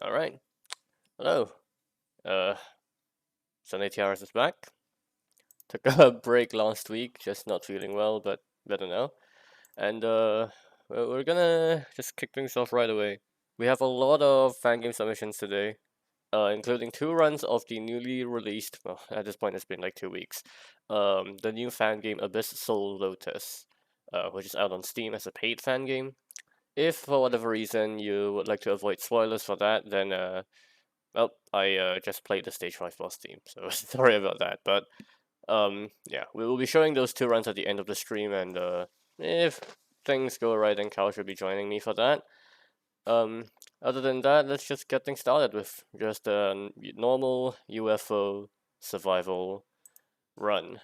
Alright. Hello. Uh, Sunday Tiaras is back. Took a break last week, just not feeling well, but better now. And we're gonna just kick things off right away. We have a lot of fan game submissions today, including 2 runs of the newly released, well, at this point it's been like 2 weeks, the new fan game Abyss Soul Lotus, which is out on Steam as a paid fan game. If for whatever reason you would like to avoid spoilers for that, then well, I just played the stage 5 boss team, so sorry about that. But yeah, we will be showing those 2 runs at the end of the stream, and if things go right, then Cal should be joining me for that. Um, Other than that, let's just get things started with just a normal UFO survival run.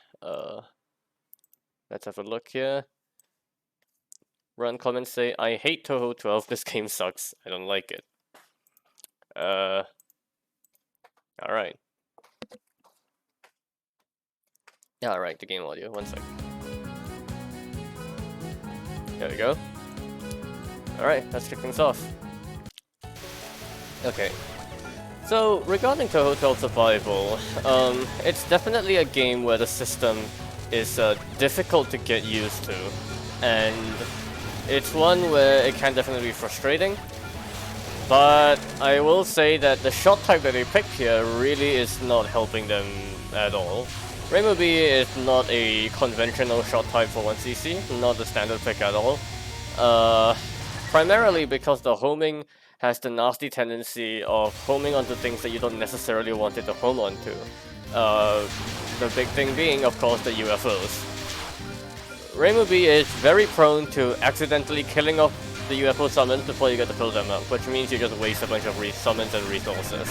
Let's have a look here. Run comments say, I hate Touhou 12, this game sucks, I don't like it. Alright. Yeah, alright, the game audio, 1 sec. There we go. Alright, let's kick things off. Okay. So, regarding Touhou 12 Survival, it's definitely a game where the system is difficult to get used to, and it's one where it can definitely be frustrating. But I will say that the shot type that they picked here really is not helping them at all. Rainbow B is not a conventional shot type for 1cc, not the standard pick at all. Primarily because the homing has the nasty tendency of homing onto things that you don't necessarily want it to home onto. The big thing being, of course, the UFOs. Rainbow B is very prone to accidentally killing off the UFO summons before you get to fill them up, which means you just waste a bunch of summons and resources.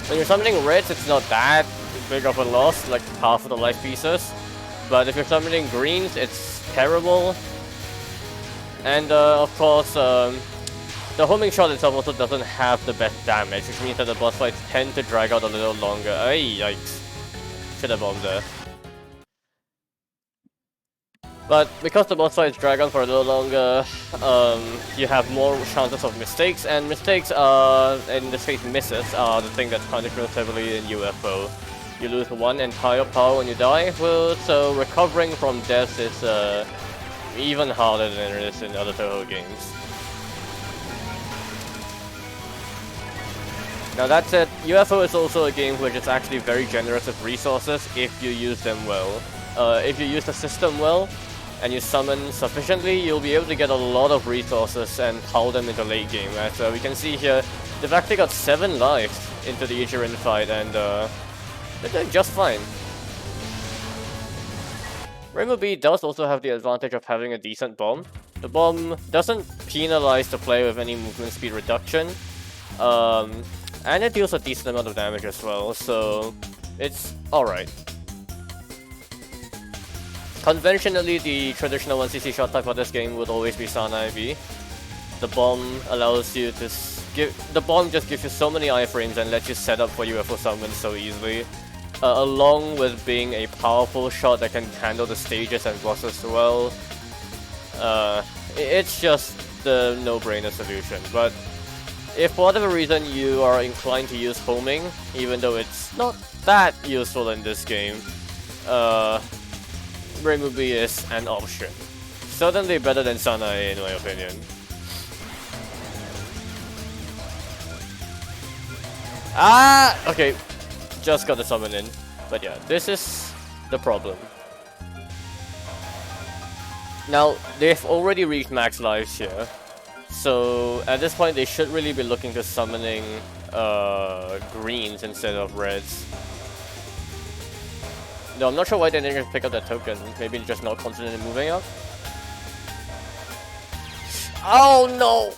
When you're summoning reds, it's not that big of a loss, like half of the life pieces, but if you're summoning greens, it's terrible. And of course, the homing shot itself also doesn't have the best damage, which means that the boss fights tend to drag out a little longer. Ay, yikes. Should have bombed there. But because the boss fights drag on for a little longer, you have more chances of mistakes, and mistakes are, in this case misses, are the thing that's punished most heavily in UFO. You lose 1 entire power when you die, so recovering from death is even harder than it is in other Touhou games. Now that said, UFO is also a game which is actually very generous with resources if you use them well. If you use the system well, and you summon sufficiently, you'll be able to get a lot of resources and haul them into late game. As we can see here, they've actually got 7 lives into the Ichirin fight, and they're doing just fine. Rainbow B does also have the advantage of having a decent bomb. The bomb doesn't penalize the player with any movement speed reduction, and it deals a decent amount of damage as well, so it's alright. Conventionally, the traditional 1cc shot type for this game would always be Sanai B. The bomb allows you to the bomb just gives you so many iframes and lets you set up for UFO summons so easily. Along with being a powerful shot that can handle the stages and bosses well. It's just the no-brainer solution, but if for whatever reason you are inclined to use homing, even though it's not that useful in this game, Rainbow B is an option. Certainly better than Sanai in my opinion. Okay, just got the summon in. But yeah, this is the problem. Now, they've already reached max lives here. So at this point they should really be looking to summoning greens instead of reds. No, I'm not sure why they didn't just pick up that token. Maybe just not confident in moving up. Oh no!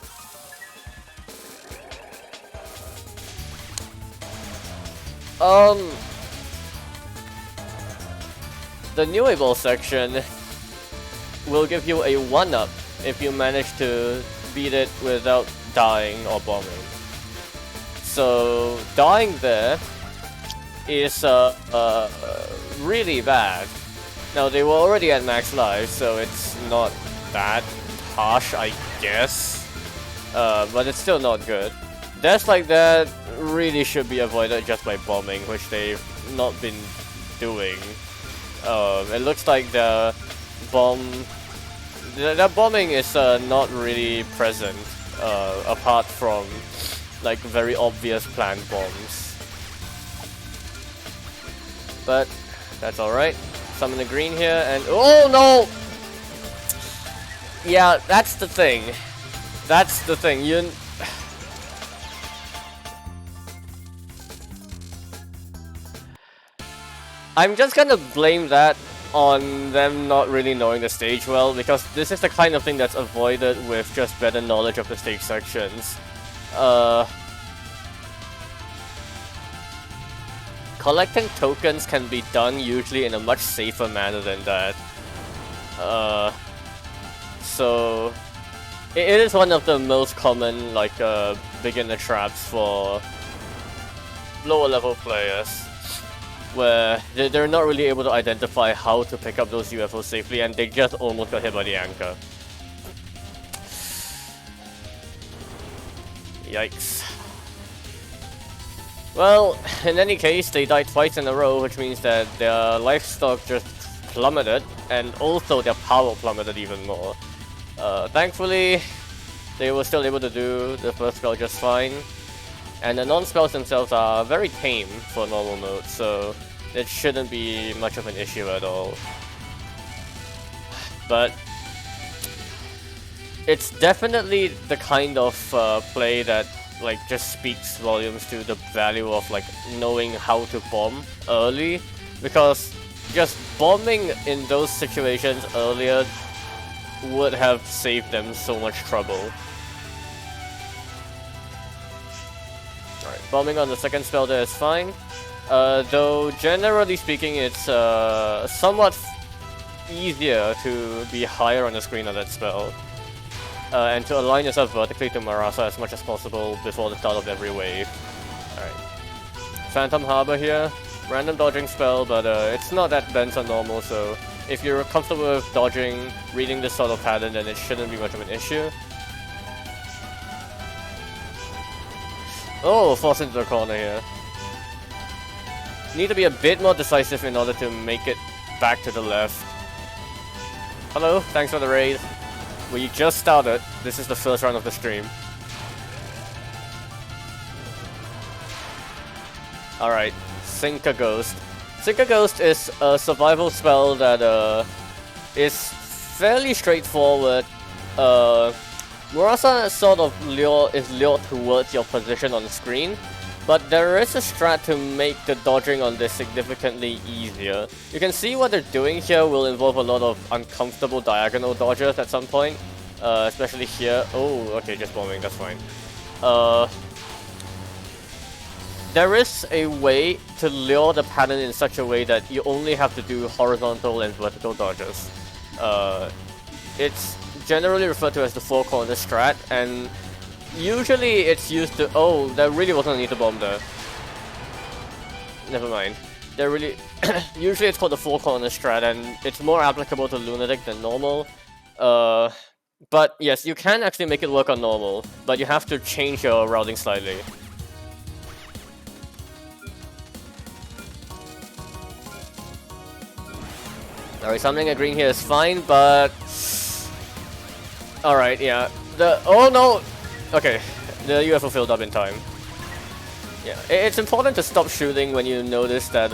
The new able section will give you a 1-up if you manage to beat it without dying or bombing. So dying there is really bad. Now they were already at max life, so it's not that harsh, I guess. But it's still not good. Deaths like that really should be avoided just by bombing, which they've not been doing. It looks like the bombing is not really present, apart from like very obvious planned bombs. But that's alright. Summon the green here and oh no! Yeah, that's the thing. That's the thing. I'm just gonna blame that on them not really knowing the stage well, because this is the kind of thing that's avoided with just better knowledge of the stage sections. Collecting tokens can be done usually in a much safer manner than that. So it is one of the most common like beginner traps for lower level players, where they're not really able to identify how to pick up those UFOs safely, and they just almost got hit by the anchor. Yikes. Well, in any case, they died twice in a row, which means that their livestock just plummeted, and also their power plummeted even more. Thankfully, they were still able to do the first spell just fine. And the non-spells themselves are very tame for normal mode, so it shouldn't be much of an issue at all. But it's definitely the kind of play that like just speaks volumes to the value of like knowing how to bomb early, because just bombing in those situations earlier would have saved them so much trouble. Alright, bombing on the second spell there is fine. Though generally speaking it's somewhat easier to be higher on the screen on that spell. And to align yourself vertically to Marasa as much as possible before the start of every wave. Alright. Phantom Harbor here. Random dodging spell, but it's not that dense on normal, so if you're comfortable with dodging, reading this sort of pattern, then it shouldn't be much of an issue. Oh, forced into the corner here. Need to be a bit more decisive in order to make it back to the left. Hello, thanks for the raid. We just started. This is the first round of the stream. Alright, Sink a Ghost. Sink a Ghost is a survival spell that is fairly straightforward. Murasa sort of is lured towards your position on the screen, but there is a strat to make the dodging on this significantly easier. You can see what they're doing here will involve a lot of uncomfortable diagonal dodges at some point, especially here. Oh, okay, just bombing, that's fine. There is a way to lure the pattern in such a way that you only have to do horizontal and vertical dodges. It's generally referred to as the four corner strat, and usually it's used to... Oh, there really wasn't a need to bomb there. Never mind. There really... usually it's called the four corner strat, and it's more applicable to Lunatic than normal. But yes, you can actually make it work on normal, but you have to change your routing slightly. Alright, summoning a green here is fine, but... Alright, yeah. Oh no! Okay, the UFO filled up in time. Yeah, it's important to stop shooting when you notice that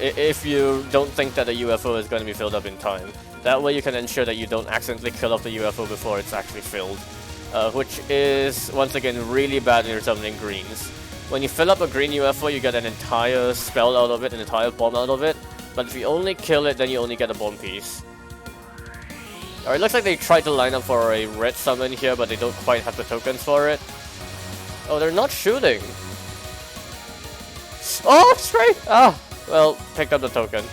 if you don't think that the UFO is going to be filled up in time. That way you can ensure that you don't accidentally kill off the UFO before it's actually filled. Which is, once again, really bad when you're summoning greens. When you fill up a green UFO, you get an entire spell out of it, an entire bomb out of it. But if you only kill it, then you only get a bomb piece. Alright, looks like they tried to line up for a red summon here, but they don't quite have the tokens for it. Oh, they're not shooting! Oh, stray! Ah! Well, picked up the token.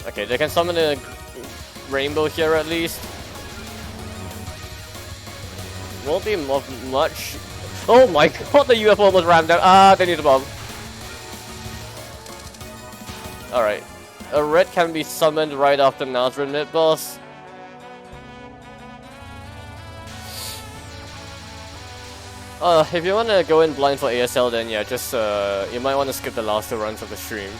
Okay, they can summon a rainbow here at least. Won't be much. Oh my god, the UFO almost rammed down. Ah, they need a bomb. Alright. A red can be summoned right after Nazrin mid-boss. If you wanna go in blind for ASL, then yeah, just you might wanna skip the last 2 runs of the stream.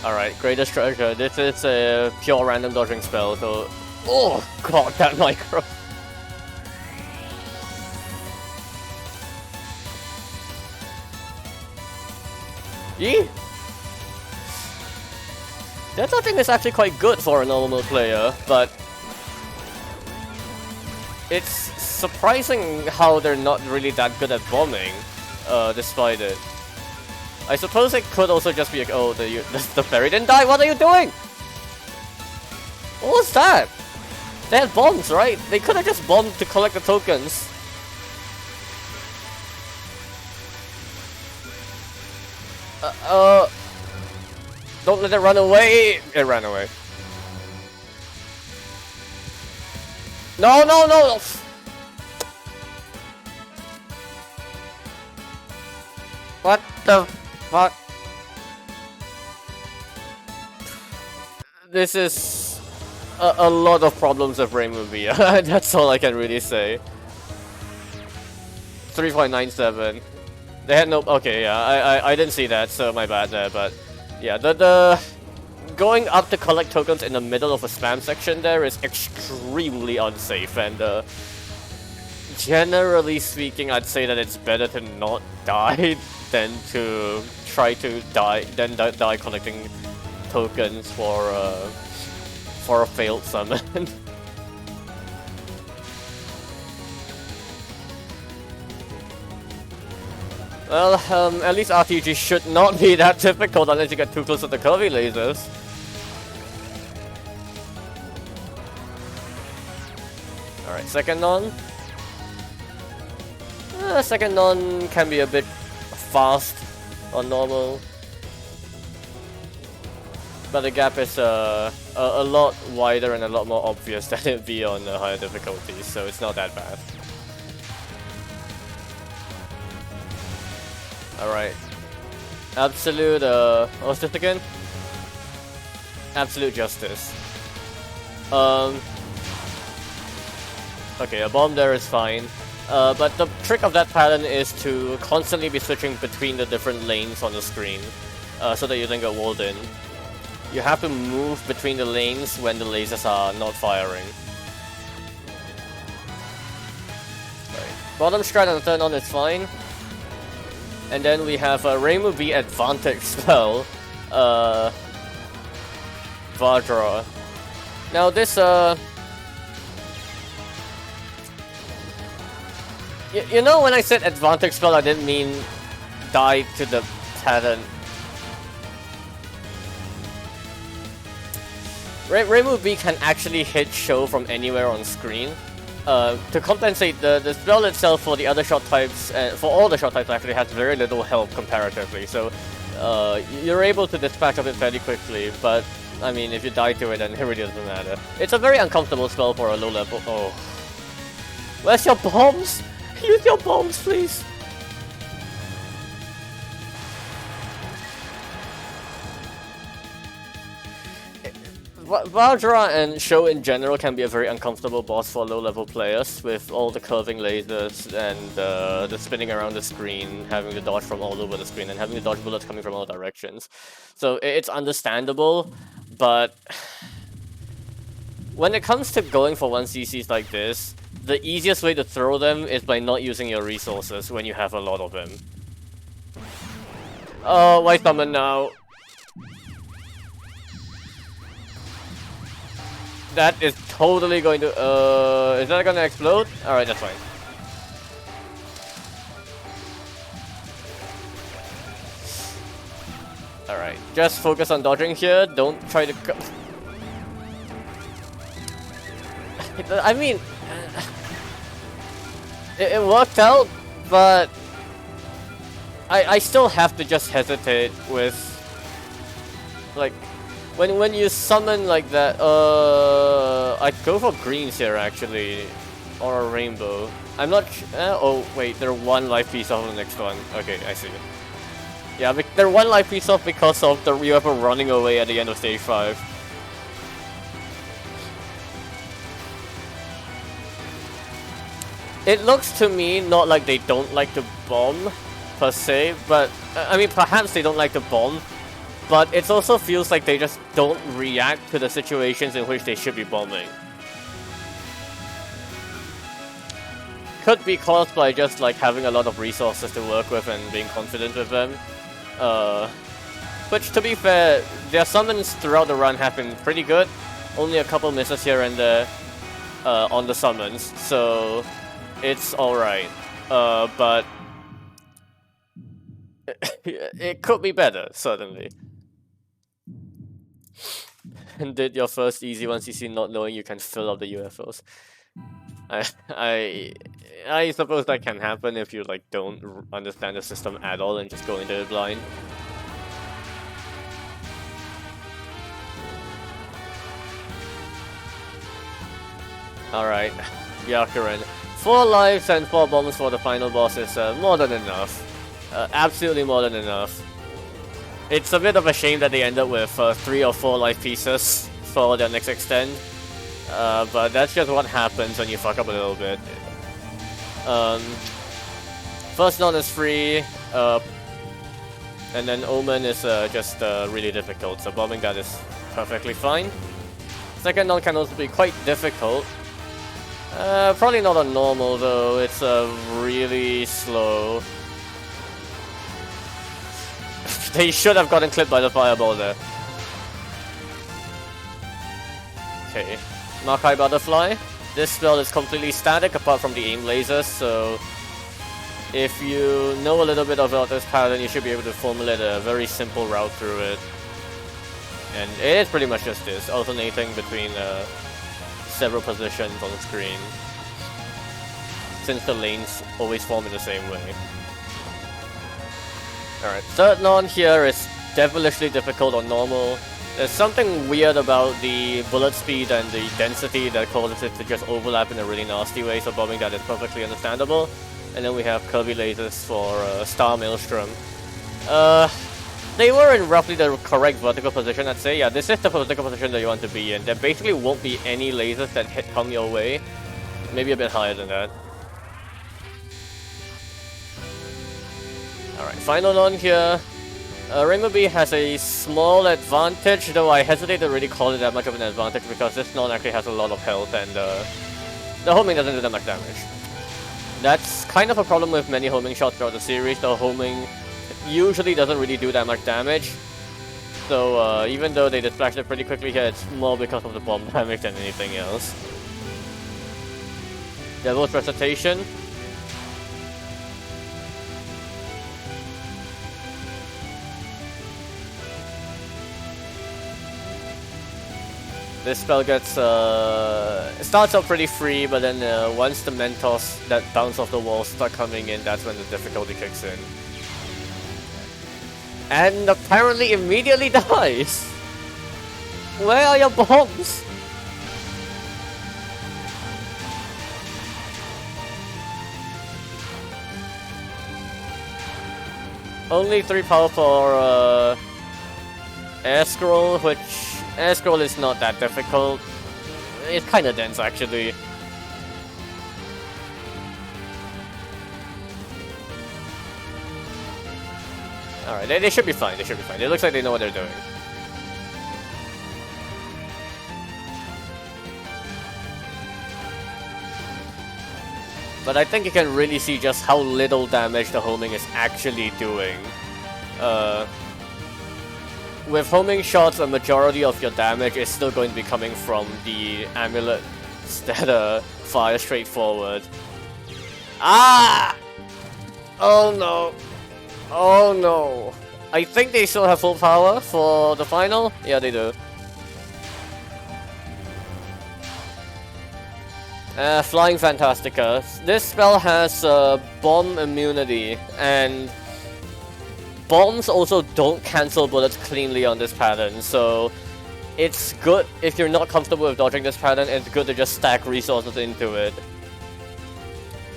Alright, Greatest Treasure. This is a pure random dodging spell, so... Oh god, that micro! Yee! That dodging is actually quite good for a normal player, but... It's surprising how they're not really that good at bombing, despite it. I suppose it could also just be like, oh, the fairy didn't die, what are you doing? What was that? They had bombs, right? They could have just bombed to collect the tokens. Don't let it run away! It ran away. No, no, no! What the fuck? This is a lot of problems with Rainbow V. That's all I can really say. 3.97. They had no. Okay, yeah, I didn't see that, so my bad there. But yeah, the going up to collect tokens in the middle of a spam section there is extremely unsafe, and generally speaking, I'd say that it's better to not die than to try to die collecting tokens for a failed summon. Well, at least RTG should not be that difficult unless you get too close to the curvy lasers. Alright, second non. Second non can be a bit fast on normal. But the gap is a lot wider and a lot more obvious than it'd be on higher difficulties, so it's not that bad. Alright. Absolute, what was this again? Absolute Justice. Okay, a bomb there is fine. But the trick of that pattern is to constantly be switching between the different lanes on the screen, so that you don't get walled in. You have to move between the lanes when the lasers are not firing. Right. Bottom strat and turn on is fine. And then we have a Rainbow V advantage spell, Vajra. Now this, you know when I said advantage spell, I didn't mean die to the pattern. Rainbow V can actually hit show from anywhere on screen. To compensate, the spell itself for the other shot types, for all the shot types actually has very little health comparatively, so you're able to dispatch of it fairly quickly, but I mean, if you die to it, then it really doesn't matter. It's a very uncomfortable spell for a low level. Oh. Where's your bombs? Use your bombs, please! Vajra and Show in general can be a very uncomfortable boss for low-level players, with all the curving lasers and the spinning around the screen, having to dodge from all over the screen, and having to dodge bullets coming from all directions. So it's understandable, but when it comes to going for 1CCs like this, the easiest way to throw them is by not using your resources when you have a lot of them. Oh, why summon now? That is totally going to, is that gonna explode? Alright, that's fine. Alright, just focus on dodging here, don't try to I mean, it worked out, but I still have to just hesitate with, like, when you summon like that, I'd go for greens here actually, or a rainbow. I'm not oh wait, they're one life piece off the next one. Okay, I see it. Yeah, they're 1 life piece off because of the UFO running away at the end of stage 5. It looks to me not like they don't like to bomb, per se, but I mean, perhaps they don't like to bomb, but it also feels like they just don't react to the situations in which they should be bombing. Could be caused by just like having a lot of resources to work with and being confident with them. Which, to be fair, their summons throughout the run have been pretty good. Only a couple misses here and there on the summons, so it's alright. But it could be better, certainly. And did your first easy one CC not knowing you can fill up the UFOs. I suppose that can happen if you like don't understand the system at all and just go into it blind. Alright, Byakuren. 4 lives and 4 bombs for the final boss is more than enough. Absolutely more than enough. It's a bit of a shame that they end up with 3 or 4 life pieces for their next extend. But that's just what happens when you fuck up a little bit. First Dawn is free, and then Omen is just really difficult, so bombing that is perfectly fine. Second Dawn can also be quite difficult. Probably not on normal though, it's really slow. They should have gotten clipped by the fireball there. Okay, Makai Butterfly. This spell is completely static apart from the aim lasers, so if you know a little bit about this pattern, you should be able to formulate a very simple route through it. And it is pretty much just this, alternating between several positions on the screen, since the lanes always form in the same way. Alright, third non here is devilishly difficult on normal. There's something weird about the bullet speed and the density that causes it to just overlap in a really nasty way, so bombing that is perfectly understandable. And then we have Kirby lasers for Star Maelstrom. They were in roughly the correct vertical position, I'd say. Yeah, this is the vertical position that you want to be in. There basically won't be any lasers that come your way. Maybe a bit higher than that. Alright, final non here. Rainbow B has a small advantage, though I hesitate to really call it that much of an advantage because this non actually has a lot of health and the homing doesn't do that much damage. That's kind of a problem with many homing shots throughout the series. The homing usually doesn't really do that much damage. So even though they dispatched it pretty quickly here, it's more because of the bomb damage than anything else. Devil's Recitation. This spell gets, it starts out pretty free, but then once the Mentos that bounce off the wall start coming in, that's when the difficulty kicks in. And apparently immediately dies! Where are your bombs? Only 3 power for Air Scroll, which Air Scroll is not that difficult. It's kinda dense actually. Alright, they should be fine, they should be fine. It looks like they know what they're doing. But I think you can really see just how little damage the homing is actually doing. With homing shots, a majority of your damage is still going to be coming from the amulets that fire straight forward. Ah! Oh no. Oh no. I think they still have full power for the final. Yeah, they do. Flying Fantastica. This spell has bomb immunity, and bombs also don't cancel bullets cleanly on this pattern, so it's good if you're not comfortable with dodging this pattern. It's good to just stack resources into it.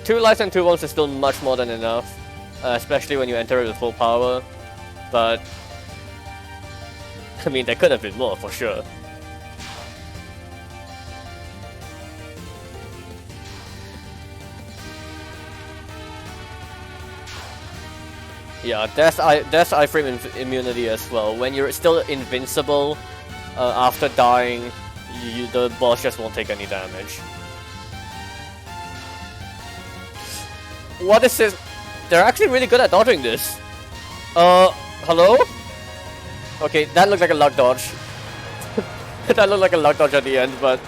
2 lives and 2 bombs is still much more than enough, especially when you enter it with full power. but I mean, there could have been more for sure. Yeah, that's iframe immunity as well. When you're still invincible after dying, the boss just won't take any damage. What is this? They're actually really good at dodging this. Hello? Okay, that looked like a luck dodge. That looked like a luck dodge at the end, but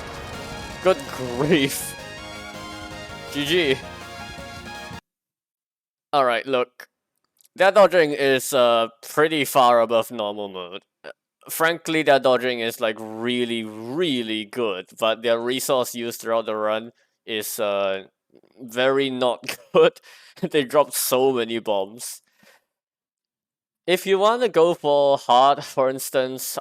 good grief. GG. Alright, look. That dodging is pretty far above normal mode. Frankly, that dodging is like really, really good, but their resource used throughout the run is very not good. They dropped so many bombs. If you want to go for hard, for instance,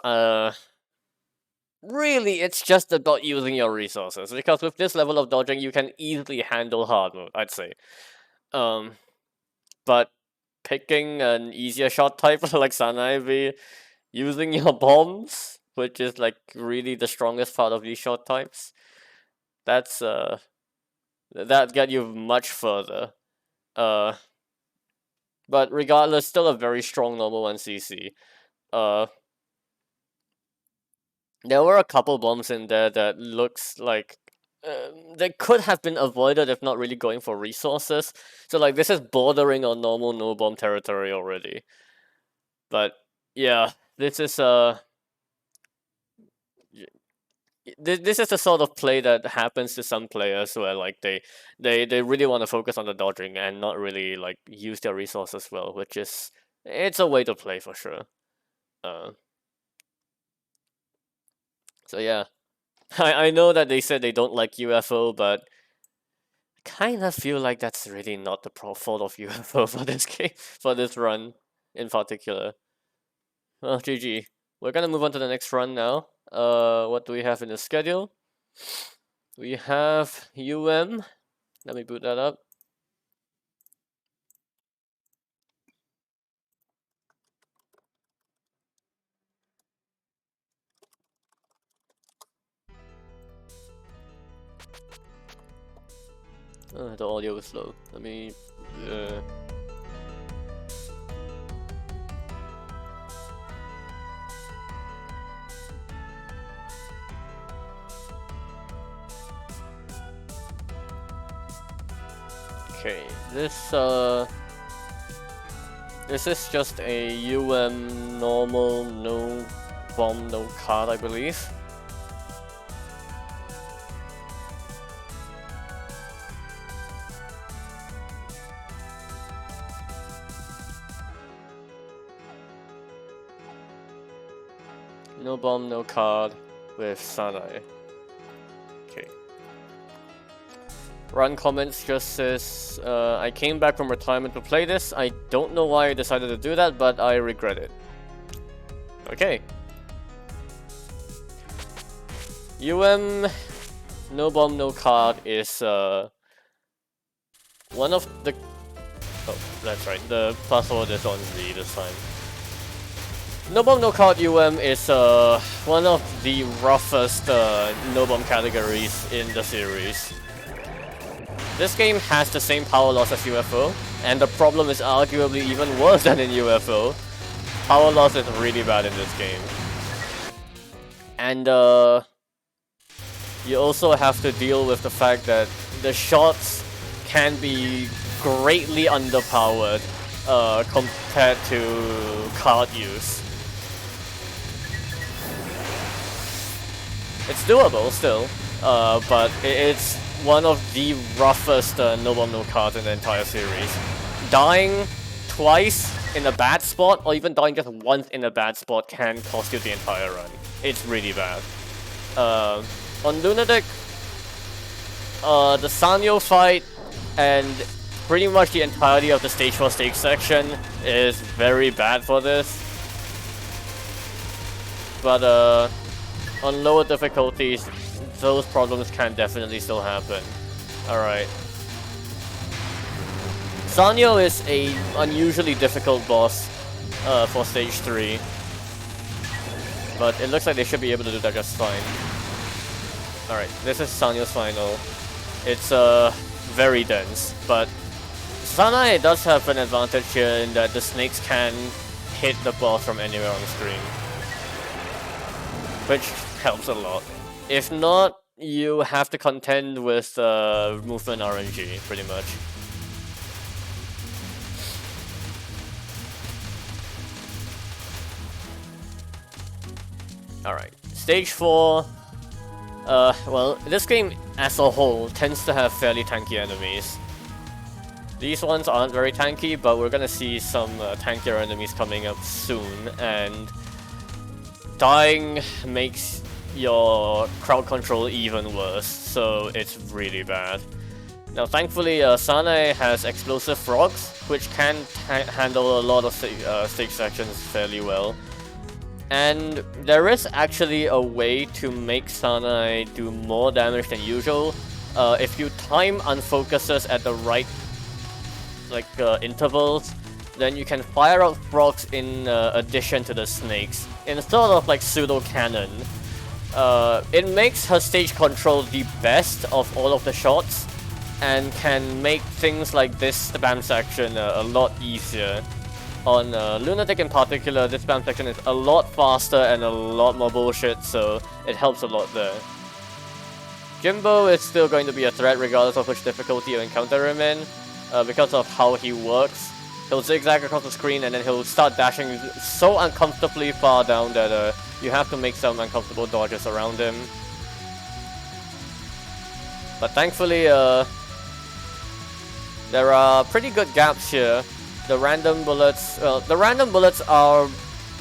really it's just about using your resources, because with this level of dodging you can easily handle hard mode, I'd say. But picking an easier shot type like Sanaibi, using your bombs, which is like really the strongest part of these shot types, that's that get you much further. But regardless, still a very strong normal 1cc. There were a couple bombs in there that looks like they could have been avoided if not really going for resources. So like this is bordering on normal no bomb territory already. But yeah, this is this is the sort of play that happens to some players where like they really want to focus on the dodging and not really like use their resources well, which is, it's a way to play for sure. So yeah, I know that they said they don't like UFO, but I kind of feel like that's really not the fault of UFO for this game, for this run in particular. Well, GG. We're gonna move on to the next run now. What do we have in the schedule? We have UM. Let me boot that up. The audio is slow. Let me. Okay, this is just a UM normal, no bomb, no card, I believe. No bomb, no card with Sanai. Okay. Run comments just says, I came back from retirement to play this. I don't know why I decided to do that, but I regret it. Okay. UM no bomb, no card is one of the... Oh, that's right. The password is on Z this time. No bomb, no card UM is one of the roughest no bomb categories in the series. This game has the same power loss as UFO, and the problem is arguably even worse than in UFO. Power loss is really bad in this game. And you also have to deal with the fact that the shots can be greatly underpowered compared to card use. It's doable still, but it's one of the roughest no bomb no cards in the entire series. Dying twice in a bad spot, or even dying just once in a bad spot, can cost you the entire run. It's really bad. On Lunatic, the Sanyo fight and pretty much the entirety of the stage 4 stage section is very bad for this. But on lower difficulties, those problems can definitely still happen. Alright. Sanyo is a unusually difficult boss. for stage 3. But it looks like they should be able to do that just fine. Alright, this is Sanyo's final. It's very dense, but Sanae does have an advantage here in that the snakes can hit the boss from anywhere on the screen, which helps a lot. If not, you have to contend with movement RNG, pretty much. Alright, stage 4. Well, this game as a whole tends to have fairly tanky enemies. These ones aren't very tanky, but we're gonna see some tankier enemies coming up soon, and dying makes your crowd control even worse, so it's really bad. Now thankfully Sanae has explosive frogs, which can handle a lot of stage sections fairly well. And there is actually a way to make Sanae do more damage than usual. If you time unfocuses at the right intervals, then you can fire out frogs in addition to the snakes, in sort of like pseudo cannon. It makes her stage control the best of all of the shots, and can make things like this spam section a lot easier. On Lunatic in particular, this spam section is a lot faster and a lot more bullshit, so it helps a lot there. Jimbo is still going to be a threat regardless of which difficulty you encounter him in, because of how he works. He'll zigzag across the screen and then he'll start dashing so uncomfortably far down that you have to make some uncomfortable dodges around him. But thankfully, there are pretty good gaps here. The random bullets are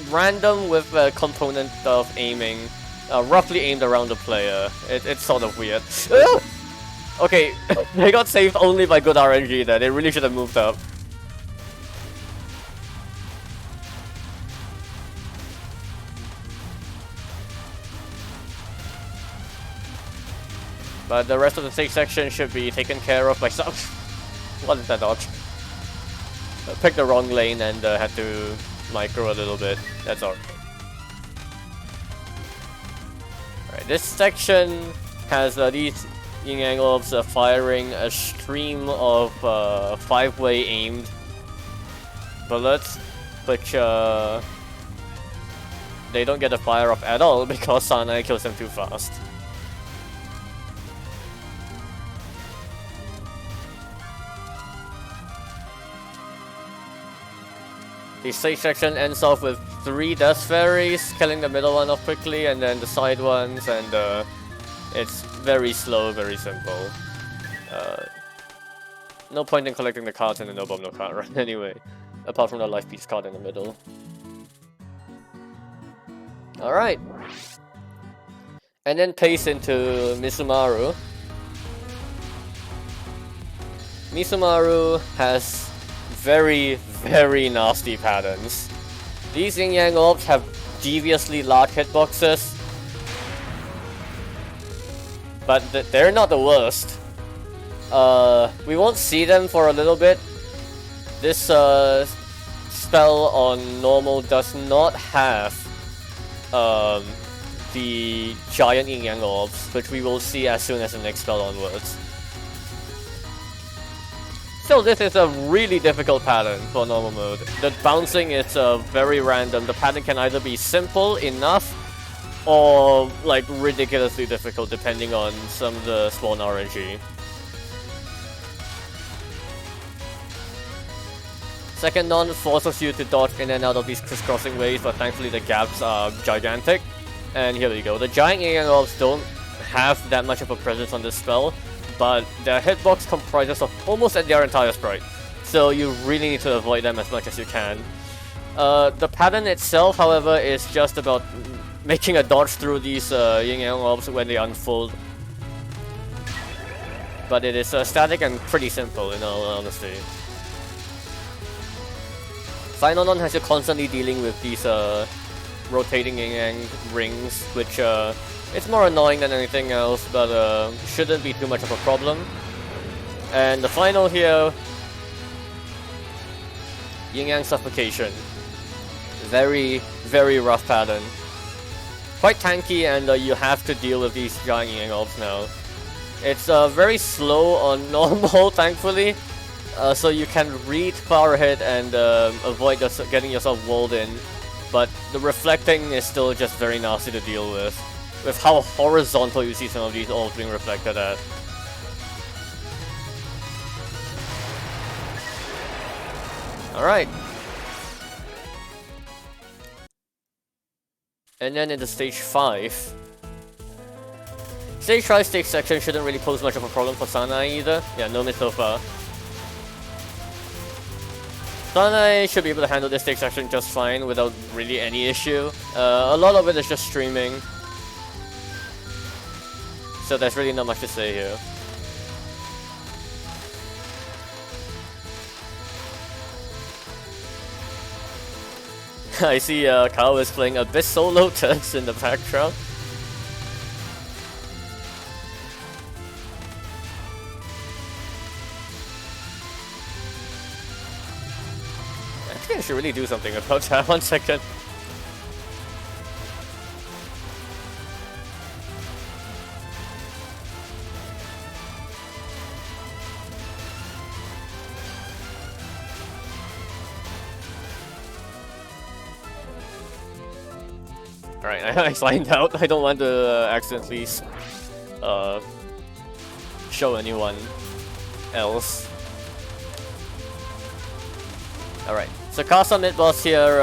random with a component of aiming, roughly aimed around the player. It's sort of weird. Okay, they got saved only by good RNG there. They really should have moved up. But the rest of the stage section should be taken care of by some... What is that dodge? Picked the wrong lane and had to micro a little bit. That's all. Alright, this section has these Yin Yang Orbs firing a stream of 5-way aimed bullets, which they don't get a fire off at all because Sanae kills them too fast. The stage section ends off with 3 Death Fairies, killing the middle one off quickly, and then the side ones, and it's very slow, very simple. No point in collecting the cards in the No Bomb No Card run anyway, apart from the Life Piece card in the middle. Alright. And then pace into Misumaru. Misumaru has very nasty patterns. These Yin Yang Orbs have deviously large hitboxes, but they're not the worst. We won't see them for a little bit. This spell on normal does not have the giant Yin Yang Orbs, which we will see as soon as the next spell onwards. Still, this is a really difficult pattern for normal mode. The bouncing is very random. The pattern can either be simple enough or like ridiculously difficult depending on some of the spawn RNG. Second non forces you to dodge in and out of these crisscrossing ways, but thankfully the gaps are gigantic. And here we go. The giant Yin Yang Orbs don't have that much of a presence on this spell, but their hitbox comprises of almost their entire sprite, so you really need to avoid them as much as you can. The pattern itself, however, is just about making a dodge through these Yin Yang Orbs when they unfold. But it is static and pretty simple, in all honesty. Final Non has you constantly dealing with these rotating Yin Yang rings, which it's more annoying than anything else, but shouldn't be too much of a problem. And the final here, Yin Yang Suffocation. Very, very rough pattern. Quite tanky, and you have to deal with these giant Yang Orbs now. It's very slow on normal, thankfully, so you can read far ahead and avoid getting yourself walled in. But the reflecting is still just very nasty to deal with how horizontal you see some of these orbs being reflected at. Alright. And then into stage 5. Stage 5 stage section shouldn't really pose much of a problem for Sanai either. Yeah, no miss so far. Sanai should be able to handle this stage section just fine without really any issue. A lot of it is just streaming. So there's really not much to say here. I see Kao is playing Abyssal Lotus in the background. I should really do something about that. 1 second. Alright, I signed out. I don't want to accidentally show anyone else. Alright, so Casa mid-boss here,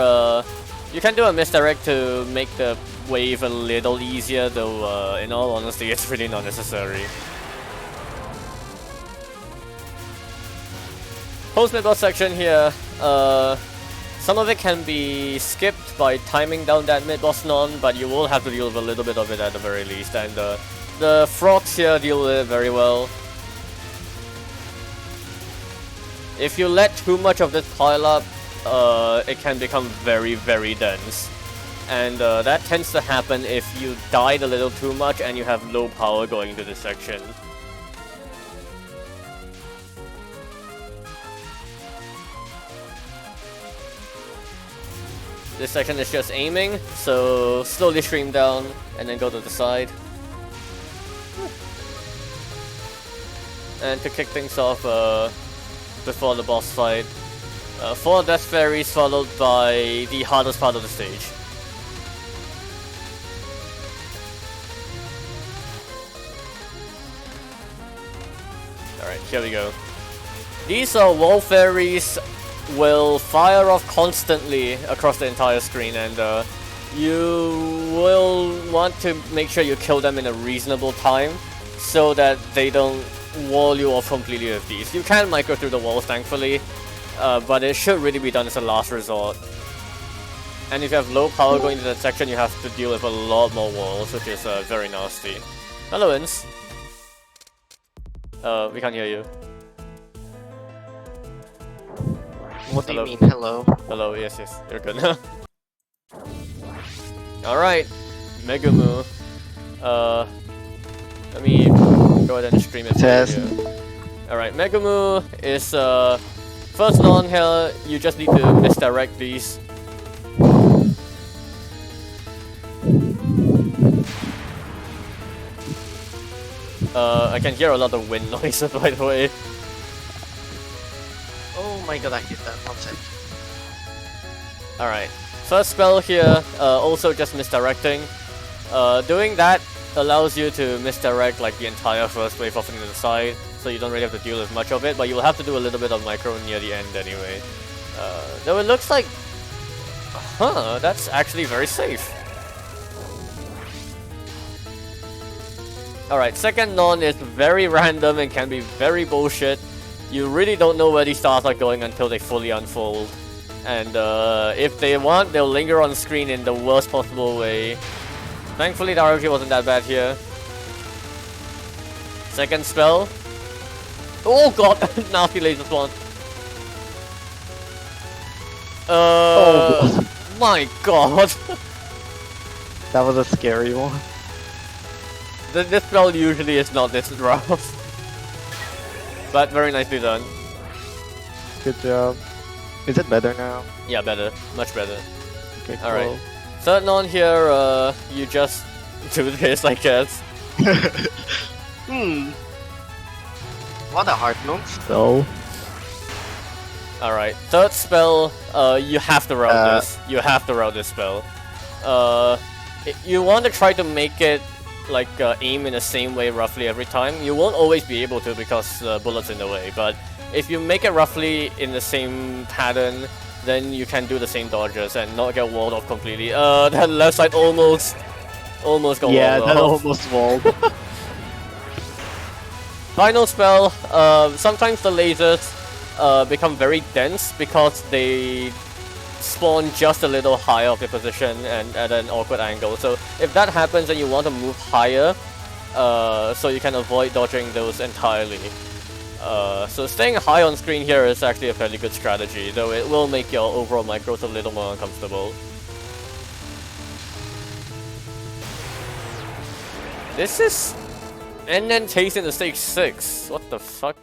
you can do a misdirect to make the wave a little easier, though in all honesty it's really not necessary. Post mid-boss section here, some of it can be skipped by timing down that mid-boss non, but you will have to deal with a little bit of it at the very least, and the frogs here deal with it very well. If you let too much of this pile up, it can become very, very dense. And that tends to happen if you died a little too much and you have low power going into this section. This section is just aiming, so slowly stream down and then go to the side. And to kick things off before the boss fight, 4 Death Fairies followed by the hardest part of the stage. Alright, here we go. These wall fairies will fire off constantly across the entire screen, and you will want to make sure you kill them in a reasonable time so that they don't wall you off completely with these. You can micro through the walls, thankfully, but it should really be done as a last resort. And if you have low power going into that section, you have to deal with a lot more walls, which is very nasty. Hello, Ins. We can't hear you. What do you mean, hello? Hello, yes, you're good now. Alright, Megumu. Let me go ahead and stream it for you. Alright, Megumu is first non here, you just need to misdirect these. I can hear a lot of wind noises, by the way. Oh my god, I hit that. 1 sec. Alright, first spell here, also just misdirecting. Doing that allows you to misdirect like the entire first wave off into the side, so you don't really have to deal with much of it, but you'll have to do a little bit of micro near the end anyway. Though it looks like... Huh, that's actually very safe. Alright, second non is very random and can be very bullshit. You really don't know where these stars are going until they fully unfold. And if they want, they'll linger on screen in the worst possible way. Thankfully, the RNG wasn't that bad here. Second spell. Oh god! Nasty laser spawn. Oh my god! that was a scary one. This spell usually is not this rough. But very nicely done. Good job. Is it better now? Yeah, better. Much better. Okay, cool. Alright. Third non here, you just do this, I guess. What a hard non. So, Alright, third spell, you have to route this. You have to route this spell. You want to try to make it like aim in the same way roughly every time. You won't always be able to because bullets in the way, but if you make it roughly in the same pattern, then you can do the same dodges and not get walled off completely. That left side almost got yeah, walled that off. almost walled. Final spell, sometimes the lasers become very dense because they spawn just a little higher of their position and at an awkward angle. So if that happens and you want to move higher, so you can avoid dodging those entirely. So staying high on screen here is actually a fairly good strategy, though it will make your overall micros a little more uncomfortable. This is... And then Taste in the stage 6. What the fuck?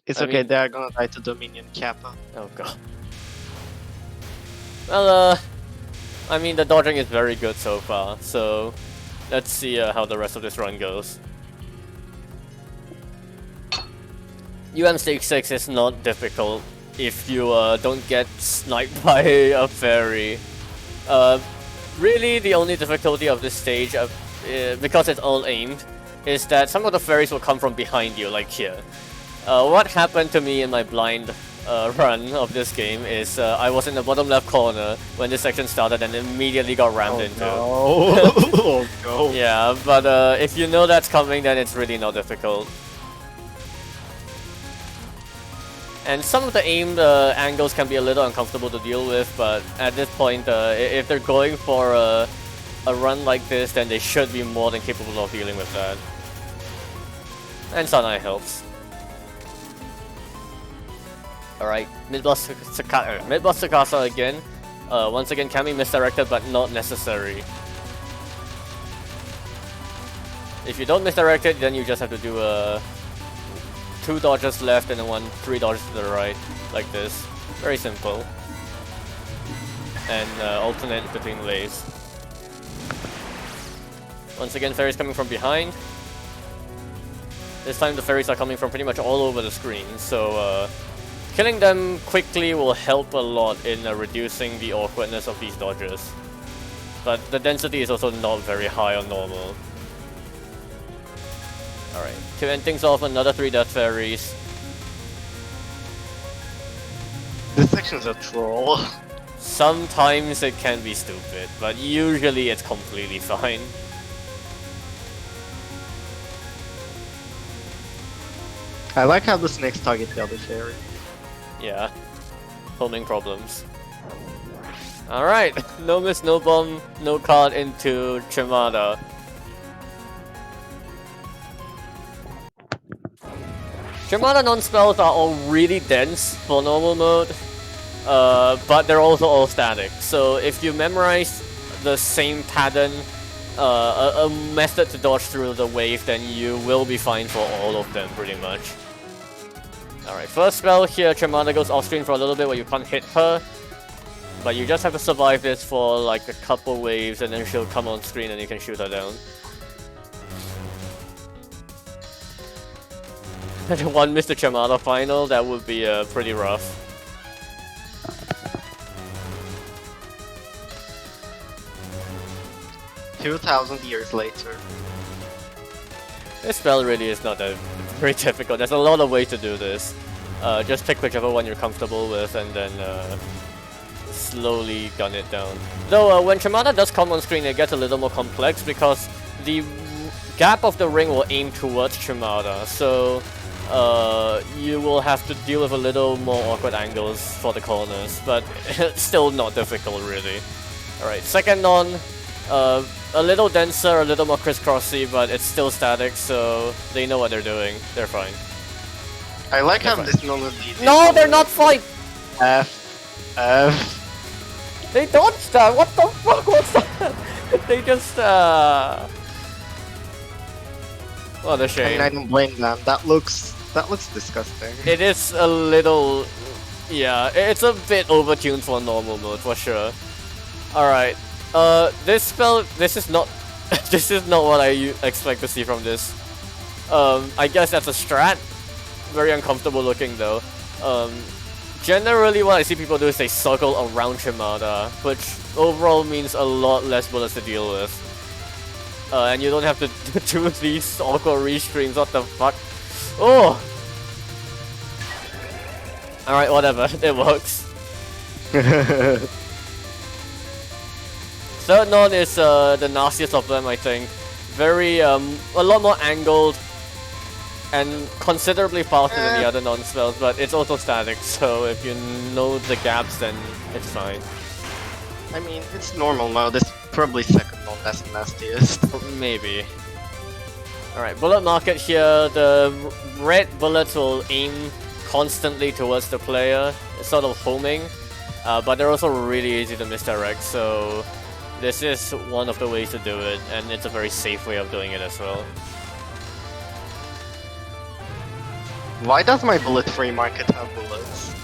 It's I okay, mean- they're gonna die to Dominion Kappa. Oh god. Well, I mean, the dodging is very good so far, so let's see how the rest of this run goes. UM stage 6 is not difficult if you don't get sniped by a fairy. Really, the only difficulty of this stage, because it's all aimed, is that some of the fairies will come from behind you, like here. What happened to me in my blind run of this game is I was in the bottom left corner when this section started and immediately got rammed into. No. Oh no. Yeah, but if you know that's coming, then it's really not difficult. And some of the aimed angles can be a little uncomfortable to deal with, but at this point, if they're going for a run like this, then they should be more than capable of dealing with that. And Sanai helps. Alright, mid-boss Tsukasa again. Once again, can be misdirected, but not necessary. If you don't misdirect it, then you just have to do 2 dodges left and then 3 dodges to the right, like this. Very simple. And alternate between ways. Once again, fairies coming from behind. This time the fairies are coming from pretty much all over the screen, so killing them quickly will help a lot in reducing the awkwardness of these dodges. But the density is also not very high on normal. Alright, to end things off, another 3 death fairies. This section's a troll. Sometimes it can be stupid, but usually it's completely fine. I like how the snakes target the other fairy. Yeah, homing problems. Alright, no miss, no bomb, no card into Chimada. Chimada non-spells are all really dense for normal mode, but they're also all static. So if you memorize the same pattern, a method to dodge through the wave, then you will be fine for all of them pretty much. Alright, first spell here, Chimada goes off screen for a little bit where you can't hit her. But you just have to survive this for like a couple waves and then she'll come on screen and you can shoot her down. And one Mr. Chimada final, that would be pretty rough. $2,000 later. This spell really is not that very difficult. There's a lot of ways to do this. Just pick whichever one you're comfortable with and then slowly gun it down. Though when Chimada does come on screen, it gets a little more complex because the gap of the ring will aim towards Chimada. So you will have to deal with a little more awkward angles for the corners, but it's still not difficult really. Alright, second on, a little denser, a little more crisscrossy, but it's still static, so they know what they're doing. They're fine. I like how They're this non-elite. No, they're not fine! F. They dodged that! What the fuck was that? They just, What a I mean, I shame. don't blame them. That looks disgusting. It is a little Yeah, it's a bit overtuned for normal mode for sure. Alright. This spell, this is not this is not what I expect to see from this. I guess that's a strat. Very uncomfortable looking though. Um, Generally what I see people do is they circle around Shimada, which overall means a lot less bullets to deal with. And you don't have to do these awkward restreams, what the fuck? Oh! Alright, whatever, it works. Third non is the nastiest of them, I think. Very, a lot more angled and considerably faster than the other non-spells, but it's also static, so if you know the gaps, then it's fine. I mean, it's normal mode. It's probably second non that's the nastiest. Maybe. Alright, bullet market here. The red bullets will aim constantly towards the player. It's sort of homing, but they're also really easy to misdirect, so this is one of the ways to do it, and it's a very safe way of doing it as well. Why does my bullet-free market have bullets?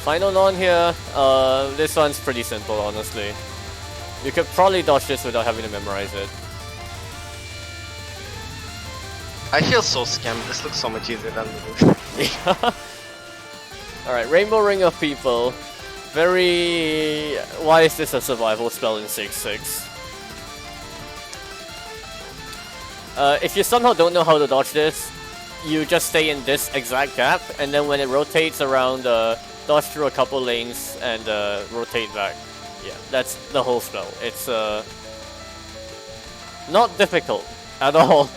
Final non here. This one's pretty simple, honestly. You could probably dodge this without having to memorize it. I feel so scammed. This looks so much easier than the Alright, Rainbow Ring of People. Very... Why is this a survival spell in 6-6? If you somehow don't know how to dodge this, you just stay in this exact gap, and then when it rotates around, dodge through a couple lanes and rotate back. Yeah, that's the whole spell. It's not difficult at all.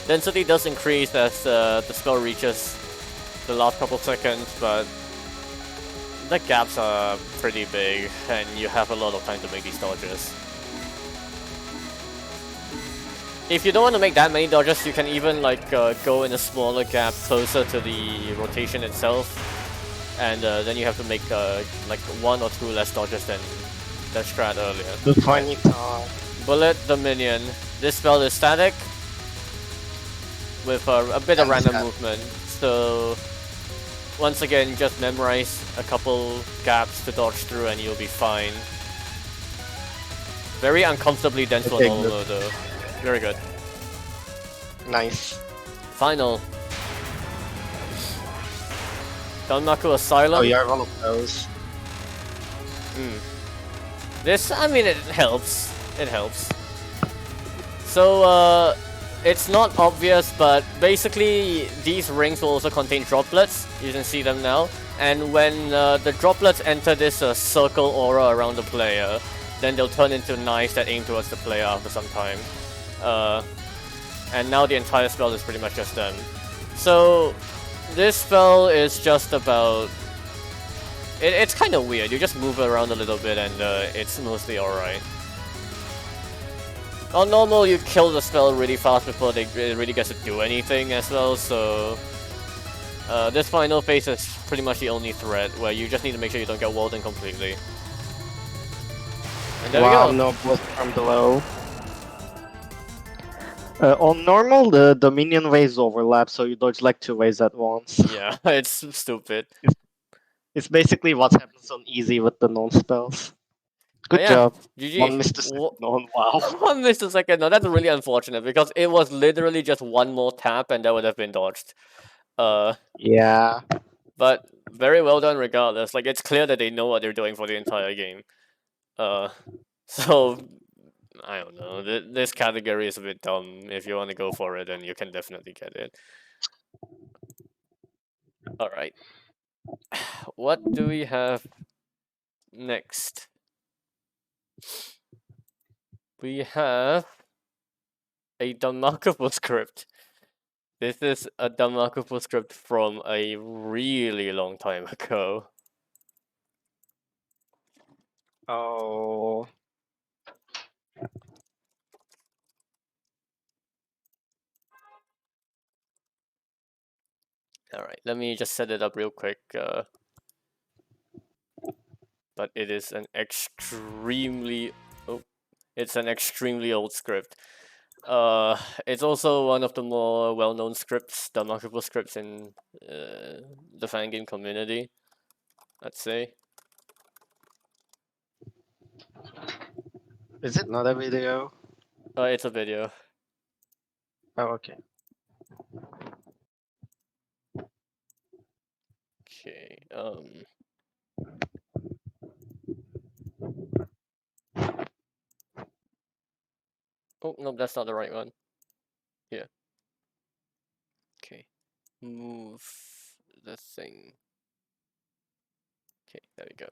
Density does increase as the spell reaches the last couple seconds, but the gaps are pretty big, and you have a lot of time to make these dodges. If you don't want to make that many dodges, you can even like go in a smaller gap closer to the rotation itself, and then you have to make like 1 or 2 less dodges than the strat earlier. The funny time. Bullet the minion. This spell is static with a bit of random movement, so once again just memorize a couple gaps to dodge through and you'll be fine. Very uncomfortably dense for normal mode though. Very good. Nice. Final. Danmaku Asylum. Oh, you are one of those. This, I mean, it helps. It helps. So, it's not obvious, but basically these rings will also contain droplets. You can see them now. And when the droplets enter this circle aura around the player, then they'll turn into knives that aim towards the player after some time. And now the entire spell is pretty much just done. So this spell is just about... It's kind of weird. You just move around a little bit and it's mostly alright. On normal, you kill the spell really fast before it really gets to do anything as well, so... this final phase is pretty much the only threat, where you just need to make sure you don't get walled in completely. And there we go! No bullets from below. On normal, the minion waves overlap, so you dodge like 2 waves at once. Yeah, it's stupid. It's basically what happens on easy with the non-spells. Good job. GG. 1 missed a second non, wow. 1 missed a second non, that's really unfortunate, because it was literally just 1 more tap and that would have been dodged. Yeah. But very well done regardless. Like, it's clear that they know what they're doing for the entire game. So... I don't know, this category is a bit dumb. If you want to go for it, then you can definitely get it. Alright. What do we have next? We have a Danmaku script. This is a Danmaku script from a really long time ago. Oh. Alright, let me just set it up real quick. but it is an extremely it's an extremely old script. It's also one of the more well-known scripts, the marketable scripts in the fan game community, I'd say. Is it not a video? It's a video. Oh, okay. Okay. Oh no, that's not the right one. Here. Okay. Move the thing. Okay, there we go.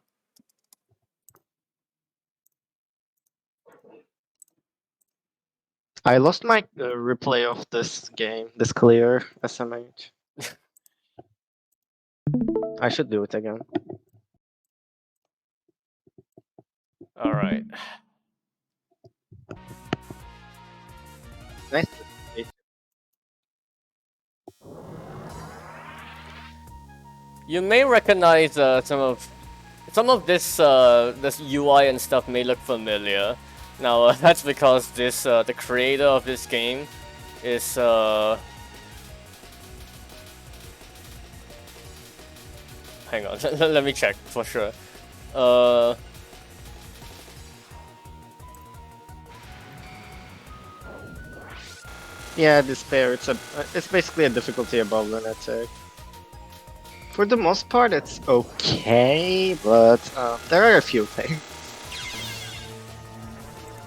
I lost my replay of this game, this clear SMH. I should do it again. All right. Nice. You may recognize some of this UI and stuff may look familiar. Now that's because this the creator of this game is hang on, let me check for sure. Yeah, despair. It's basically a difficulty above lunatic. For the most part, it's okay, but there are a few things.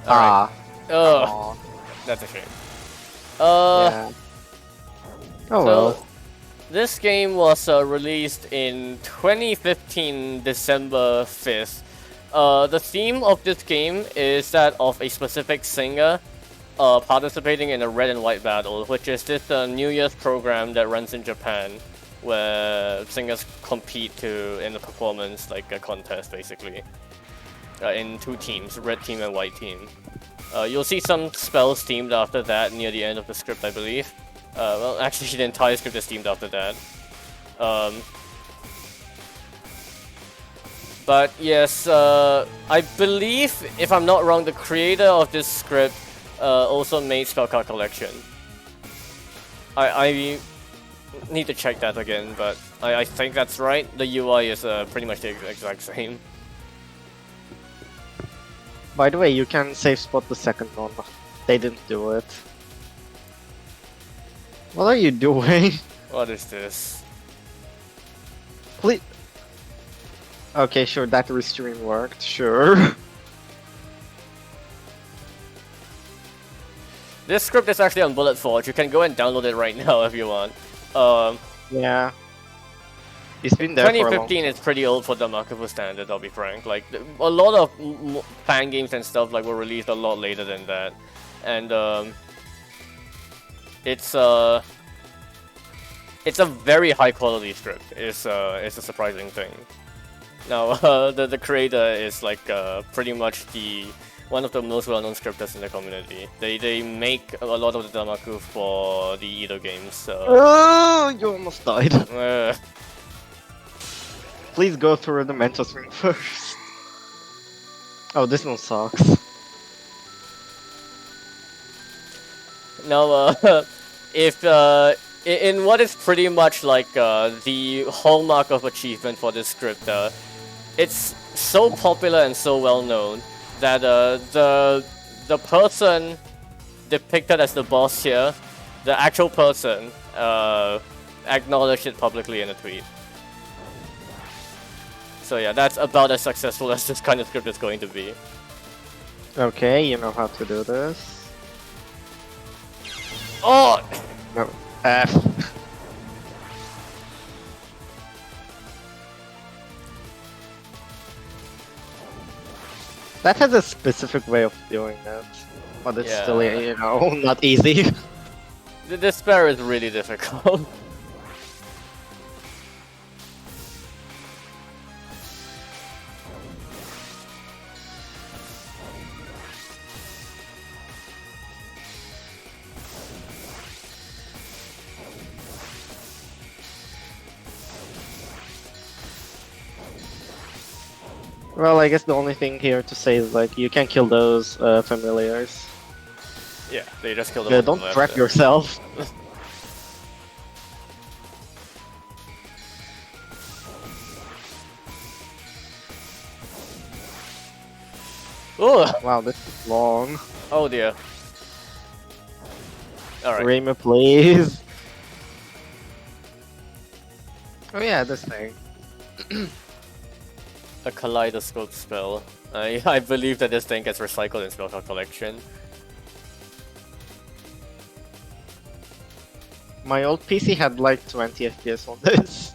Alright. Oh, That's a shame. yeah. Oh so well. this game was released in 2015, December 5th. The theme of this game is that of a specific singer participating in a red and white battle, which is this New Year's program that runs in Japan, where singers compete in a performance, like a contest, basically, in two teams, red team and white team. You'll see some spells themed after that near the end of the script, I believe. Well, actually, the entire script is themed after that. But yes, I believe, if I'm not wrong, the creator of this script also made Spellcard Collection. I need to check that again, but I think that's right. The UI is pretty much the exact same. By the way, you can save spot the second one. They didn't do it. What are you doing? What is this? Please. Okay, sure, that restream worked, sure. This script is actually on Bullet Forge. You can go and download it right now if you want. Yeah. It's been there for a long 2015 is pretty old for the marketable standard, I'll be frank. Like, a lot of fan games and stuff like were released a lot later than that. And it's a very high quality script. It's a surprising thing. Now, the creator is like pretty much one of the most well-known scripters in the community. They make a lot of the Damaku for the Edo games. Oh, you almost died. Please go through the mental swing first. Oh, this one sucks. Now, if in what is pretty much like the hallmark of achievement for this script, it's so popular and so well known that the person depicted as the boss here, the actual person, acknowledged it publicly in a tweet. So yeah, that's about as successful as this kind of script is going to be. Okay, you know how to do this. Oh! No. F. That has a specific way of doing that. But it's still, you know, not easy. The despair is really difficult. Well, I guess the only thing here to say is like you can't kill those familiars. Yeah, they just killed the Yeah, one on don't the left trap there. yourself. Oh, Wow, this is long. oh dear. Alright. Rayma, please. Oh yeah, this thing. A kaleidoscope spell. I believe that this thing gets recycled in Spellcard Collection. My old PC had like 20 FPS on this.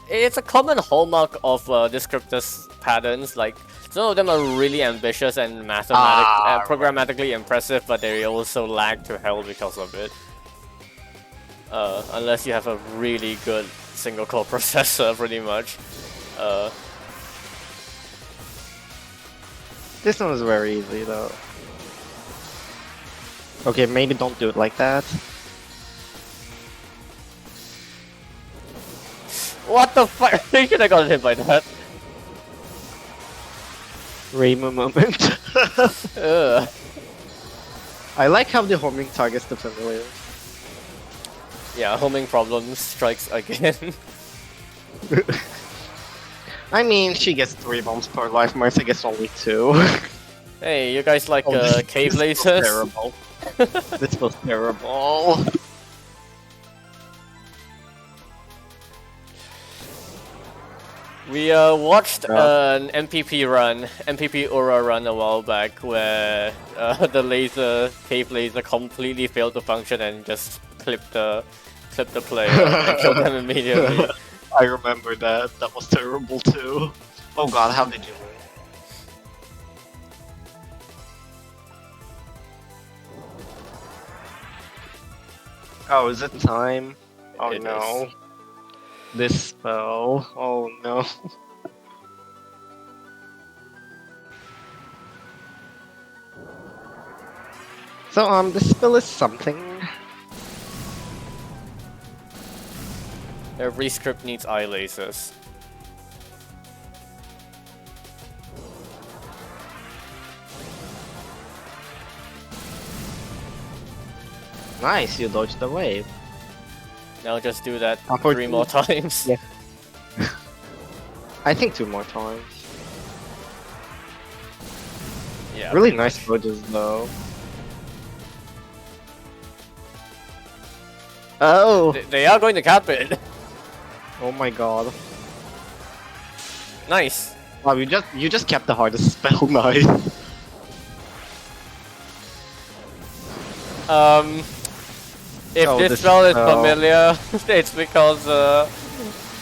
It's a common hallmark of descriptors patterns. Like some of them are really ambitious and programmatically impressive, but they also lag to hell because of it. Unless you have a really good single core processor, pretty much. This one was very easy though. Okay, maybe don't do it like that. What the fuck? You should have gotten hit by that. Rayma moment. Ugh. I like how the homing targets the familiar. Yeah, homing problem strikes again. I mean, she gets 3 bombs per life, Martha gets only 2. Hey, you guys like cave this lasers? was terrible. This was terrible. We watched an MPP Aura run a while back where the cave laser completely failed to function and just clipped the player and killed them immediately. I remember that. That was terrible too. Oh god, how did you win? Oh, is it time? Oh It no. is. This spell. Oh no. So, this spell is something. Every script needs eye lasers. Nice, you dodged the wave. Now just do that Unfortunately- 3 more times. Yeah. I think 2 more times. Yeah. Really pretty nice much. dodges though. Oh! They are going to cap it. Oh my god. Nice. Wow, you just kept the hardest spell, nice. If Oh, this this spell is spell. familiar, it's because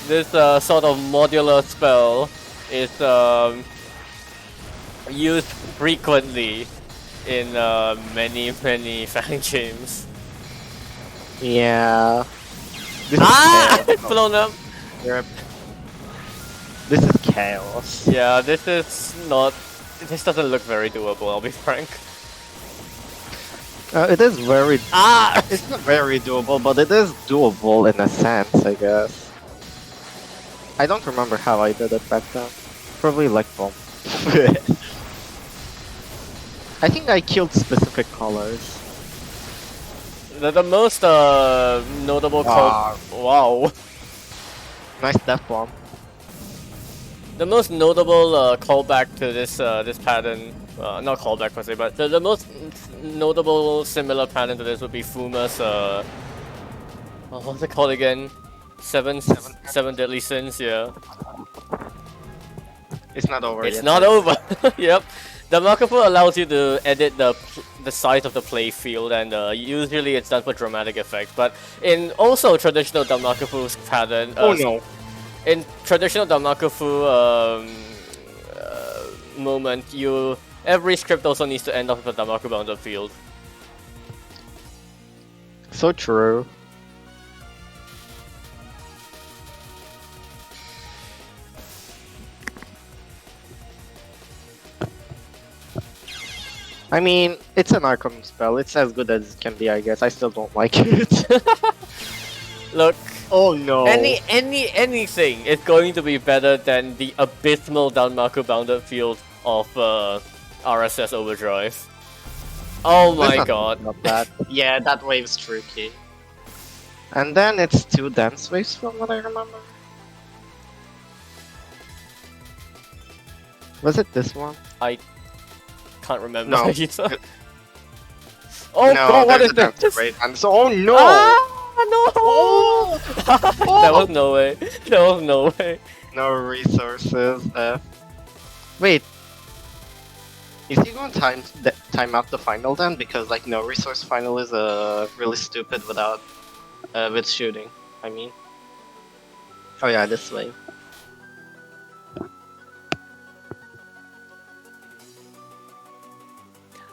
this sort of modular spell is used frequently in many fan games. Yeah. This Ah! is It's chaos. blown up. Yep. This is chaos. Yeah, this is not. This doesn't look very doable. I'll be frank. It is very. Ah! It's not very doable, but it is doable in a sense, I guess. I don't remember how I did it back then. Probably like bomb. I think I killed specific colors. The most notable wow. Nice death bomb. The most notable callback to this pattern, not callback per se, but the most notable similar pattern to this would be Fuma's what's it called again? Seven Deadly Sins. Yeah, It's not over it's yet. not over. Yep, the Makafu allows you to edit the size of the play field, and usually it's done for dramatic effect. But in also traditional Danmakufu's pattern, Oh no. in traditional Danmakufu moment, every script also needs to end up with a Danmaku bounded field. So true. I mean, it's an Arkham spell. It's as good as it can be, I guess. I still don't like it. Look, Oh no. Anything is going to be better than the abysmal Danmaku bounded field of RSS Overdrive. Oh There's my nothing god. about that. Yeah, that wave's tricky. And then it's 2 dance waves from what I remember. Was it this one? I can't remember No. either. Oh No, god, what there's is a dance this? wave. And so, oh no! Ah, no! Oh! There was no way. There was no way. No resources. Wait. Is he going to time out the final then? Because like no resource final is really stupid without with shooting. I mean. Oh yeah, this way.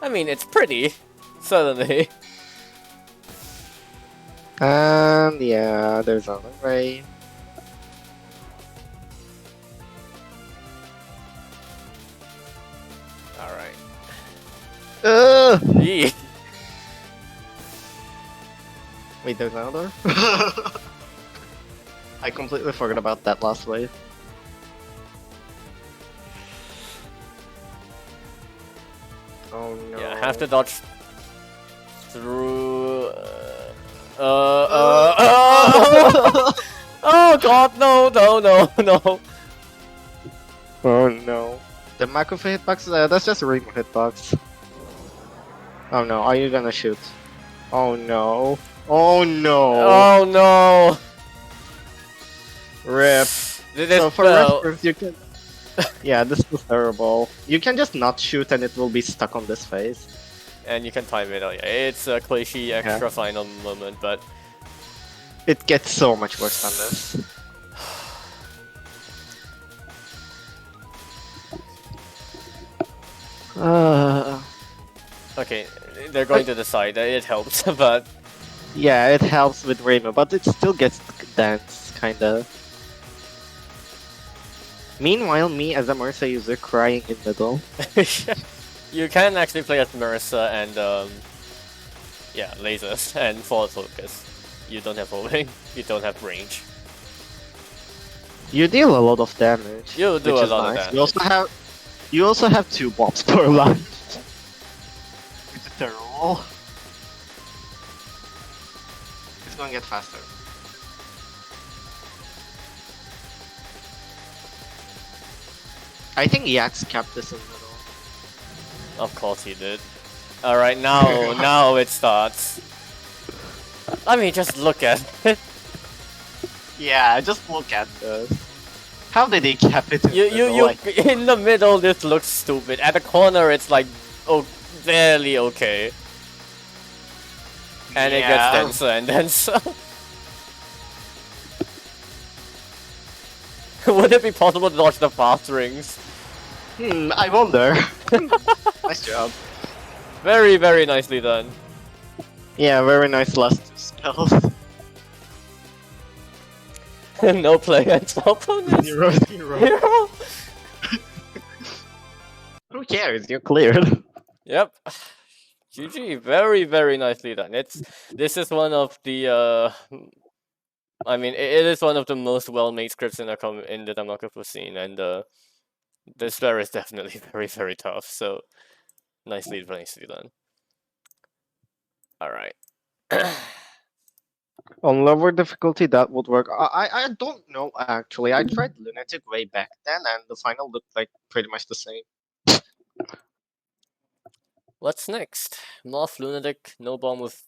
I mean, it's pretty. Certainly. And yeah, there's another way. Alright. Ugh! Yee. Wait, there's another? I completely forgot about that last wave. Oh no. Yeah, I have to dodge through. Oh god, no, no, no, no. Oh no. The Makofa hitbox, that's just a Remo hitbox. Oh no, are you gonna shoot? Oh no. Oh no. Oh no. Rip. This So for fell. reference, you can. Yeah, this is terrible. You can just not shoot and it will be stuck on this phase. And you can time it. Oh yeah, it's a cliche extra final moment, but It gets so much worse than this. okay, they're going to decide. It helps, but Yeah, it helps with Remo, but it still gets dance, kinda. Meanwhile, me as a Marisa user crying in middle. you can actually play as Marissa and yeah, lasers and forward focus. You don't have homing. You don't have range. You deal a lot of damage. You do which a is lot of nice. damage. You also have 2 bombs per line. Which is terrible. It's gonna get faster. I think Yax capped this in the middle. Of course he did. Alright, now it starts. I mean, just look at it. Yeah, just look at this. How did he cap it in the middle? Like, In the middle, this looks stupid. At the corner, it's like, oh, barely okay. And it gets denser and denser. Would it be possible to dodge the fast rings? I wonder. Nice job. Very, very nicely done. Yeah, very nice last 2 spells. No play against opponents. 0, 0. Hero. Who cares? You're cleared. Yep. GG. Very, very nicely done. This is one of the I mean, it is one of the most well-made scripts in the Danmaku scene, and this spell is definitely very, very tough. So, nicely done. All right. On lower difficulty, that would work. I don't know actually. I tried Lunatic way back then, and the final looked like pretty much the same. What's next? Morph Lunatic, no bomb with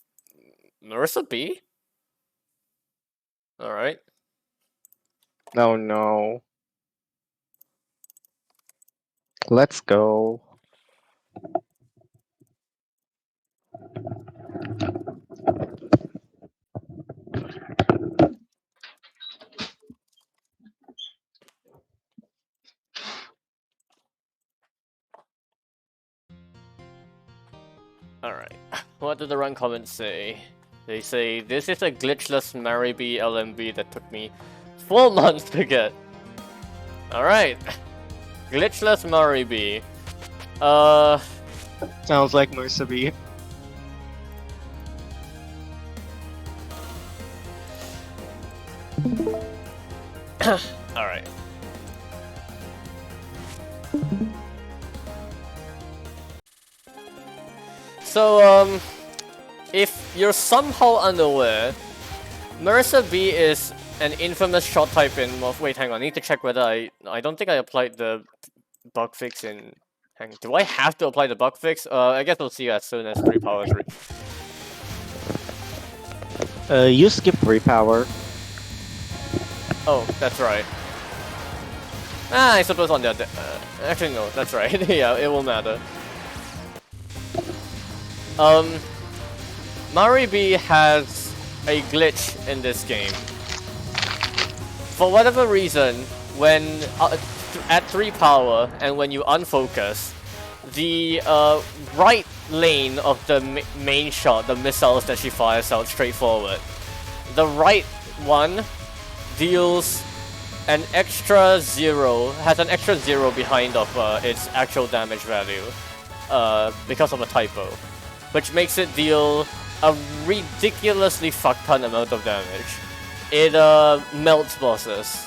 Marissa B? Alright. Oh no. Let's go. Alright. What did the run comments say? They say, this is a glitchless Mariby LMB that took me 4 months to get. Alright. Glitchless Mariby. Sounds like Marisa B. Alright. So, if you're somehow unaware, Marissa B is an infamous shot type in... Wait, hang on, I need to check whether I don't think I applied the bug fix in... do I have to apply the bug fix? I guess we'll see as soon as 3 powers reach. You skip 3 power. Oh, that's right. I suppose on the other... actually, no, that's right. Yeah, it will matter. Maribi has a glitch in this game. For whatever reason, when at 3 power and when you unfocus, the right lane of the main shot, the missiles that she fires out straight forward, the right one deals an extra 0, has an extra 0 behind of its actual damage value because of a typo, which makes it deal a ridiculously fuck ton amount of damage. It melts bosses.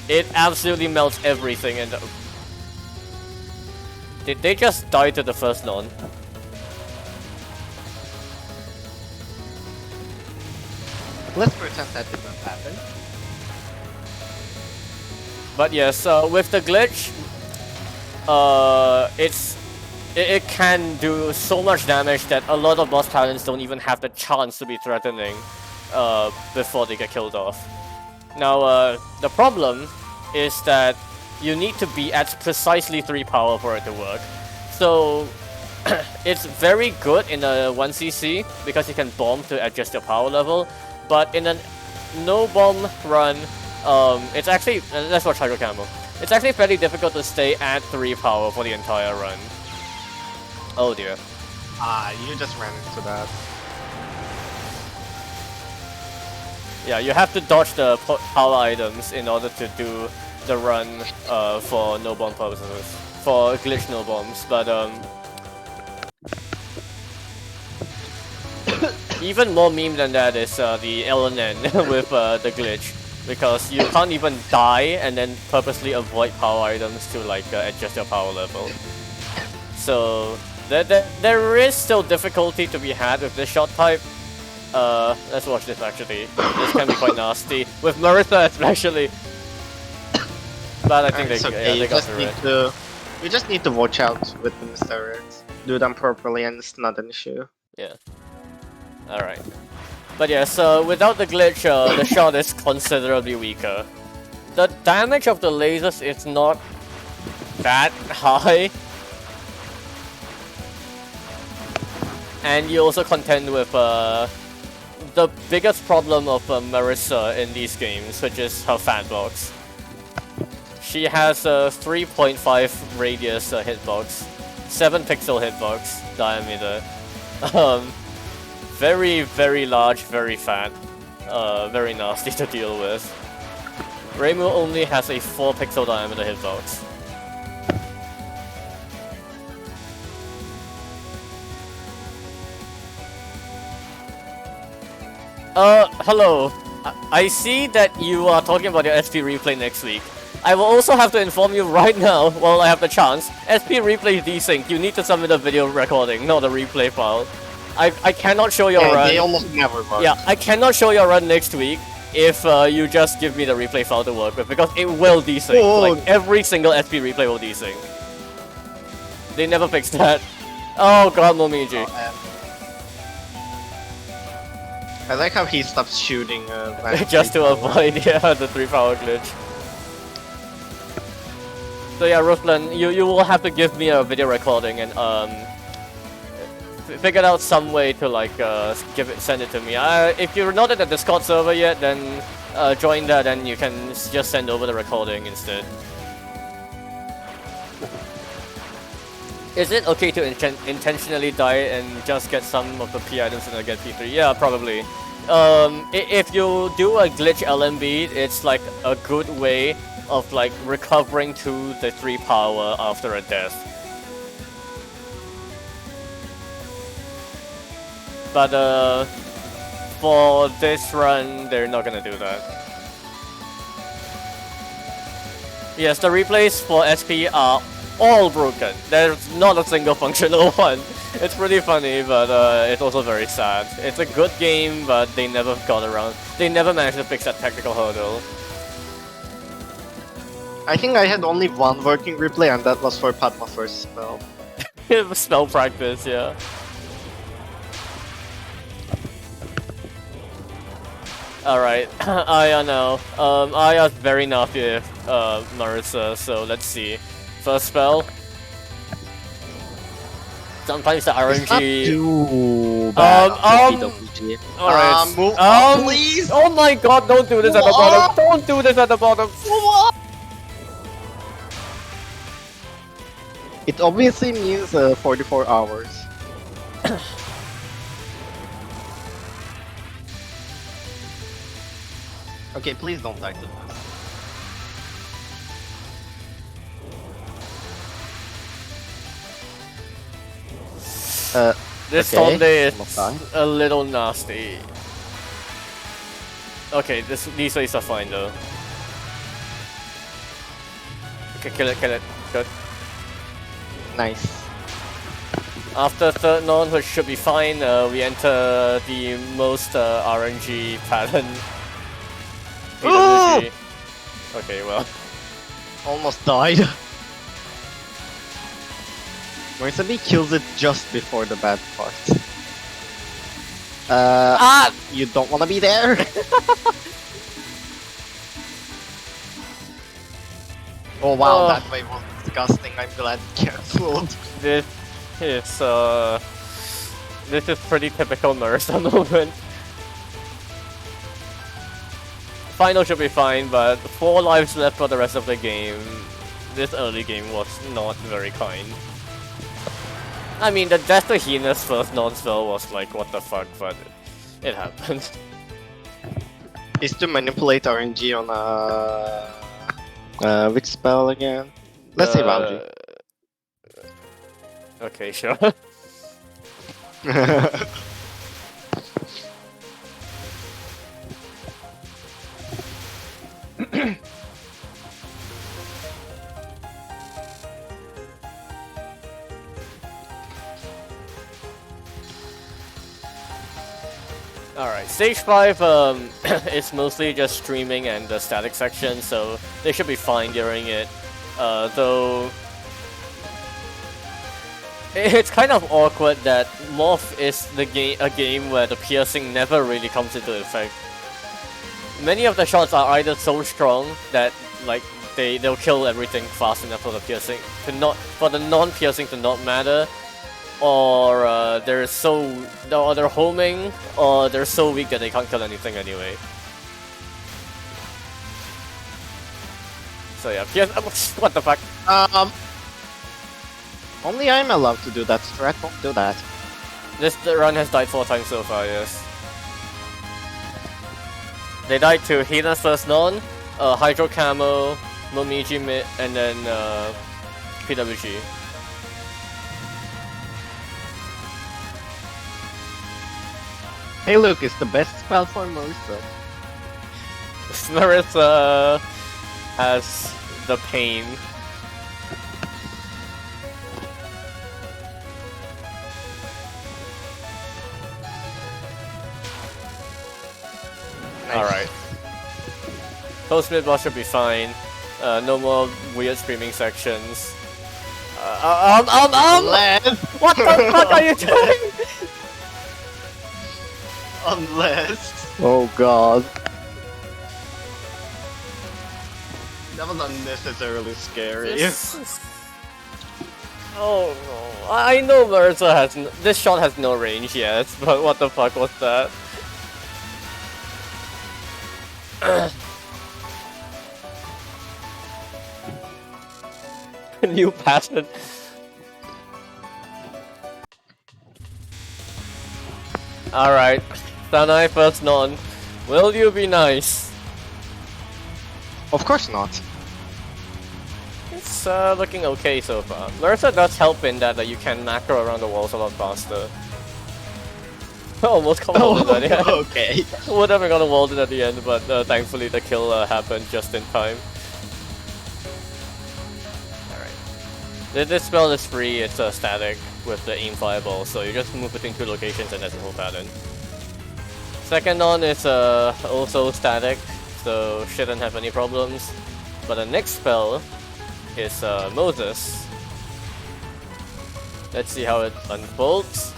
It absolutely melts everything. And did they just die to the first non? Let's pretend that did not happen. But yes, with the glitch, it can do so much damage that a lot of boss talents don't even have the chance to be threatening before they get killed off. Now, the problem is that you need to be at precisely 3 power for it to work. So, it's very good in a 1cc because you can bomb to adjust your power level, but in a no-bomb run, it's actually... let's watch Hydro Camo. It's actually fairly difficult to stay at 3 power for the entire run. Oh dear. You just ran into that. Yeah, you have to dodge the power items in order to do the run for no bomb purposes. For glitch no bombs, but even more meme than that is the LNN with the glitch. Because you can't even die and then purposely avoid power items to like adjust your power level. So there is still difficulty to be had with this shot type. Let's watch this actually. This can be quite nasty. With Marissa especially. But I think they got through it. We just need to watch out with the misdirects. Do them properly and it's not an issue. Yeah. Alright. But yeah, so without the glitch, the shot is considerably weaker. The damage of the lasers is not that high. And you also contend with the biggest problem of Marissa in these games, which is her fat box. She has a 3.5 radius hitbox, 7 pixel hitbox diameter. Very, very large, very fat, very nasty to deal with. Reimu only has a 4 pixel diameter hitbox. Hello. I see that you are talking about your SP replay next week. I will also have to inform you right now, while I have the chance, SP replay desync, you need to submit a video recording, not a replay file. I cannot show your run. They almost never work. Yeah, I cannot show your run next week if you just give me the replay file to work with, because it will desync. Oh. Like, every single SP replay will desync. They never fixed that. Oh god, Momiji. I like how he stops shooting just to avoid, yeah, the 3 power glitch. So yeah, Ruslan, you will have to give me a video recording and figure out some way to like send it to me. If you're not at the Discord server yet, then join that and you can just send over the recording instead. Is it okay to intentionally die and just get some of the P items and then get P3? Yeah, probably. If you do a glitch LMB, it's like a good way of like recovering to the 3 power after a death. But for this run, they're not gonna do that. Yes, the replays for SP are all broken. There's not a single functional one. It's pretty funny, but it's also very sad. It's a good game, but they never got around. They never managed to fix that technical hurdle. I think I had only one working replay, and that was for Padma first spell. Spell practice, yeah. Alright, Aya now. Aya's very naughty with Marissa, so let's see. First spell. Sometimes the RNG. Too bad. Alright. Move on, please. Oh my god, don't do this at the bottom. Don't do this at the bottom. It obviously means 44 hours. Okay, please don't die to this. This okay. Sunday is a little nasty. Okay, these ways are fine though. Okay, kill it, good. Nice. After third non, which should be fine, we enter the most RNG pattern. PWG. Okay, well. Almost died. Moisabi kills it just before the bad part. You don't wanna be there! Oh wow, that wave was disgusting, I'm glad it cancelled. This is pretty typical Marissa moment. Final should be fine, but 4 lives left for the rest of the game. This early game was not very kind. I mean, the death to Hina's first non-spell was like, what the fuck, but it happened. Is to manipulate RNG on which spell again? Let's say Boundary. Okay, sure. Alright, stage 5 is mostly just streaming and the static section, so they should be fine during it. Though it's kind of awkward that Morph is a game where the piercing never really comes into effect. Many of the shots are either so strong that like they'll kill everything fast enough for the piercing for the non-piercing to not matter, or they're homing, or they're so weak that they can't kill anything anyway. So yeah, what the fuck? Only I'm allowed to do that, Strat, don't do that. This run has died 4 times so far, yes. They died to Hina's first non, Hydro Camo, Momiji mid, and then PWG. Hey look, it's the best spell for Marissa. Marissa has the pain. Nice. Alright. Post mid boss should be fine. No more weird screaming sections. Unless... What the fuck are you doing? Unless... Oh god. That was unnecessarily scary. Oh no. I know Marissa has this shot has no range yet, but what the fuck was that? New passion. Alright. Sanai first non. Will you be nice? Of course not. It's looking okay so far. Marissa does help in that you can macro around the walls a lot faster. Almost got walled at the end. Okay. Would have got walled at the end, but thankfully the kill happened just in time. This spell is free, it's static with the aim fireball, so you just move between 2 locations and that's the whole pattern. Second on is also static, so shouldn't have any problems. But the next spell is Moses. Let's see how it unfolds.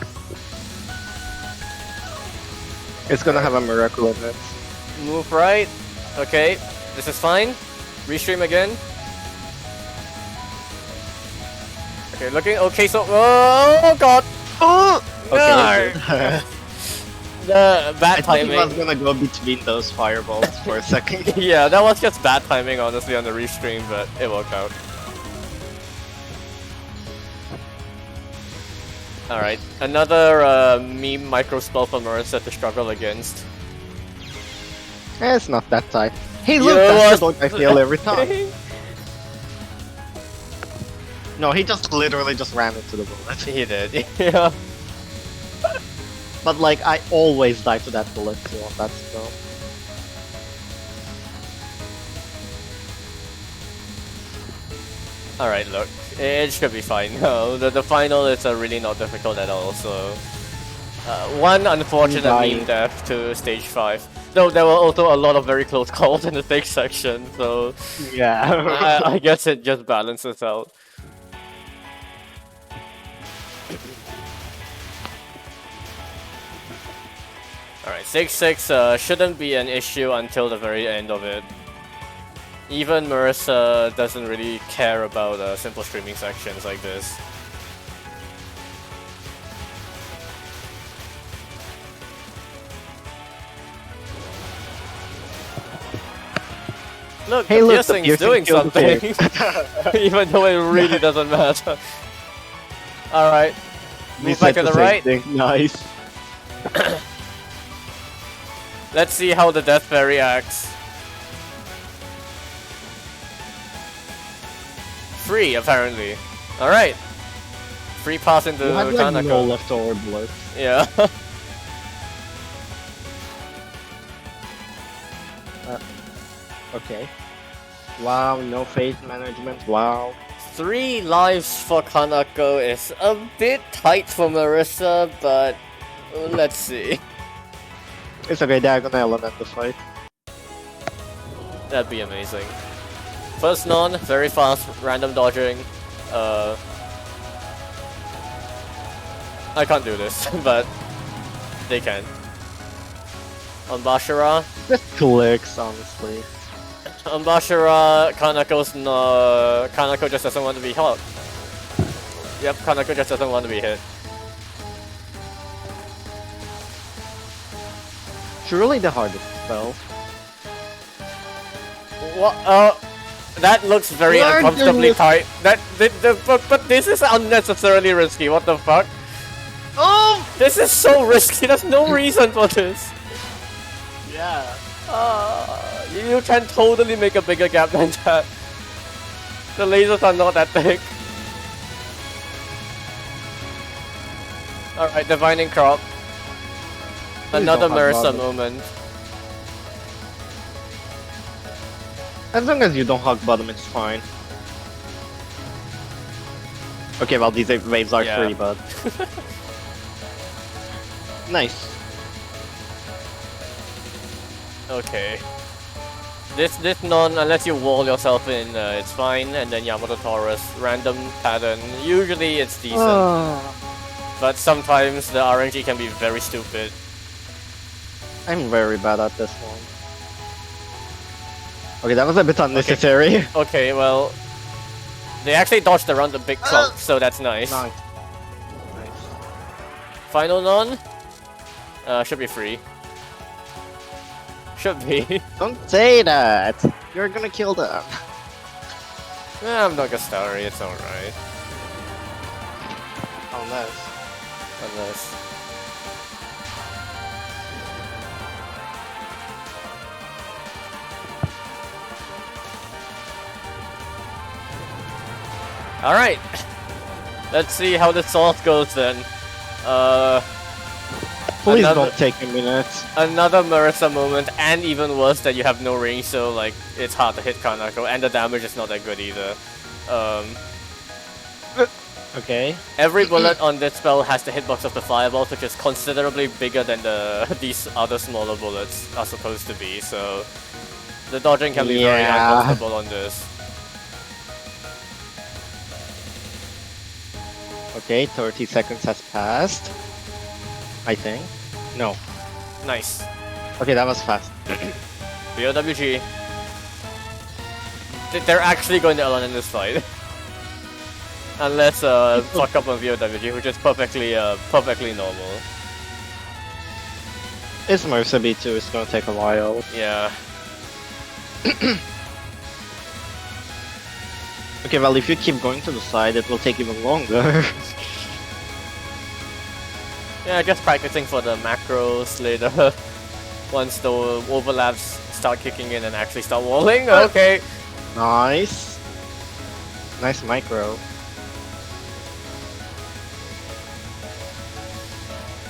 It's gonna have a miracle in it. Move right. Okay, this is fine. Restream again. Okay, looking okay. So, oh god. Oh Okay. no. The bad I thought he timing. was gonna go between those fireballs for a second. Yeah, that was just bad timing, honestly, on the restream, but it worked out. Alright, another meme micro spell for Marissa to struggle against. It's not that tight. Hey, look, Yeah, that's what? the I feel every time. No, he just literally just ran into the bullet. He did, yeah. But like, I always die to that bullet too on that spell. Alright, look, it should be fine. No, the final is really not difficult at all, so... one unfortunate meme death to stage 5. Though there were also a lot of very close calls in the stage section, so... Yeah. I guess it just balances out. Alright, 6-6 shouldn't be an issue until the very end of it. Even Marissa doesn't really care about simple streaming sections like this. Look, Hey, the look, the piercing's doing piercing killed something! Even though it really doesn't matter. Alright, move back to the right. Nice. Let's see how the Death Fairy acts. Free, apparently. Alright. Free pass into You had like no Kanako. leftover bullets. Yeah. Okay. Wow, no fate management, wow. 3 lives for Kanako is a bit tight for Marissa, but let's see. It's okay, they're gonna element the fight. That'd be amazing. First non, very fast, random dodging. I can't do this, but they can. On Bashara, Just clicks, honestly. on Bashara, Kanako just doesn't want to be hit. Yep, Kanako just doesn't want to be hit. Truly the hardest spell. What? That looks very Learn to uncomfortably live. tight. But this is unnecessarily risky. What the fuck? Oh! This is so risky. There's no reason for this. Yeah. You can totally make a bigger gap than that. The lasers are not that thick. Alright, Divining Crop. Another don't hug Marissa bottom. moment. As long as you don't hug bottom, it's fine. Okay, well, these waves are Yeah. free, but... Nice. Okay. This non, unless you wall yourself in, it's fine. And then Yamato Taurus, random pattern. Usually it's decent. But sometimes the RNG can be very stupid. I'm very bad at this one. Okay, that was a bit unnecessary. Okay, well... They actually dodged around the big clump, so that's nice. Nice. Final non? Should be free. Should be. Don't say that! You're gonna kill them. I'm not gonna story, it's alright. Unless... Alright! Let's see how the salt goes then. Please Another- don't take a minute. Another Marissa moment, and even worse that you have no range, so like it's hard to hit Kanako, and the damage is not that good either. Okay. Every bullet on this spell has the hitbox of the fireballs, which is considerably bigger than these other smaller bullets are supposed to be, so the dodging can be very Yeah. uncomfortable on this. Okay, 30 seconds has passed. I think. No. Nice. Okay, that was fast. BOWG. They're actually going to LN in this fight. Unless fuck up on VOWG, which is perfectly normal. It's Mercy too, it's gonna take a while. Yeah. Okay, well if you keep going to the side, it will take even longer. Yeah, just practicing for the macros later. Once the overlaps start kicking in and actually start walling. Okay. Nice. Nice micro.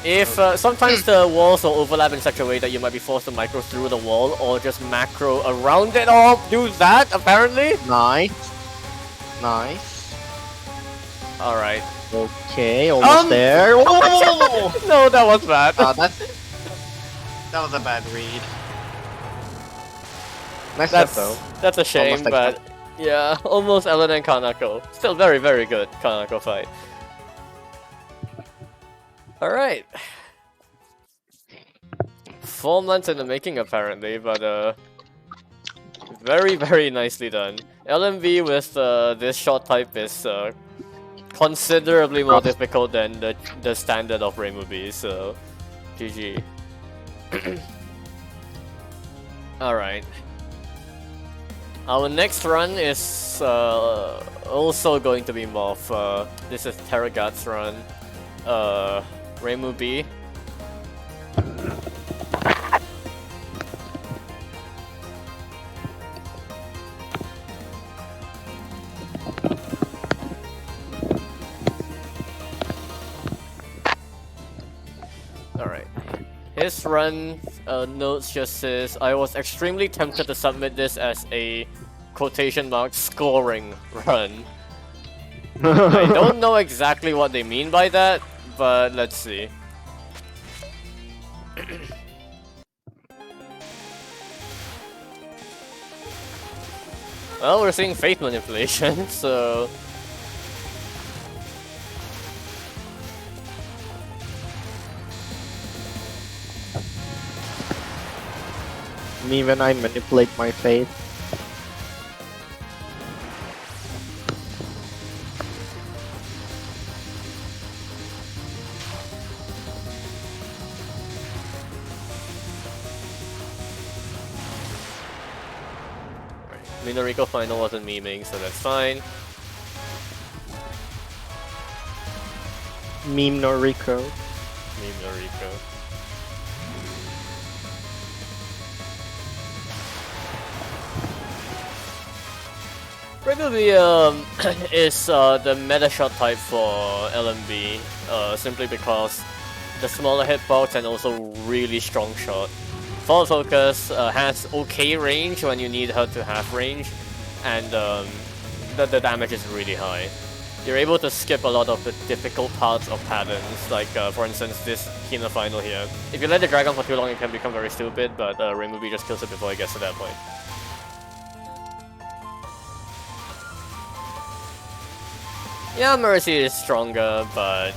If sometimes the walls will overlap in such a way that you might be forced to micro through the wall or just macro around it or do that apparently. Nice. Nice. Alright. Okay, almost there. Oh! No, that was bad. That was a bad read. Nice shot though. That's a shame, Almost like but yeah, almost Ellen and Kanako. Still very, very good Kanako fight. Alright. 4 months in the making apparently, but very, very nicely done. LMV with this shot type is considerably more difficult than the standard of Reimubi, so GG. Alright. Our next run is also going to be Morph. This is Terragat's run. Reimubi. Alright. His run notes just says, I was extremely tempted to submit this as a quotation mark scoring run. I don't know exactly what they mean by that, but let's see. Well, we're seeing fate manipulation, so... Me when I manipulate my fate. Minorico final wasn't memeing, so that's fine. Meme Noriko. Meme Noriko. Regularly is the meta shot type for LMB, simply because the smaller hitbox and also really strong shot. Fall Focus has okay range when you need her to have range, and the damage is really high. You're able to skip a lot of the difficult parts of patterns, like for instance this Kina final here. If you let the dragon for too long, it can become very stupid, but Reimubi just kills it before it gets to that point. Yeah, Mercy is stronger, but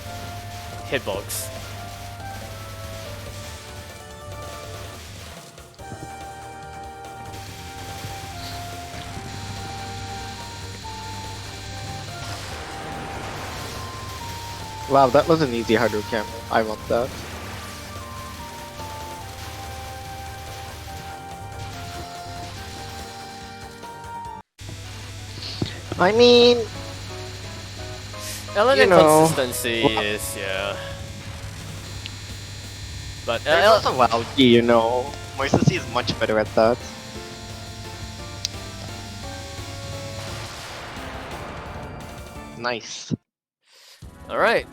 hitbox. Wow, that was an easy Hadouken. I want that. I mean, Ellen inconsistency is, yeah. But there's also Walkie, you know. Moisesi is much better at that. Nice. Alright.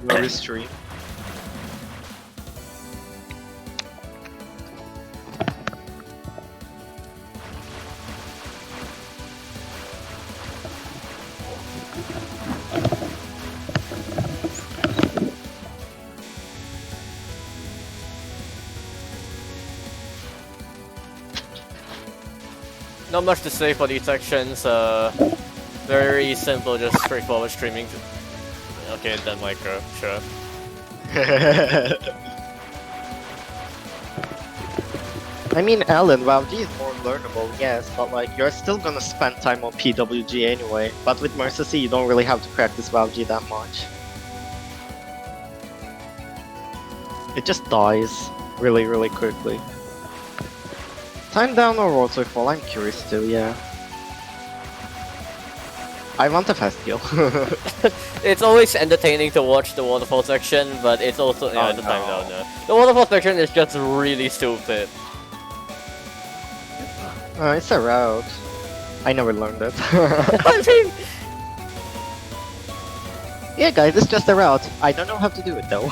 No stream. Not much to say for these sections. Very simple, just straightforward streaming. Okay, then micro, sure. I mean, Alan, WoW G is more learnable, yes, but like, you're still gonna spend time on PWG anyway. But with Mercy C, you don't really have to practice WoW G that much. It just dies really, really quickly. Time down or waterfall, I'm curious too, yeah. I want a fast kill. It's always entertaining to watch the waterfall section, but it's also yeah, the time down there. The waterfall section is just really stupid. It's a route. I never learned it. I mean, yeah, guys, it's just a route. I don't know how to do it though.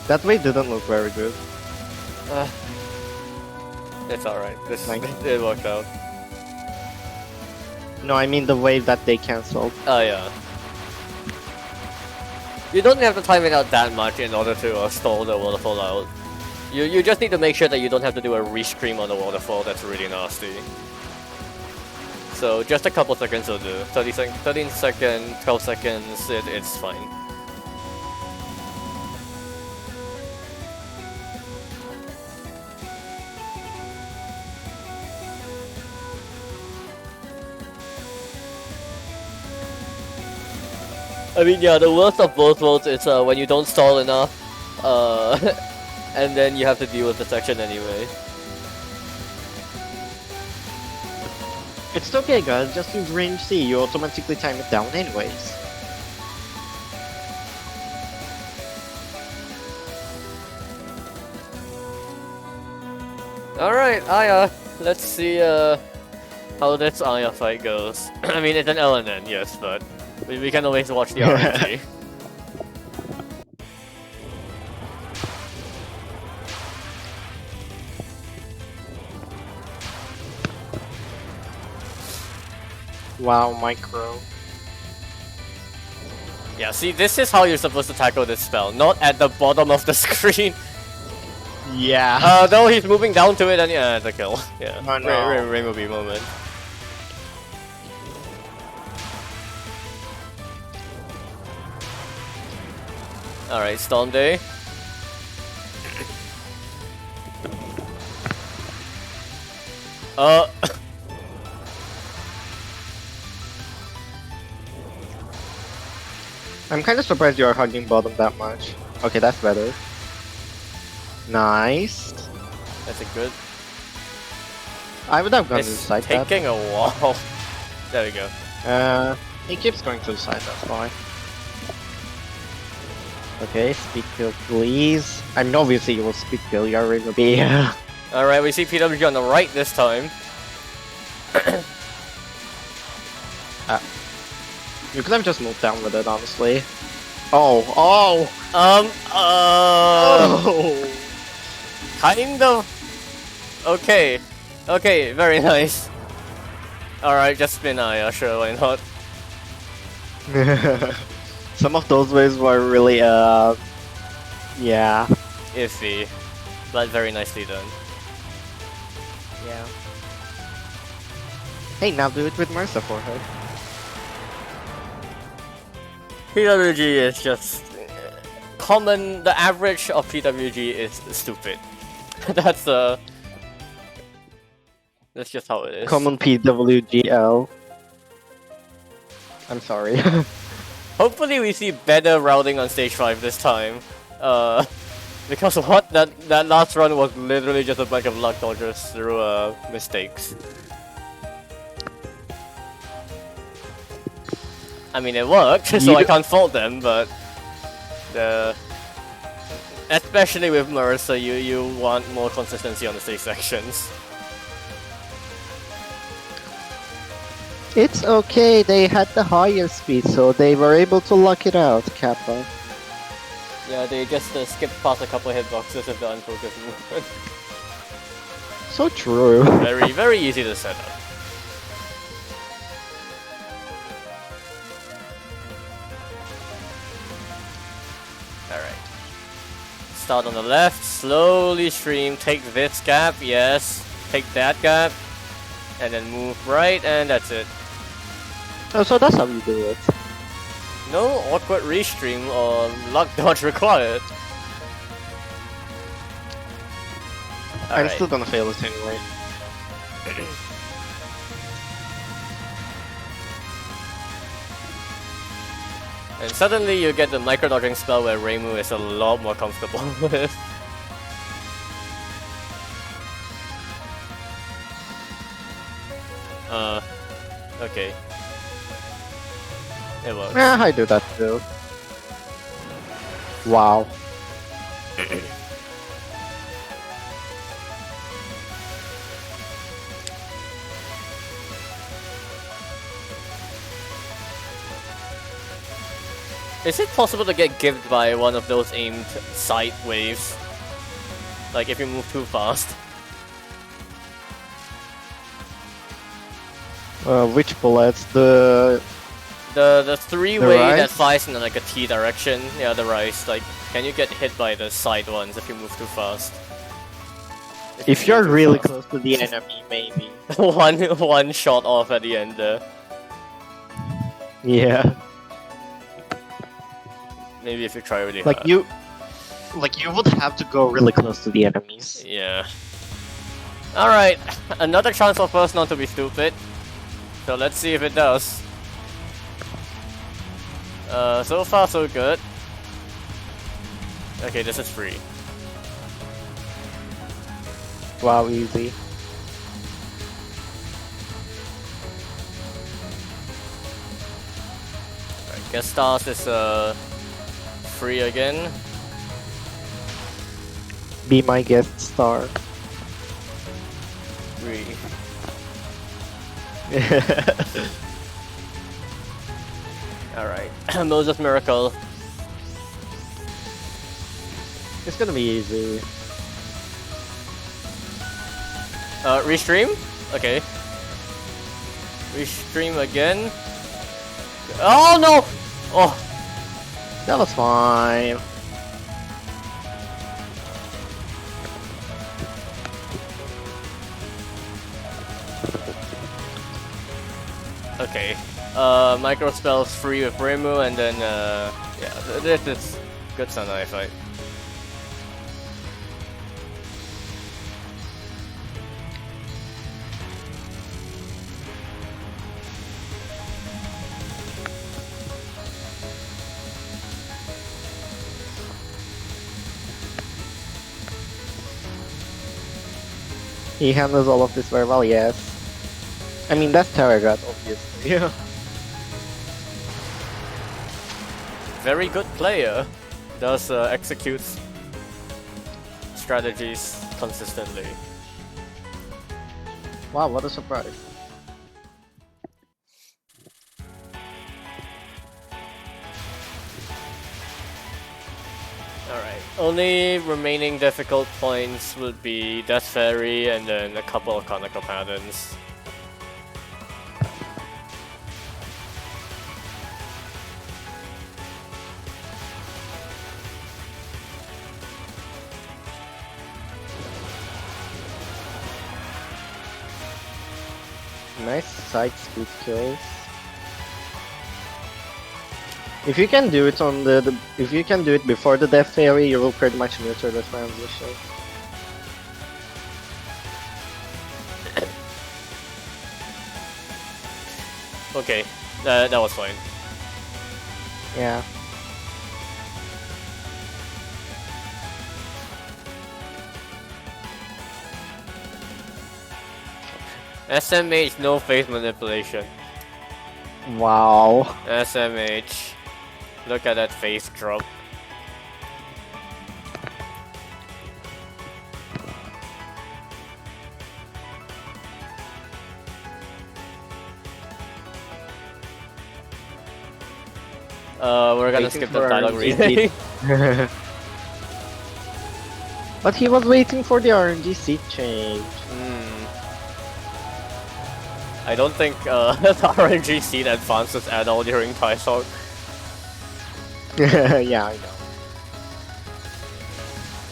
That way didn't look very good. it's alright. This Thank it worked out. No, I mean the wave that they cancelled. Oh yeah. You don't have to time it out that much in order to stall the waterfall out. You just need to make sure that you don't have to do a rescream on the waterfall. That's really nasty. So just a couple seconds will do. 13 seconds, 12 seconds. It's fine. I mean, yeah, the worst of both worlds is when you don't stall enough, and then you have to deal with the section anyway. It's okay, guys. Just use range C. You automatically time it down anyways. Alright, Aya, let's see how this Aya fight goes. I mean, it's an LNN, yes, but we can always watch the RNG. Wow, micro. Yeah, see, this is how you're supposed to tackle this spell, not at the bottom of the screen. Yeah. Though he's moving down to it, and yeah, it's a kill. Yeah, Oh, no. Rainbow Beam moment. Alright, Storm Day. I'm kind of surprised you are hugging bottom that much. Okay, that's better. Nice. That's a good. I would have gone It's inside that. taking a while. There we go. He keeps going to the side, that's why. Okay, speed kill please. I mean, obviously you will speed kill, you're going to be... Alright, we see PWG on the right this time. You could have just moved down with it, honestly. Oh, oh! Oh! Kind of. Okay. Okay, very nice. Alright, just spin Aya, sure, why not? Some of those waves were really, yeah. Iffy. But very nicely done. Yeah. Hey, now do it with Mercer for her. PWG is just common. The average of PWG is stupid. That's just how it is. Common PWGL. I'm sorry. Hopefully we see better routing on stage 5 this time. Because what that last run was literally just a bunch of luck dodgers through mistakes. I mean, it worked, so I can't fault them, but especially with Marissa, you want more consistency on the stage sections. It's okay, they had the higher speed, so they were able to lock it out, Kappa. Yeah, they just skipped past a couple hitboxes of the unfocused movement. So true. Very easy to set up. Alright. Start on the left, slowly stream, take this gap, yes. Take that gap, and then move right, and that's it. Oh, so that's how you do it. No awkward restream or luck dodge required. I'm still gonna fail it anyway. And suddenly you get the micro dodging spell where Reimu is a lot more comfortable with. Okay. It works. Yeah, I do that too. Wow. Is it possible to get gibbed by one of those aimed side waves? Like if you move too fast? Which bullets? The three-way that rise? flies in like a T direction. Yeah, the rise. Like, can you get hit by the side ones if you move too fast? If you're really close to the enemy, maybe. one shot off at the end there. Yeah. Maybe if you try really Like hard. you would have to go really close to the enemies. Yeah. Alright, another chance for first not to be stupid. So let's see if it does. So far so good. Okay, this is free. Wow, easy. Alright, guest stars is free again. Be my guest star. Free. Alright, Moses Miracle. It's gonna be easy. Restream? Okay. Restream again. Oh no! Oh! That was fine. Okay. Micro spells free with Reimu, and then, yeah, this is good Sanai fight. He handles all of this very well, yes. I mean, that's Terragat, obviously. Yeah. Very good player. Does executes strategies consistently. Wow, what a surprise. Alright. Only remaining difficult points would be Death Fairy and then a couple of conical patterns. Nice side speed kills. If you can do it on if you can do it before the Death Fairy, you will pretty much neuter the transition. Okay, that was fine. Yeah. SMH, no face manipulation. Wow. SMH. Look at that face drop. We're gonna Waiting skip the for dialogue RNG. reading. But he was waiting for the RNG seat change. I don't think the RNG seed advances at all during Talk. Yeah, I know.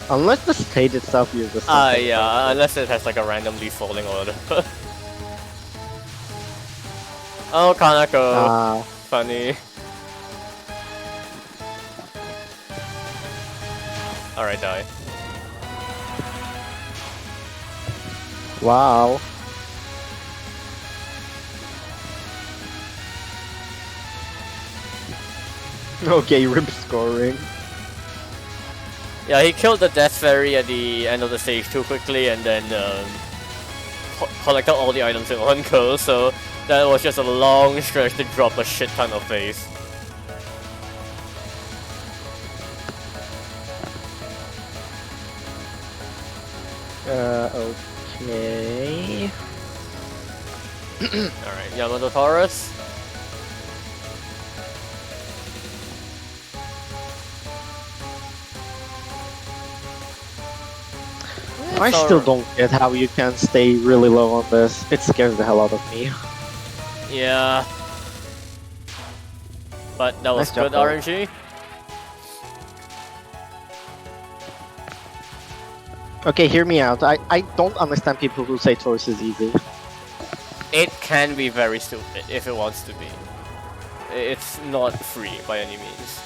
Unless the stage itself uses something. Yeah, unless it has like a randomly falling order. Oh, Kanako. Funny. Alright, die. Wow. Okay, rib scoring. Yeah, he killed the Death Fairy at the end of the stage too quickly and then collected all the items in one go, so that was just a long stretch to drop a shit ton of face. Okay. Alright, Yamato Taurus. I still don't get how you can stay really low on this. It scares the hell out of me. Yeah. But that was Nice good job, RNG. Okay, hear me out. I don't understand people who say Taurus is easy. It can be very stupid if it wants to be. It's not free by any means.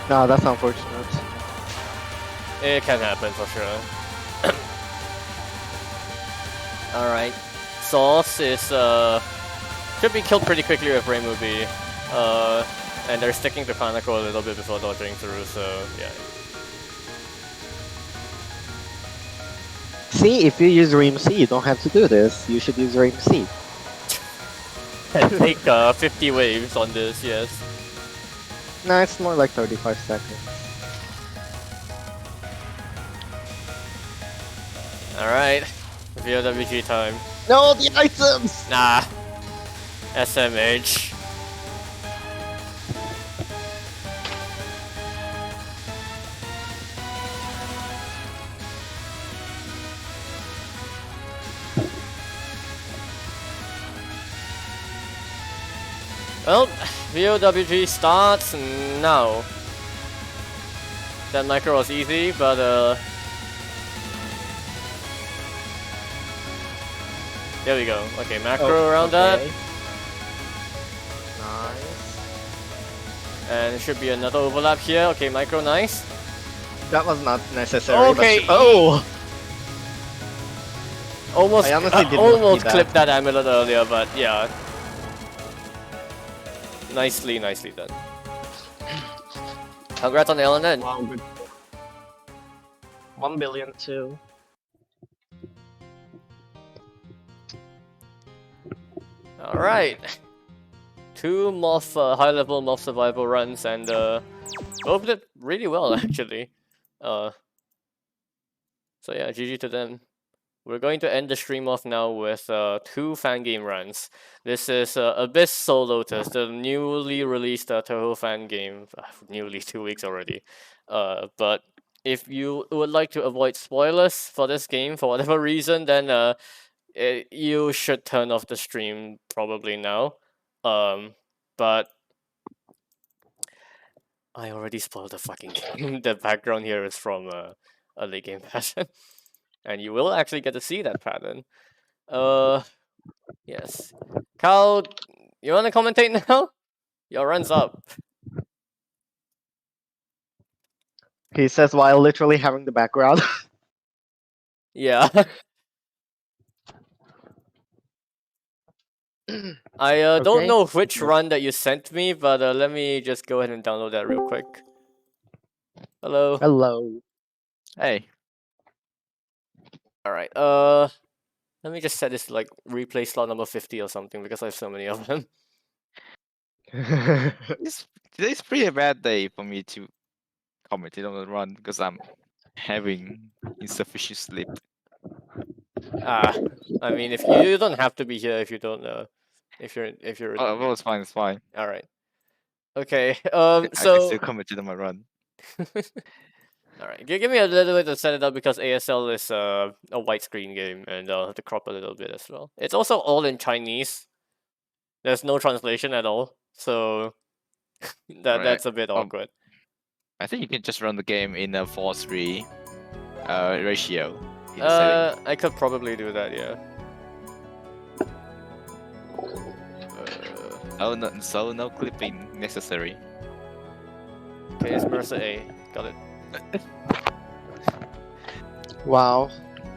No, that's unfortunate. It can happen for sure. Alright. Sauce is should be killed pretty quickly with Raymubi. And they're sticking to Kanako a little bit before dodging through, so yeah. See, if you use Ream C, you don't have to do this. You should use Ream C. Take 50 waves on this, yes. No, it's more like 35 seconds. Alright. VOWG time. No, the items! Nah. SMH. Well, VOWG starts now. That micro was easy, but there we go. Okay, macro around that. Nice. And it should be another overlap here. Okay, micro, nice. That was not necessary. Okay. Oh! Almost, I honestly did not almost see that. clipped that amulet earlier, but yeah. Nicely done. Congrats on the LNN. Wow, good. 1 billion too. Alright. Two high-level moth survival runs, and both did really well, actually. So yeah, GG to them. We're going to end the stream off now with two fan game runs. This is Abyss Soul Lotus, the newly released Touhou fan game. Newly 2 weeks already. But if you would like to avoid spoilers for this game for whatever reason, then you should turn off the stream probably now. But I already spoiled the fucking game. The background here is from a late game pattern. And you will actually get to see that pattern. Yes. Cal, you wanna commentate now? Your run's up. He says while literally having the background. Yeah. I don't Okay. know which run that you sent me, but let me just go ahead and download that real quick. Hello. Hello. Hey. Alright, let me just set this to like replay slot number 50 or something because I have so many of them. Today's pretty bad day for me to commentate on the run because I'm having insufficient sleep. I mean, if you don't have to be here if you don't if you're Oh, well, it's fine. It's fine. all right. Okay. I can So still commentate on my run. Alright, give me a little bit to set it up because ASL is a widescreen game and I'll have to crop a little bit as well. It's also all in Chinese. There's no translation at all, so that's a bit awkward. I think you can just run the game in a 4:3 ratio. In the setting. I could probably do that, yeah. Oh no, so no clipping necessary. Okay, it's Mercer A. Got it. Wow.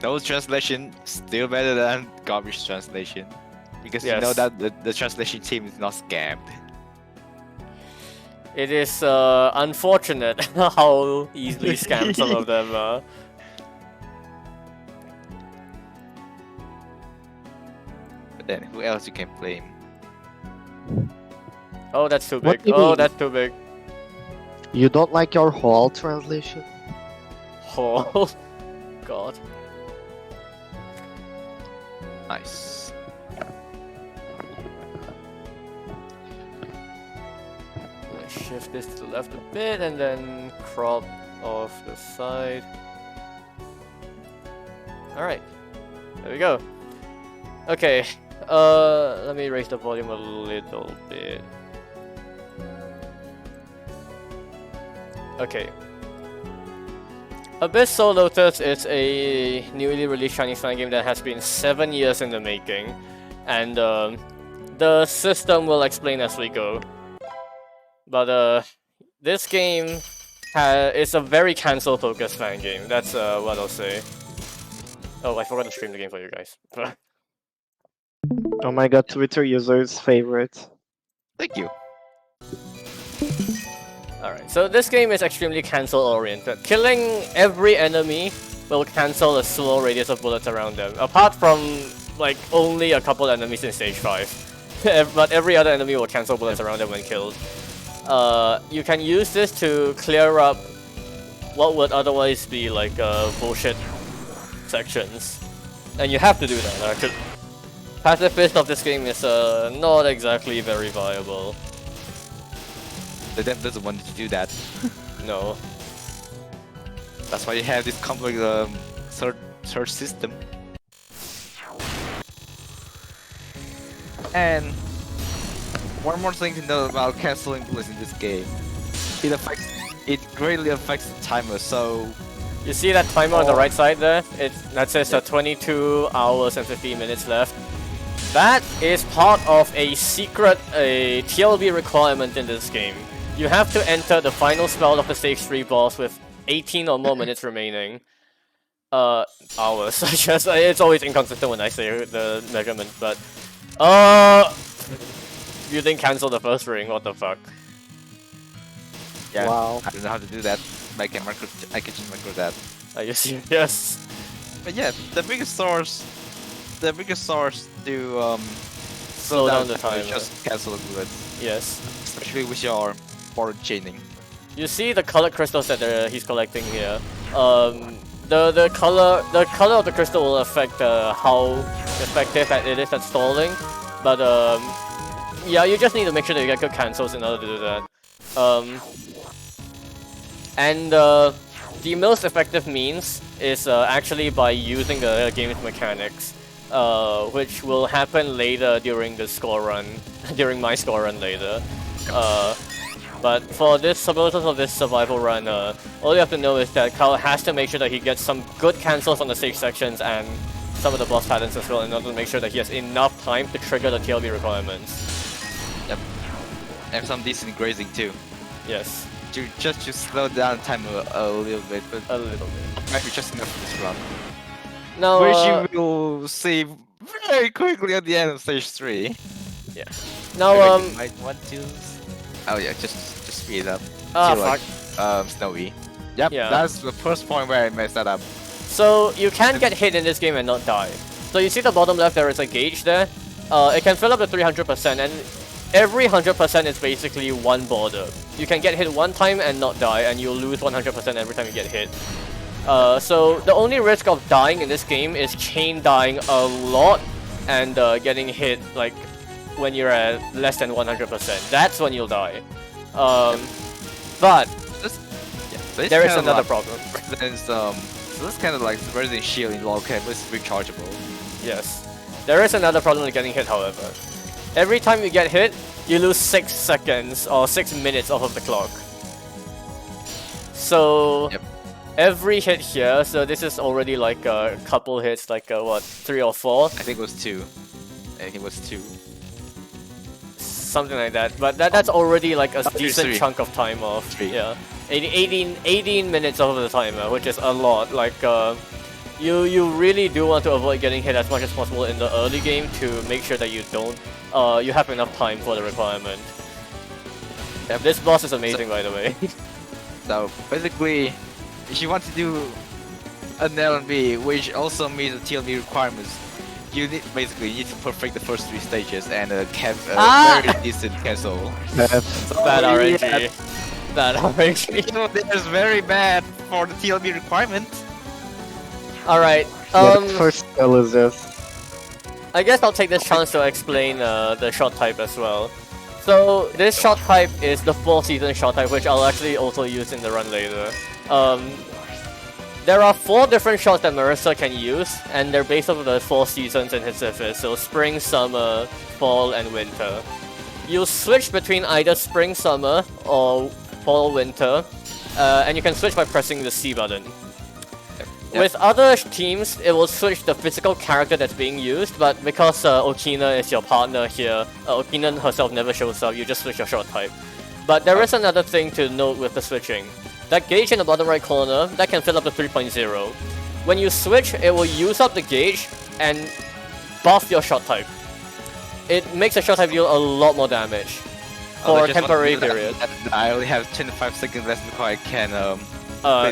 No translation, still better than garbage translation. Because you know Yes. that the translation team is not scammed. It is unfortunate how easily scammed some of them are. But then who else you can blame? Oh, that's too What big. do you Oh, mean? that's too big. You don't like your Hall translation? Oh, God. Nice. Shift this to the left a bit and then crop off the side. Alright. There we go. Okay. Let me raise the volume a little bit. Okay. Abyss Soul Lotus is a newly released Chinese fan game that has been 7 years in the making, and the system will explain as we go. But this game is a very cancel-focused fan game. That's what I'll say. Oh, I forgot to stream the game for you guys. Oh my god, Twitter users' favorite. Thank you. Alright, so this game is extremely cancel-oriented. Killing every enemy will cancel a slow radius of bullets around them, apart from like only a couple enemies in stage 5. But every other enemy will cancel bullets around them when killed. You can use this to clear up what would otherwise be like bullshit sections. And you have to do that, actually. Pacifist of this game is not exactly very viable. The dev doesn't want you to do that. No. That's why you have this complex search system. And one more thing to know about canceling bullets in this game. It greatly affects the timer, so You see that timer on the right side there? That says 22 hours and 15 minutes left. That is part of a secret TLB requirement in this game. You have to enter the final spell of the stage 3 boss with 18 or more minutes remaining. Hours, I guess. It's always inconsistent when I say the measurement, but... You didn't cancel the first ring, what the fuck? yeah, Wow. I don't know how to do that. But I can just macro that. Are you serious? But yeah, the biggest source to Slow down the is timer. just cancel the bullets, Yes. especially with your forward chaining. You see the colored crystals that he's collecting here. The color of the crystal will affect how effective it is at stalling, but yeah, you just need to make sure that you get good cancels in order to do that. The most effective means is actually by using the game's mechanics, which will happen later during the score run, during my score run later. But for this purposes of this survival run, all you have to know is that Kyle has to make sure that he gets some good cancels on the stage sections and some of the boss patterns as well in order to make sure that he has enough time to trigger the TLB requirements. Yep, and some decent grazing too. Yes, Just to slow down time a little bit, but a little bit. maybe just enough for this run. Now, Which you will see very quickly at the end of stage 3. yeah. Now, Maybe you might want to. Oh yeah, just speed it up. ah, to, fuck. like, snowy. Yep, Yeah. that's the first point where I messed that up. So you can get hit in this game and not die. So you see the bottom left, there is a gauge there. It can fill up to 300%, and every 100% is basically one border. You can get hit one time and not die, and you'll lose 100% every time you get hit. So the only risk of dying in this game is chain dying a lot and getting hit like when you're at less than 100%. That's when you'll die. But Just So it's There is kind of another like problem. Residence, so it's kind of like the Resident Shield in low cap, but it's rechargeable. Yes. There is another problem with getting hit, however. Every time you get hit, you lose 6 seconds or 6 minutes off of the clock. So Yep. every hit here, so this is already like a couple hits, like what, 3 or 4? I think it was 2. I think it was 2. Something like that. But that's already like a decent 3. chunk of time off. 3. Yeah. 18 minutes off of the timer, which is a lot. Like, you really do want to avoid getting hit as much as possible in the early game to make sure that you don't, you have enough time for the requirement. Yep. This boss is amazing, by the way. So basically, if you want to do an LNB, which also meets the TLB requirements, you need basically to perfect the first 3 stages and very decent cancel. That's Bad RNG. yeah. Bad RNG. That's very bad for the TLB requirement. Alright, the first spell is just. I guess I'll take this chance to explain the shot type as well. So this shot type is the 4-season shot type, which I'll actually also use in the run later. There are 4 different shots that Marissa can use, and they're based off of the 4 seasons in his surface, so spring, summer, fall, and winter. You switch between either spring, summer, or fall, winter, and you can switch by pressing the C button. Yep. With other teams, it will switch the physical character that's being used, but because Okina is your partner here, Okina herself never shows up, you just switch your shot type. But there is another thing to note with the switching. That gauge in the bottom right corner, that can fill up to 3.0. When you switch, it will use up the gauge and buff your shot type. It makes the shot type deal a lot more damage for a temporary period. I only have 25 seconds left before I can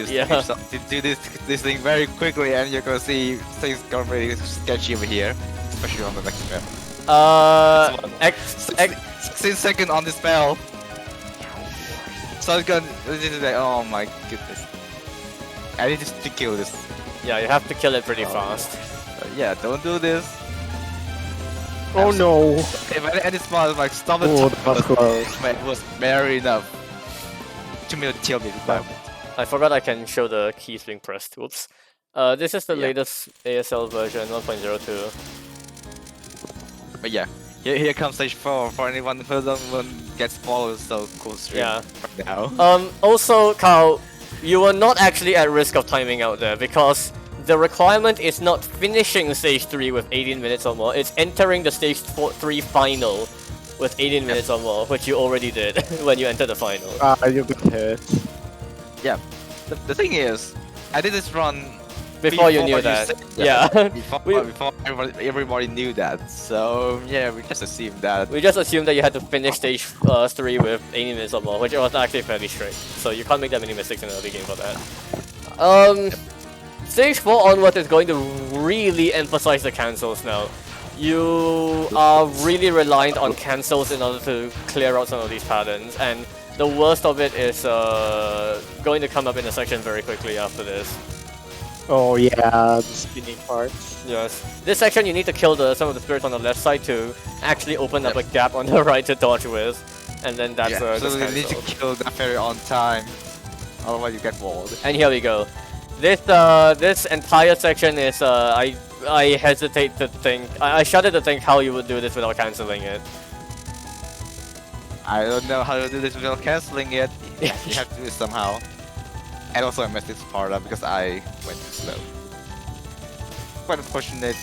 Yeah. do this thing very quickly, and you're gonna see things go really sketchy over here, especially on the next spell. 16 seconds on this spell. So it's gonna. Oh my goodness! I need to kill this. Yeah, you have to kill it pretty fast. Yeah, don't do this. Oh no! If I end this spot, like stop it. Oh, that was close. It was very enough. 2 minute kill me requirement. I forgot I can show the keys being pressed. Whoops. This is the Yeah. latest ASL version, 1.02. But yeah, here comes stage 4 for anyone who doesn't get spoiled. So cool stream. Yeah. Right now. Also, Carl, you are not actually at risk of timing out there because the requirement is not finishing stage 3 with 18 minutes or more, it's entering the stage 3 final with 18 minutes or more, which you already did when you entered the final. You got hit. Yeah. The thing is, I did this run Before you knew that. Yeah. Before everybody knew that. So yeah, we just assumed that. We just assumed that you had to finish stage 3 with 18 minutes or more, which was actually fairly strict. So you can't make that many mistakes in the early game for that. Stage 4 onwards is going to really emphasize the cancels now. You are really reliant on cancels in order to clear out some of these patterns, and the worst of it is going to come up in a section very quickly after this. Oh yeah, the spinning parts. Yes. This section you need to kill some of the spirits on the left side to actually open up a gap on the right to dodge with, and then that's so you need to cancel. kill that fairy on time, otherwise you get walled. And here we go. This entire section is I hesitate to think. I shudder to think how you would do this without canceling it. I don't know how to do this without cancelling it. You have to do it somehow. And also I messed this part up because I went too slow. Quite unfortunate.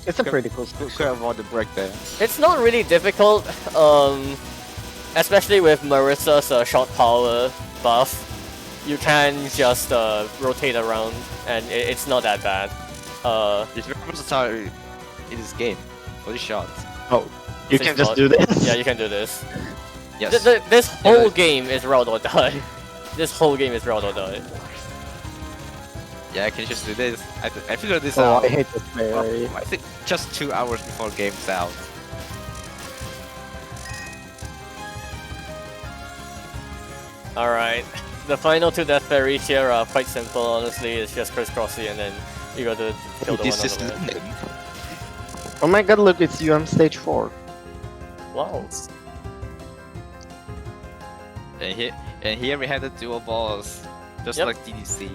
It's a pretty cool Could avoid the break there. It's not really difficult, especially with Marissa's shot power buff. You can just rotate around, and it's not that bad. It's very versatile in this game. For this shot. Oh, you can just do this? Yeah, you can do this. Yes. This whole game is route or die. This whole game is route or die. Yeah, I can just do this. I figured this Oh, out. I hate this fairy. I think just 2 hours before game's out. Alright. The final 2 death fairies here are quite simple, honestly. It's just crisscrossy and then you got to kill the one This is on the left. London. Oh my god, look, it's you on stage 4. Wow. And here we have the dual boss, just Yep. like DDC.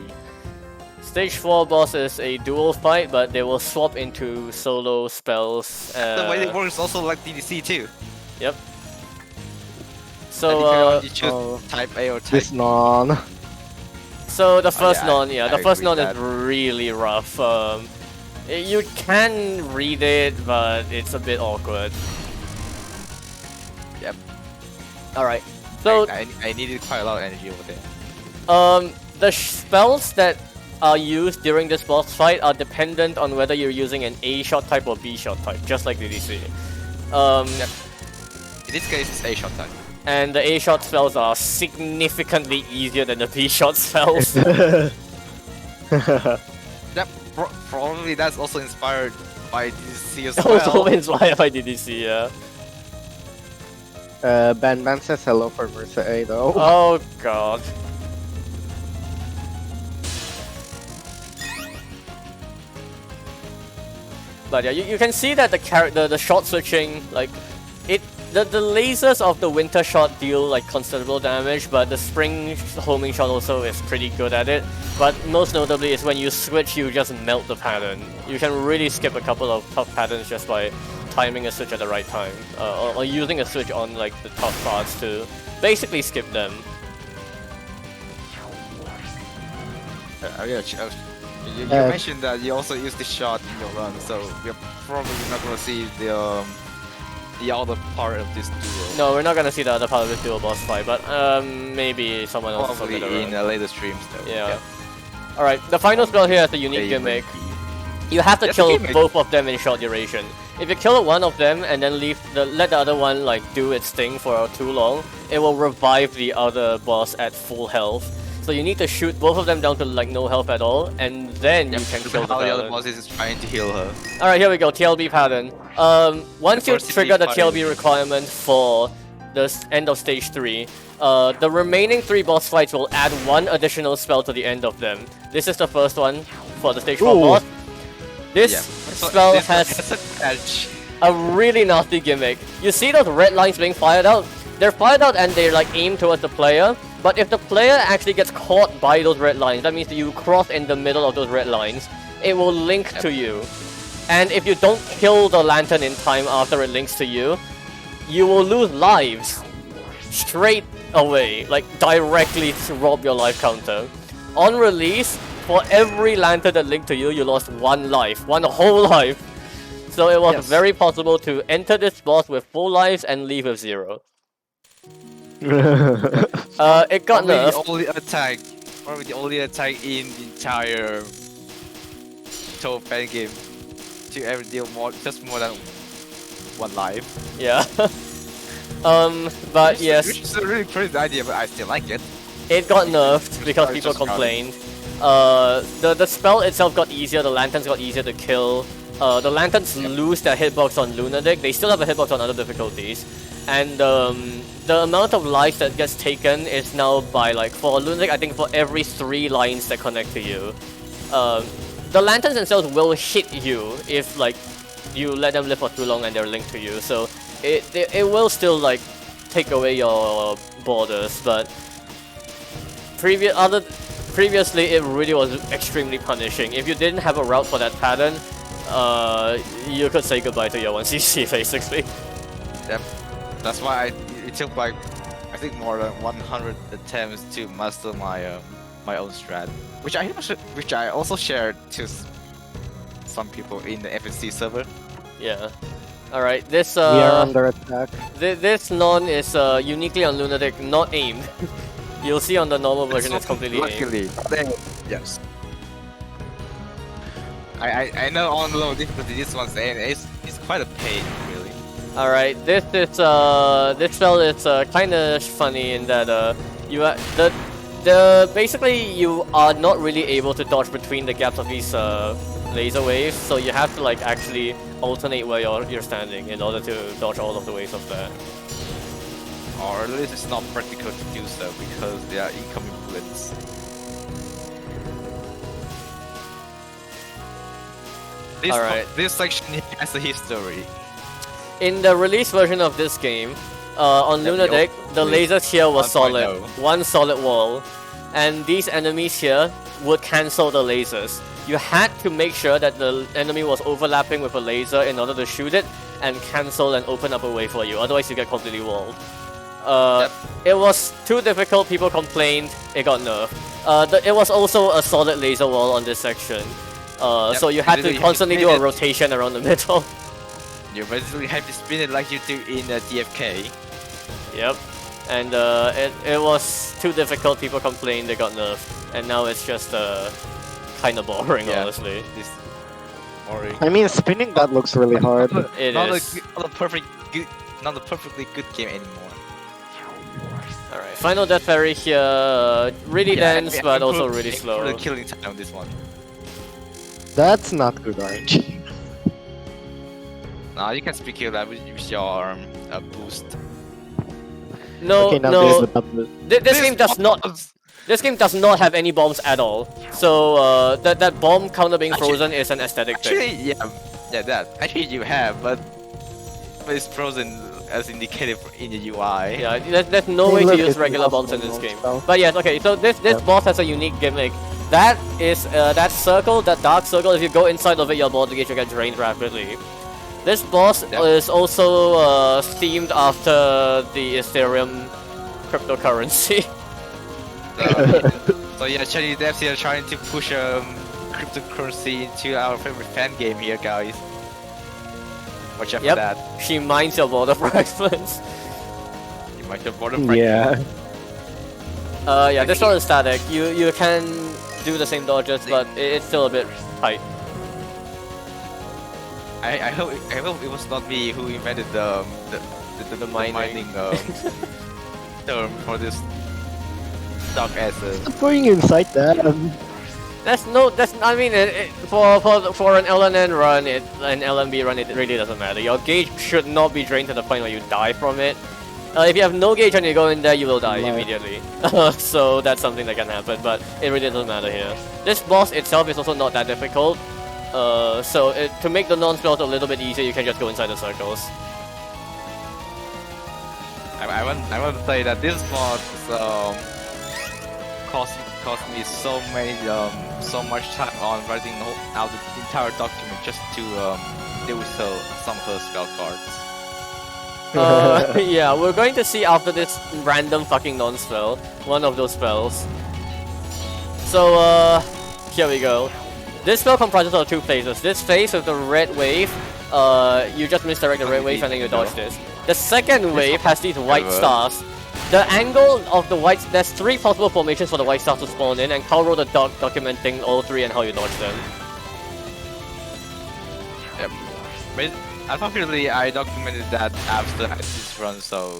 Stage 4 boss is a dual fight, but they will swap into solo spells. The way it works also like DDC too. Yep. And So, you can only choose oh, type A or type this non. so the first yeah, non, yeah, I the first agree non with is that. really rough. You can read it, but it's a bit awkward. Yep. Alright, so I needed quite a lot of energy over there. the spells that are used during this boss fight are dependent on whether you're using an A shot type or B shot type, just like DDC. In this case, it's A shot type. And the A shot spells are significantly easier than the B shot spells. That probably that's also inspired by DDC as Also well. inspired by DDC, yeah. Ben says hello for Versa A though. Oh god. But yeah, you can see that the shot switching, like, the lasers of the winter shot deal like considerable damage, but the spring homing shot also is pretty good at it. But most notably is when you switch, you just melt the pattern. You can really skip a couple of tough patterns just by timing a switch at the right time, or using a switch on like the tough parts to basically skip them. You mentioned that you also use the shot in your run, so we're probably not gonna see the other part of this duel. No, we're not gonna see the other part of this dual boss fight, but maybe someone else will Probably get in around. later streams though. Yeah. Alright, the final spell here has a unique gimmick. You have to That's a kill gimmick. both of them in short duration. If you kill one of them and then let the other one like do its thing for too long, it will revive the other boss at full health. So you need to shoot both of them down to like no health at all, and then you can kill the How the other pattern. boss is trying to heal her. Alright, here we go, TLB pattern. Once you Diversity trigger the fighting. TLB requirement for the end of stage 3, the remaining 3 boss fights will add 1 additional spell to the end of them. This is the first one for the stage 4 Ooh. boss. This Yeah. spell This one has an edge. a really nasty gimmick. You see those red lines being fired out? They're fired out and they like aim towards the player, but if the player actually gets caught by those red lines, that means that you cross in the middle of those red lines, it will link to you. And if you don't kill the lantern in time after it links to you, you will lose lives straight away, like directly to rob your life counter. On release, for every lantern that linked to you, you lost 1 life, 1 whole life. So it was Yes. very possible to enter this boss with full lives and leave with 0. It got Probably the nerfed. only attack in the entire Touhou fan game to ever deal just more than 1 life. Yeah. But yes, Which is a really crazy idea, but I still like it. it got nerfed because It's people just complained. The spell itself got easier, the lanterns got easier to kill. The lanterns lose their hitbox on Lunatic, they still have a hitbox on other difficulties. And the amount of lives that gets taken is now by like, for Lunatic, I think for every 3 lines that connect to you. The lanterns themselves will hit you if like you let them live for too long and they're linked to you. So it will still like take away your borders, but previously it really was extremely punishing. If you didn't have a route for that pattern, you could say goodbye to your 1cc basically. Yep. That's why it took like I think more than 100 attempts to master my my own strat, which I also shared to some people in the FNC server. Yeah. Alright, this We are under attack. this non is uniquely on Lunatic, not aimed. You'll see on the normal version it's completely aimed. Luckily, yes. I know on low difficulty this one's aim. It's quite a pain, really. Alright, this spell is kind of funny in that basically you are not really able to dodge between the gaps of these laser waves, so you have to like actually alternate where you're standing in order to dodge all of the waves of that. Or at least it's not practical to do so because they are incoming bullets. Alright. This section has a history. In the release version of this game, on Yep, Lunatic, the lasers here were 1.0. solid. One solid wall. And these enemies here would cancel the lasers. You had to make sure that the enemy was overlapping with a laser in order to shoot it and cancel and open up a way for you. Otherwise, you get completely walled. It was too difficult. People complained. It got nerfed. It was also a solid laser wall on this section. So you had to constantly do a rotation around the middle. You basically have to spin it like you do in TFK. Yep. And it was too difficult. People complained. They got nerfed. And now it's just kind of boring, honestly. This boring. I mean, spinning that looks really hard. It is. Not a perfectly good game anymore. Alright, final Death Fairy here. Really dense, but also really slow. For the killing time, this one. That's not good RNG. Nah, you can speak here that with your boost. No, Okay, now no. there's the boost. This game does not. This game does not have any bombs at all. So that bomb counter being frozen is an aesthetic thing. Actually, yeah, that. Actually, you have, but it's frozen as indicated in the UI. Yeah, there's no way to use regular bombs in this game. But yes, okay. So this boss has a unique gimmick. That is that circle, that dark circle. If you go inside of it, your body gauge will get drained rapidly. This boss is also themed after the Ethereum cryptocurrency. So yeah, Chinese devs here trying to push cryptocurrency into our favorite fan game here, guys. Watch out for that. She mines your border fragments. You might have border fragments. Yeah. Yeah, this one is static. You can do the same dodges, but it's still a bit tight. I hope it was not me who invented the mining term for this dark acid. Stop going inside that. I mean, for an LNN run, an LNB run, it really doesn't matter. Your gauge should not be drained to the point where you die from it. If you have no gauge and you go in there, you will die immediately. So that's something that can happen, but it really doesn't matter here. This boss itself is also not that difficult. So to make the non-spells a little bit easier, you can just go inside the circles. I want to say that this boss cost me so much time on writing out the entire document just to deal with some of her spell cards. Yeah, we're going to see after this random fucking non-spell, one of those spells. So here we go. This spell comprises of two phases. This phase with the red wave, you just misdirect the red wave and then you dodge this. The second wave has these white stars. The angle of the white, there's three possible formations for the white stars to spawn in, and Carl wrote a doc documenting all three and how you dodge them. Yep. But unfortunately, I documented that after this run, so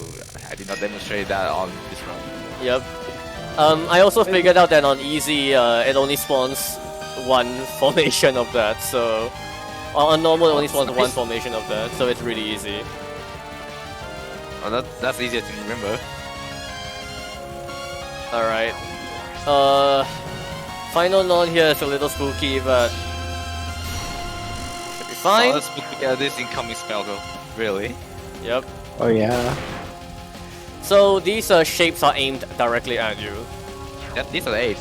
I did not demonstrate that on this run. Yep. I also figured out that on easy, it only spawns one formation of that, so... On normal, it only spawns one formation of that, so it's really easy. Well, that's easier to remember. Alright. Final non here is a little spooky, but... should be fine. Oh, that's spooky. This incoming spell though. Really? Yep. Oh yeah. So these shapes are aimed directly at you. These are the 8.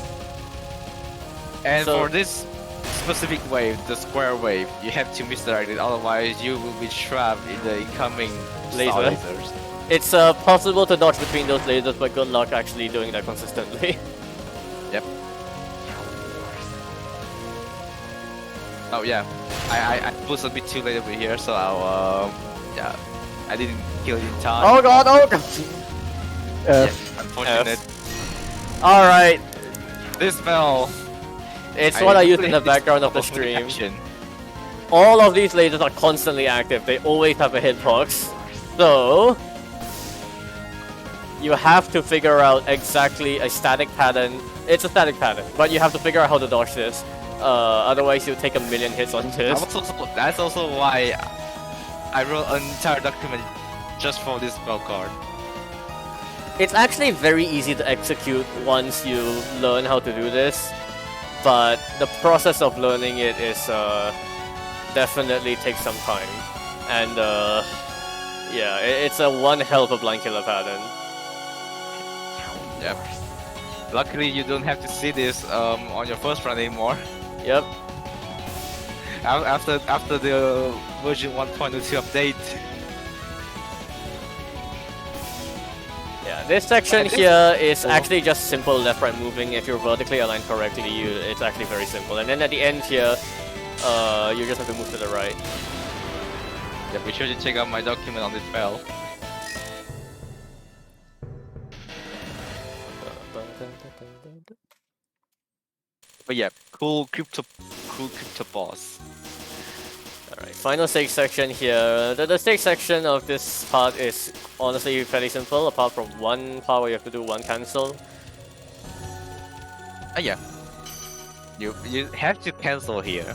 And So- for this specific wave, the square wave, you have to misdirect it, otherwise you will be trapped in the incoming star lasers. It's possible to dodge between those lasers, but good luck actually doing that consistently. Yep. Oh yeah, I was a bit too late over here, so yeah, I didn't kill it in time. Oh god, oh god! Yeah, unfortunate. Alright, This spell. it's what I used in the background of the stream. Action. All of these lasers are constantly active, they always have a hitbox. So... you have to figure out exactly a static pattern. It's a static pattern, but you have to figure out how to dodge this. Otherwise you'll take a million hits on this. That's also why I wrote an entire document just for this spell card. It's actually very easy to execute once you learn how to do this, but the process of learning it is definitely takes some time, and Yeah, it's a one hell of a blind killer pattern. Yep. Luckily, you don't have to see this on your first run anymore. Yep. After the version 1.02 update. Yeah, this section here is actually just simple left-right moving. If you're vertically aligned correctly, it's actually very simple. And then at the end here, you just have to move to the right. Yeah, be sure to check out my document on this spell. But yeah, cool crypto boss. Alright, final stage section here. The stage section of this part is honestly fairly simple, apart from one part where you have to do one cancel. Yeah. You have to cancel here.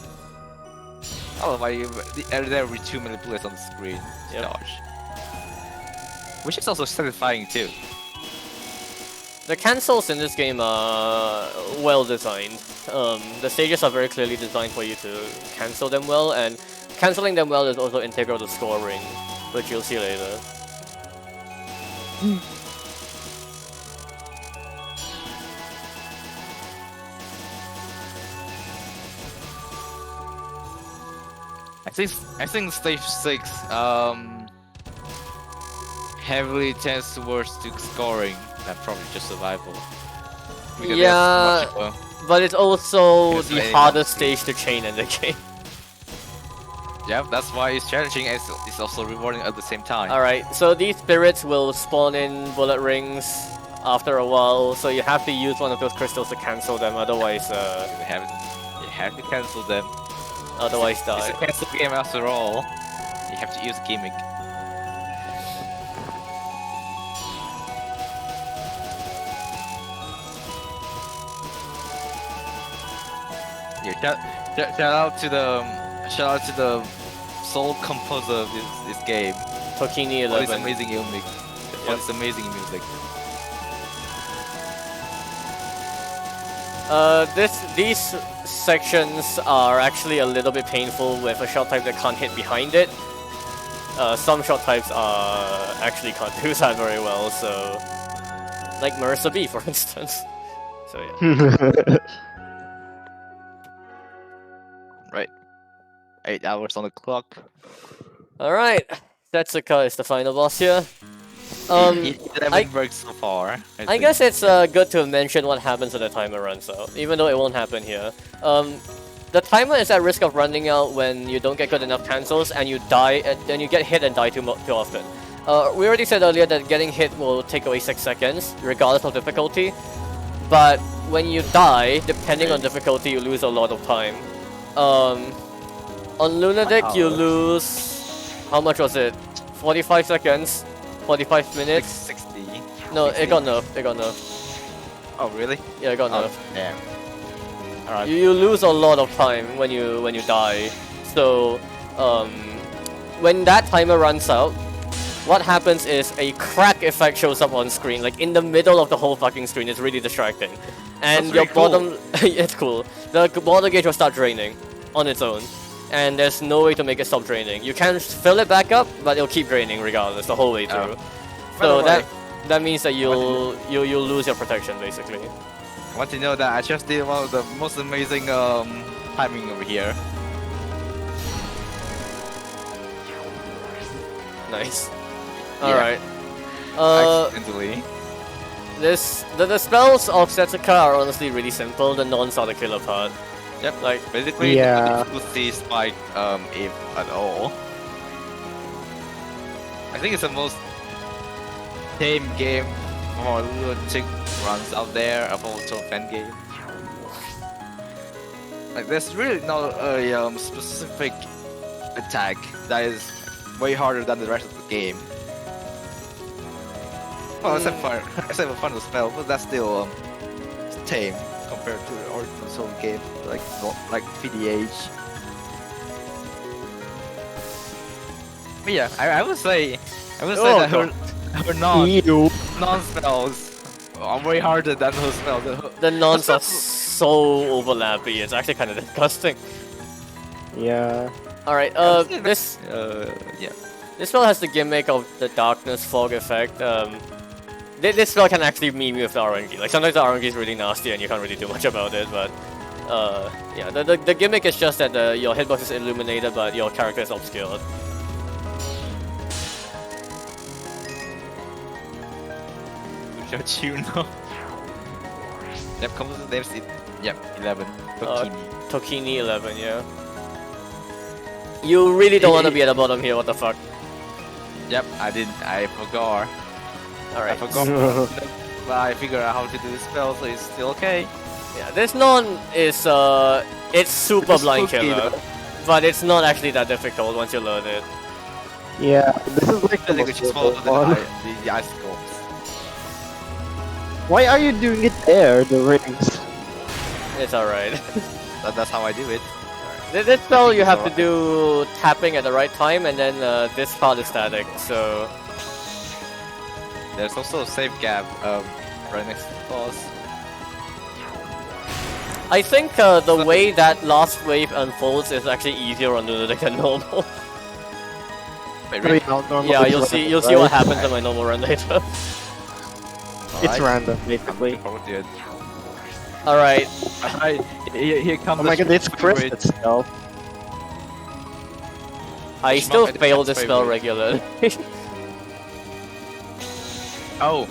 Otherwise, there will be too many bullets on the screen to dodge. Which is also satisfying too. The cancels in this game are well designed. The stages are very clearly designed for you to cancel them well, and canceling them well is also integral to scoring, which you'll see later. I think stage 6 heavily tends towards to scoring than probably just survival. Because Yeah, but it's also Because the they hardest don't stage to chain in the game. yeah, that's why it's challenging and it's also rewarding at the same time. Alright, so these spirits will spawn in bullet rings after a while, so you have to use one of those crystals to cancel them, otherwise You have to cancel them. otherwise It's die. a cancel game after all. You have to use gimmick. Yeah, shout out to the sole composer of this game. Tokini What is 11. amazing music. What is amazing music. These sections are actually a little bit painful with a shot type that can't hit behind it. Some shot types actually can't do that very well, so... Like Marissa B, for instance. So yeah. Right. 8 hours on the clock. Alright, Setsuka is the final boss here. It I- worked so far. I guess it's good to mention what happens when the timer runs out, even though it won't happen here. The timer is at risk of running out when you don't get good enough cancels and you die, and you get hit and die too often. We already said earlier that getting hit will take away 6 seconds, regardless of difficulty. But when you die, depending on difficulty, you lose a lot of time. On Lunatic, you lose... How much was it? 45 seconds? 45 minutes? 60. No, 60. it got nerfed. It got nerfed. Oh really? Yeah, it got Oh, nerfed. damn. Alright. You lose a lot of time when you die. So, when that timer runs out, what happens is a crack effect shows up on screen, like in the middle of the whole fucking screen. It's really distracting. And That's your really cool. bottom... it's cool. The bottom gauge will start draining on its own. And there's no way to make it stop draining. You can fill it back up, but it'll keep draining regardless the whole way through. So that means that you'll lose your protection basically. I want to know that I just did one of the most amazing timing over here. Nice. Yeah. Alright. Accidentally. The spells of Setsuka are honestly really simple. The nons are the killer part. Yep. Like Basically, Yeah. the difficulty spike if at all. I think it's the most tame game for lunatic runs out there of also fan game. Like there's really not a specific attack that is way harder than the rest of the game. Well, except for final spell, but that's still tame compared to the original Soul game, like PDH. But yeah, I would say that her non spells are way harder than her spells. the nons are so overlappy. It's actually kind of disgusting. Yeah. Alright, this Yeah. This spell has the gimmick of the darkness fog effect. This spell can actually meme you with the RNG. Like sometimes the RNG is really nasty and you can't really do much about it, but yeah, the gimmick is just that your hitbox is illuminated but your character is obscured. Don't you know? Yep, composer names it. Yep, 11. Tokini. Tokini 11, yeah. You really don't want to be at the bottom here, what the fuck? Yep, I forgot. Alright. I forgot. But I figured out how to do this spell, so it's still okay. Yeah, this non is it's super blind killer, but it's not actually that difficult once you learn it. Yeah, this is like the I think we most just follow difficult one. the icicles. Why are you doing it there, the rings? It's alright. That's how I do it. This spell you have to do tapping at the right time, and then this part is static, so... There's also a safe gap right next to the boss. I think the way that last wave unfolds is actually easier on Lunatic than normal. Wait, really? Yeah, you'll see what happens in my normal run later. It's random, basically. Alright. Here comes Oh my god, it's Chris itself. I still failed this spell regularly. Oh,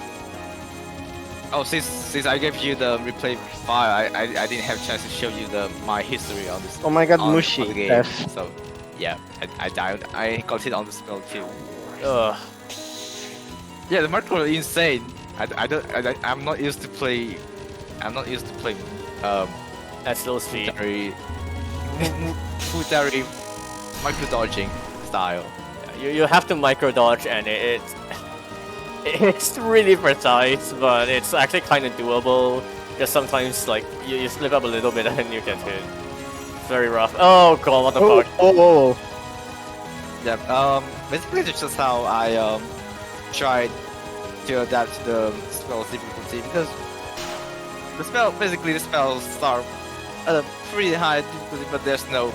since I gave you the replay file, I didn't have a chance to show you my history on this. Oh my god, on Mushi. the game. So yeah, I died. I got it on the spell too. Ugh. Yeah, the macro is insane. I'm not used to play. I'm not used to play. At slow speed. Futari micro dodging style. Yeah, you have to micro dodge, and it's really precise, but it's actually kind of doable. Just sometimes, like, you slip up a little bit and you get hit. It's very rough. Oh god, what the fuck? Oh. Yeah, basically that's just how I tried to adapt to the spell's difficulty, because the spells start at a pretty high difficulty, but there's no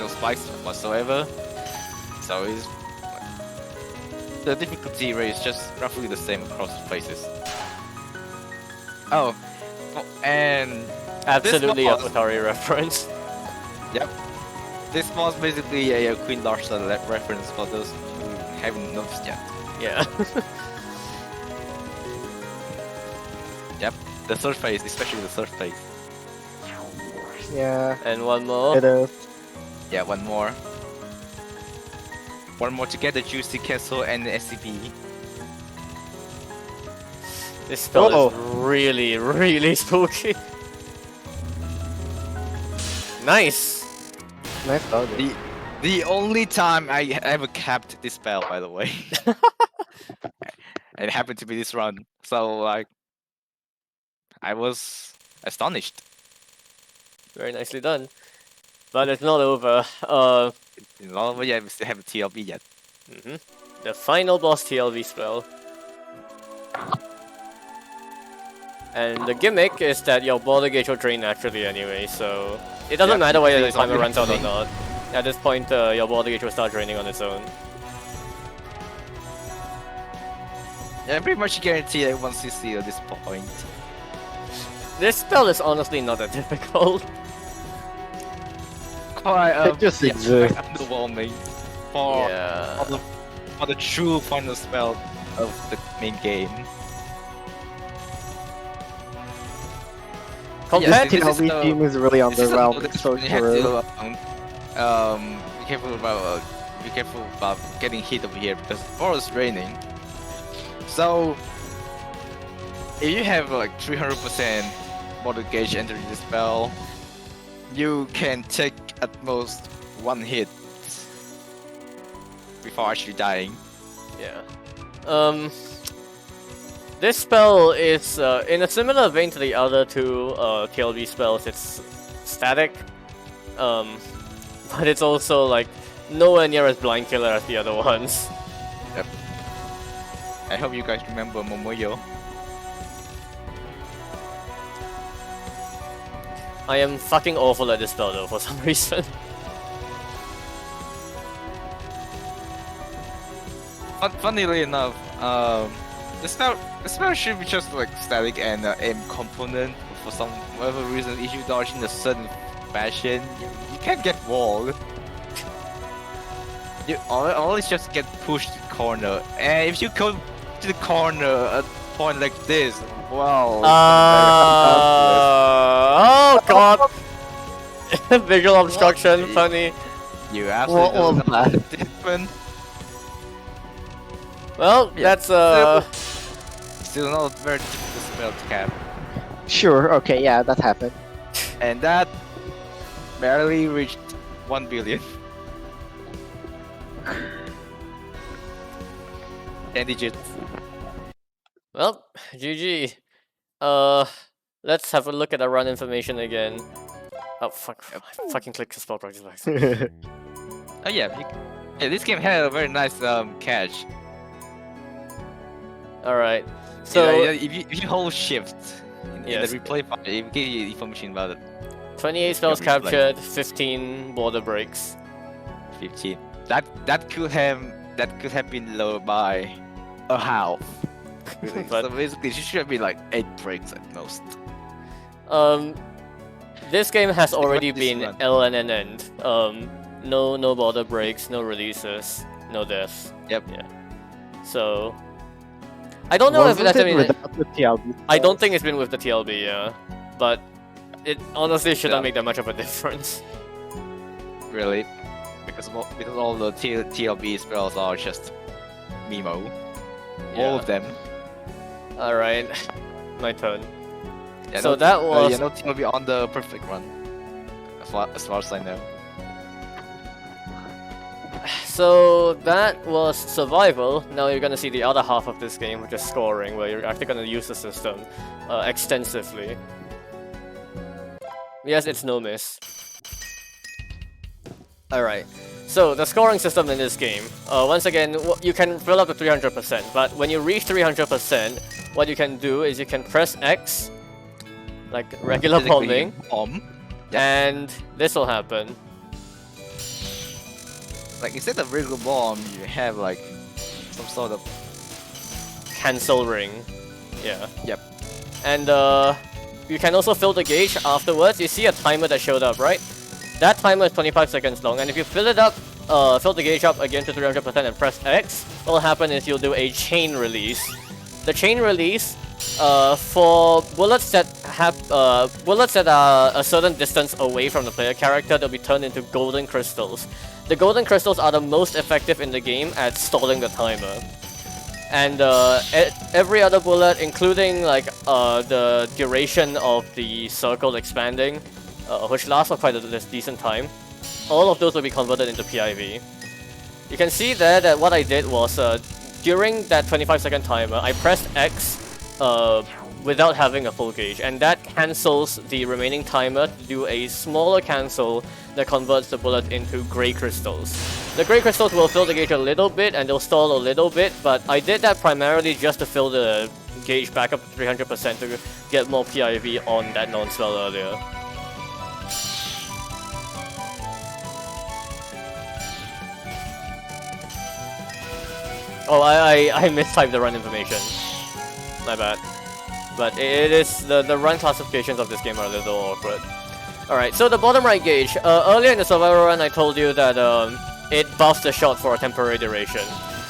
spikes whatsoever. So it's the difficulty rate is just roughly the same across the places. Oh, and Absolutely a Futari reference. Yep. This was basically a Queen Larsa reference for those who haven't noticed yet. Yeah. Yep. The third phase, especially the third phase. Yeah. And one more. It is. Yeah, one more. One more to get the Juicy Castle and the SCP. This spell is really, really spooky. Nice. Nice doggy. The only time I ever capped this spell, by the way. It happened to be this run, so like I was astonished. Very nicely done. But it's not over. It's not over yet. We still have a TLB yet. The final boss TLV spell. And the gimmick is that your border gauge will drain naturally anyway, so it doesn't matter whether the timer runs out or not. At this point, your border gauge will start draining on its own. Yeah, I pretty much guarantee that once you see at this point. This spell is honestly not that difficult. Quite, It just exists. Underwhelming for, for the true final spell of the main game. Compared This TLV team is really underwhelming. It's so you have true. to be careful about getting hit over here because the floor is raining. So if you have like 300% border gauge entering the spell, you can take at most one hit before actually dying. Yeah. This spell is in a similar vein to the other two TLV spells. It's static, but it's also like nowhere near as blind killer as the other ones. Yep. I hope you guys remember Momoyo. I am fucking awful at this spell though for some reason. funnily enough, the spell should be just like static and aim component. For some whatever reason, if you dodge in a certain fashion, you can't get walled. You always just get pushed to the corner, and if you go to the corner at a point like this, wow. Oh god! Visual obstruction, funny. You absolutely What was don't know that? what happened. Well, Yeah. that's Still not very difficult spell to cap, Sure, okay, yeah, that happened. and that barely reached 1 billion. 10 digits. well, GG. Let's have a look at the run information again. Oh fuck! I fucking clicked the spell practice back. Oh yeah, yeah, this game had a very nice catch. All right. So if you hold shift in Yes. the replay file, it will give you information about it. 28 spells replay. captured, 15 border breaks. 15. That could have been lowered by a half. Really. But- So basically, it should be like 8 breaks at most. This game has already this been run. LNN'd. No border breaks, no releases, no deaths. Yep. Yeah. So I don't know if Wasn't that's it been. without the TLB I don't spells? think it's been with the TLB, yeah. But it honestly shouldn't Yeah. make that much of a difference. Really, because all the TLB spells are just Mimo. All of them. All right, my turn. Yeah, So no, that was yeah, no TLB on the perfect run, as far as I know. So that was survival. Now you're gonna see the other half of this game, which is scoring, where you're actually gonna use the system extensively. Yes, it's no miss. Alright, so the scoring system in this game, once again, you can fill up to 300%, but when you reach 300%, what you can do is you can press X, like regular Physically, bombing, bomb. and this will happen. Like instead of regular bomb, you have like some sort of Cancel ring. Yeah. Yep. And you can also fill the gauge afterwards. You see a timer that showed up, right? That timer is 25 seconds long, and if you fill it up, fill the gauge up again to 300% and press X, what will happen is you'll do a chain release. The chain release, for bullets that are a certain distance away from the player character, they'll be turned into golden crystals. The golden crystals are the most effective in the game at stalling the timer. And every other bullet, including like the duration of the circle expanding, which lasts for quite a decent time, all of those will be converted into PIV. You can see there that what I did was, during that 25-second timer, I pressed X without having a full gauge, and that cancels the remaining timer to do a smaller cancel that converts the bullet into grey crystals. The grey crystals will fill the gauge a little bit and they'll stall a little bit, but I did that primarily just to fill the gauge back up to 300% to get more PIV on that non-spell earlier. Oh, I mistyped the run information. My bad. But it is the run classifications of this game are a little awkward. Alright, so the bottom right gauge. Earlier in the survival run, I told you that it buffs the shot for a temporary duration.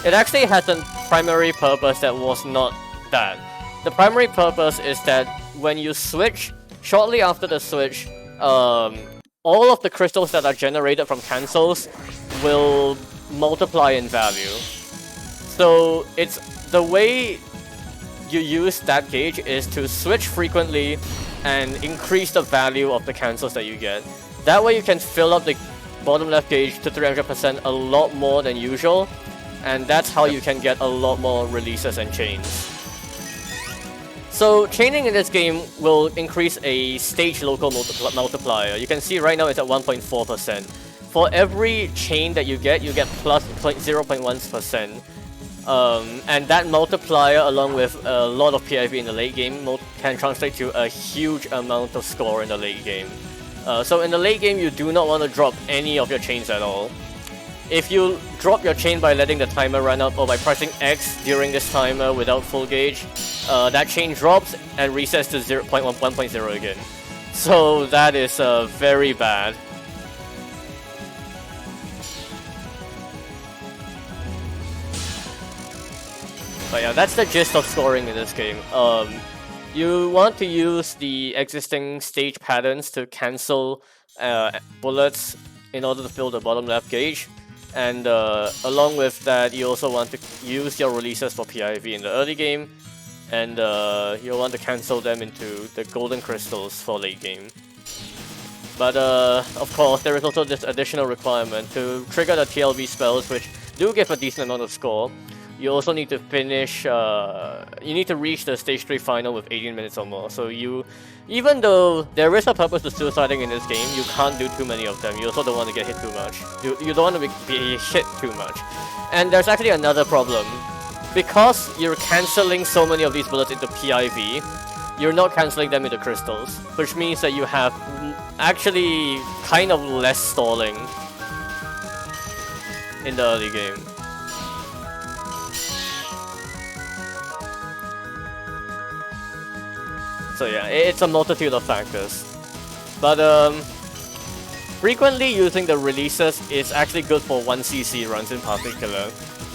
It actually has a primary purpose that was not that. The primary purpose is that when you switch, shortly after the switch, all of the crystals that are generated from cancels will multiply in value. So it's the way you use that gauge is to switch frequently and increase the value of the cancels that you get. That way you can fill up the bottom left gauge to 300% a lot more than usual, and that's how you can get a lot more releases and chains. So chaining in this game will increase a stage local multiplier. You can see right now it's at 1.4%. For every chain that you get plus 0.1%. And that multiplier, along with a lot of PIV in the late game, can translate to a huge amount of score in the late game. So in the late game, you do not want to drop any of your chains at all. if you drop your chain by letting the timer run out or by pressing X during this timer without full gauge, that chain drops and resets to 0.1.0 again. So that is very bad. But yeah, that's the gist of scoring in this game. You want to use the existing stage patterns to cancel bullets in order to fill the bottom left gauge. And along with that, you also want to use your releases for PIV in the early game. And you'll want to cancel them into the golden crystals for late game. But of course, there is also this additional requirement to trigger the TLB spells, which do give a decent amount of score. You also need to finish, you need to reach the stage 3 final with 18 minutes or more. So even though there is a purpose to suiciding in this game, you can't do too many of them. You also don't want to get hit too much. You don't want to be hit too much. And there's actually another problem. Because you're cancelling so many of these bullets into PIV, you're not cancelling them into crystals. Which means that you have actually kind of less stalling in the early game. So yeah, it's a multitude of factors. But frequently using the releases is actually good for 1cc runs in particular.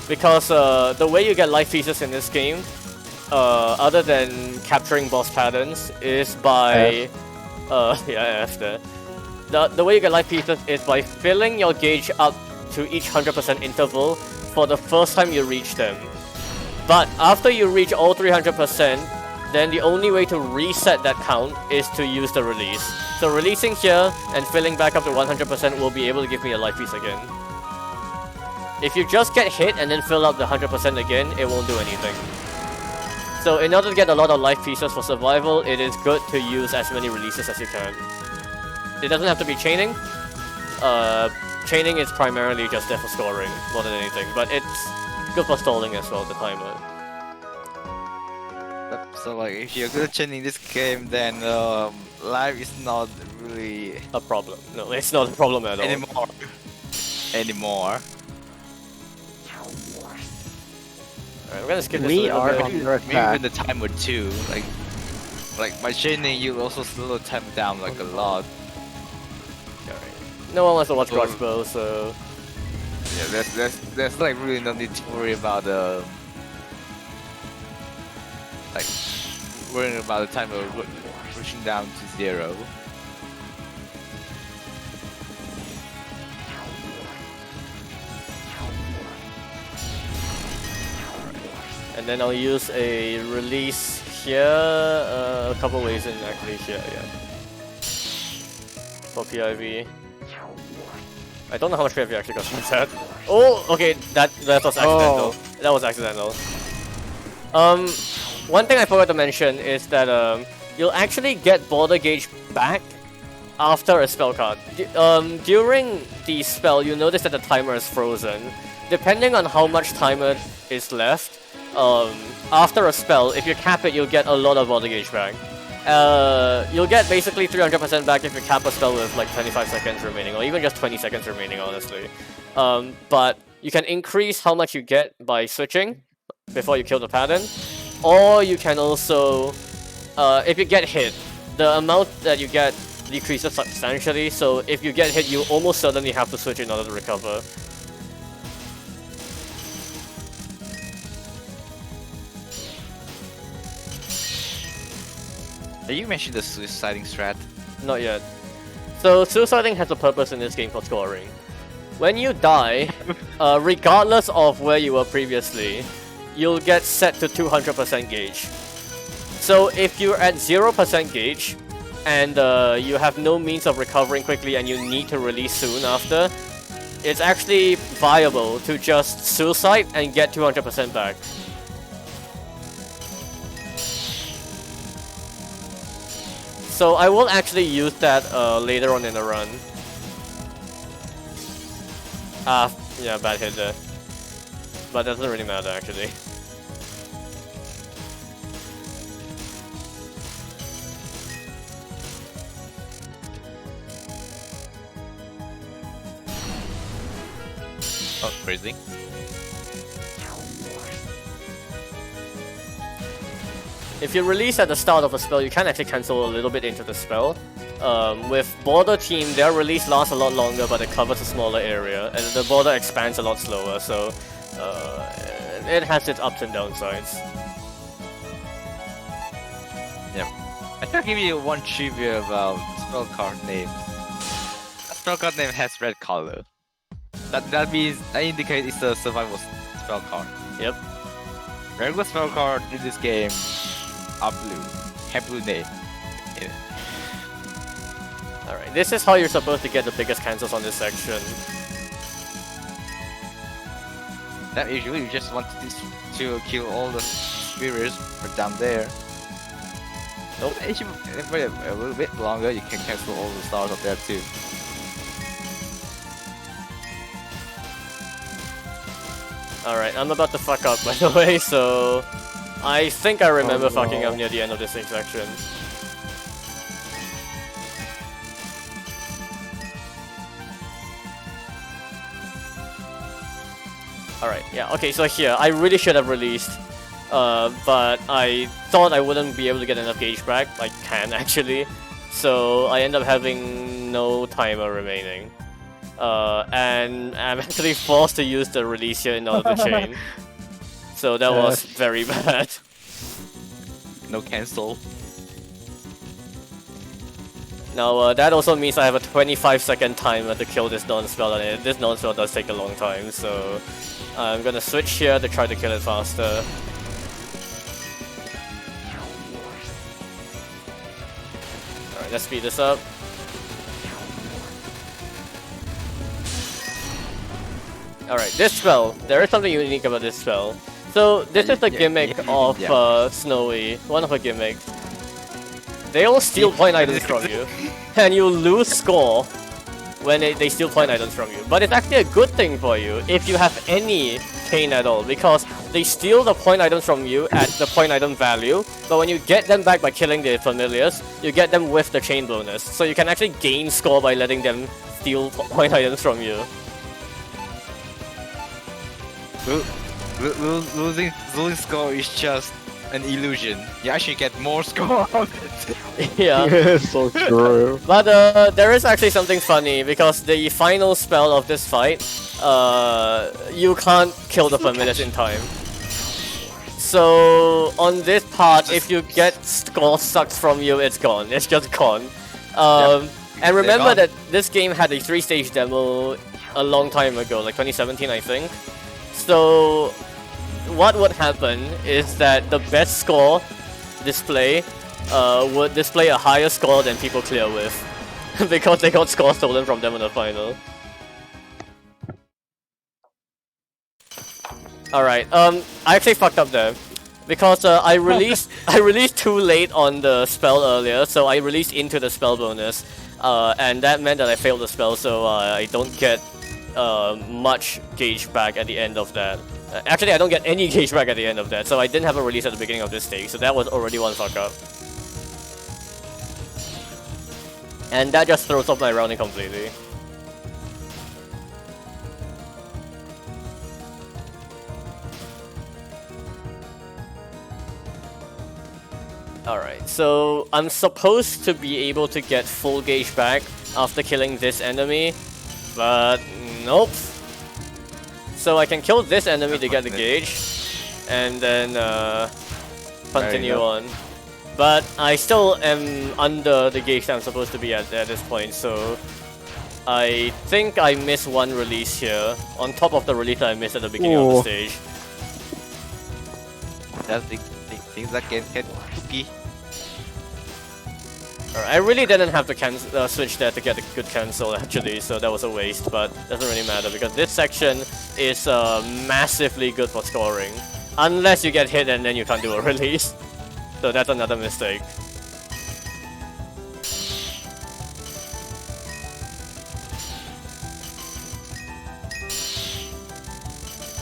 Because the way you get life pieces in this game, other than capturing boss patterns, is by... yeah, after. The way you get life pieces is by filling your gauge up to each 100% interval for the first time you reach them. But after you reach all 300%, then the only way to reset that count is to use the release. So releasing here and filling back up to 100% will be able to give me a life piece again. If you just get hit and then fill up the 100% again, it won't do anything. So in order to get a lot of life pieces for survival, it is good to use as many releases as you can. It doesn't have to be chaining. Chaining is primarily just there for scoring, more than anything. But it's good for stalling as well, the timer. So like, if you're good at chaining this game, then life is not really a problem. No, it's not a problem at all. Anymore. Alright, we're gonna skip this We a little are bit. under attack. Maybe with the timer too. Like by chaining, you also slow the time down like a lot. No one wants to watch Crossbow, so... Yeah, there's like really no need to worry about like worrying about the timer pushing down to 0. And then I'll use a release here, a couple ways in actually here, yeah. For PIV. I don't know how much PIV actually got from that. Oh, okay, that was accidental. That was accidental. One thing I forgot to mention is that you'll actually get border gauge back after a spell card. During the spell, you'll notice that the timer is frozen. Depending on how much timer is left, after a spell, if you cap it, you'll get a lot of border gauge back. You'll get basically 300% back if you cap a spell with like 25 seconds remaining, or even just 20 seconds remaining, honestly. But you can increase how much you get by switching before you kill the pattern, or you can also, if you get hit, the amount that you get decreases substantially, so if you get hit, you almost certainly have to switch in order to recover. Did you mention the suiciding strat? Not yet. So suiciding has a purpose in this game for scoring. When you die, regardless of where you were previously, you'll get set to 200% gauge. So if you're at 0% gauge, and you have no means of recovering quickly and you need to release soon after, it's actually viable to just suicide and get 200% back. So I will actually use that later on in the run. Yeah, bad hit there. But that doesn't really matter actually. Oh, freezing. If you release at the start of a spell, you can actually cancel a little bit into the spell. With Border Team, their release lasts a lot longer, but it covers a smaller area, and the border expands a lot slower, so it has its ups and downsides. Yep. I can give you one trivia about spell card name. A spell card name has red color. That means that indicates it's a survival spell card. Yep. Regular spell card in this game are blue. Have blue name. Alright, this is how you're supposed to get the biggest cancels on this section. That usually you just want to kill all the spirits down there. Nope. If you wait a little bit longer, you can cancel all the stars up there too. Alright, I'm about to fuck up by the way, so I think I remember fucking up near the end of this section. Alright, yeah, okay, so here, I really should have released, but I thought I wouldn't be able to get enough gauge back, I can actually, so I end up having no timer remaining. And I'm actually forced to use the release here in order to chain. So that was very bad. No cancel. Now that also means I have a 25-second timer to kill this non-spell, and this non-spell does take a long time, so I'm gonna switch here to try to kill it faster. Alright, let's speed this up. Alright, this spell, there is something unique about this spell. So, this is the gimmick of Snowy, one of the gimmicks. They all steal point items from you, and you lose score when they steal point items from you. But it's actually a good thing for you if you have any chain at all, because they steal the point items from you at the point item value, but when you get them back by killing the familiars, you get them with the chain bonus. So you can actually gain score by letting them steal point items from you. Losing score is just an illusion. You actually get more score out of it. Yeah. So true. But there is actually something funny, because the final spell of this fight, you can't kill the familiars in time. So on this part, if you get score sucked from you, it's gone. It's just gone. And remember that this game had a 3-stage demo a long time ago, like 2017 I think. So what would happen is that the best score display would display a higher score than people clear with, because they got score stolen from them in the final. Alright, I actually fucked up there, because I released too late on the spell earlier, so I released into the spell bonus, and that meant that I failed the spell, so I don't get much gauge back at the end of that. Actually, I don't get any gauge back at the end of that, so I didn't have a release at the beginning of this stage, so that was already one fuck up. And that just throws off my rounding completely. Alright, so I'm supposed to be able to get full gauge back after killing this enemy, but nope. So I can kill this enemy to get the gauge, and then continue on. But I still am under the gauge that I'm supposed to be at this point, so I think I missed one release here, on top of the release that I missed at the beginning of the stage. That's the things that can hit cookie. Alright, I really didn't have to switch there to get a good cancel actually, so that was a waste, but doesn't really matter because this section is massively good for scoring. Unless you get hit and then you can't do a release. So that's another mistake.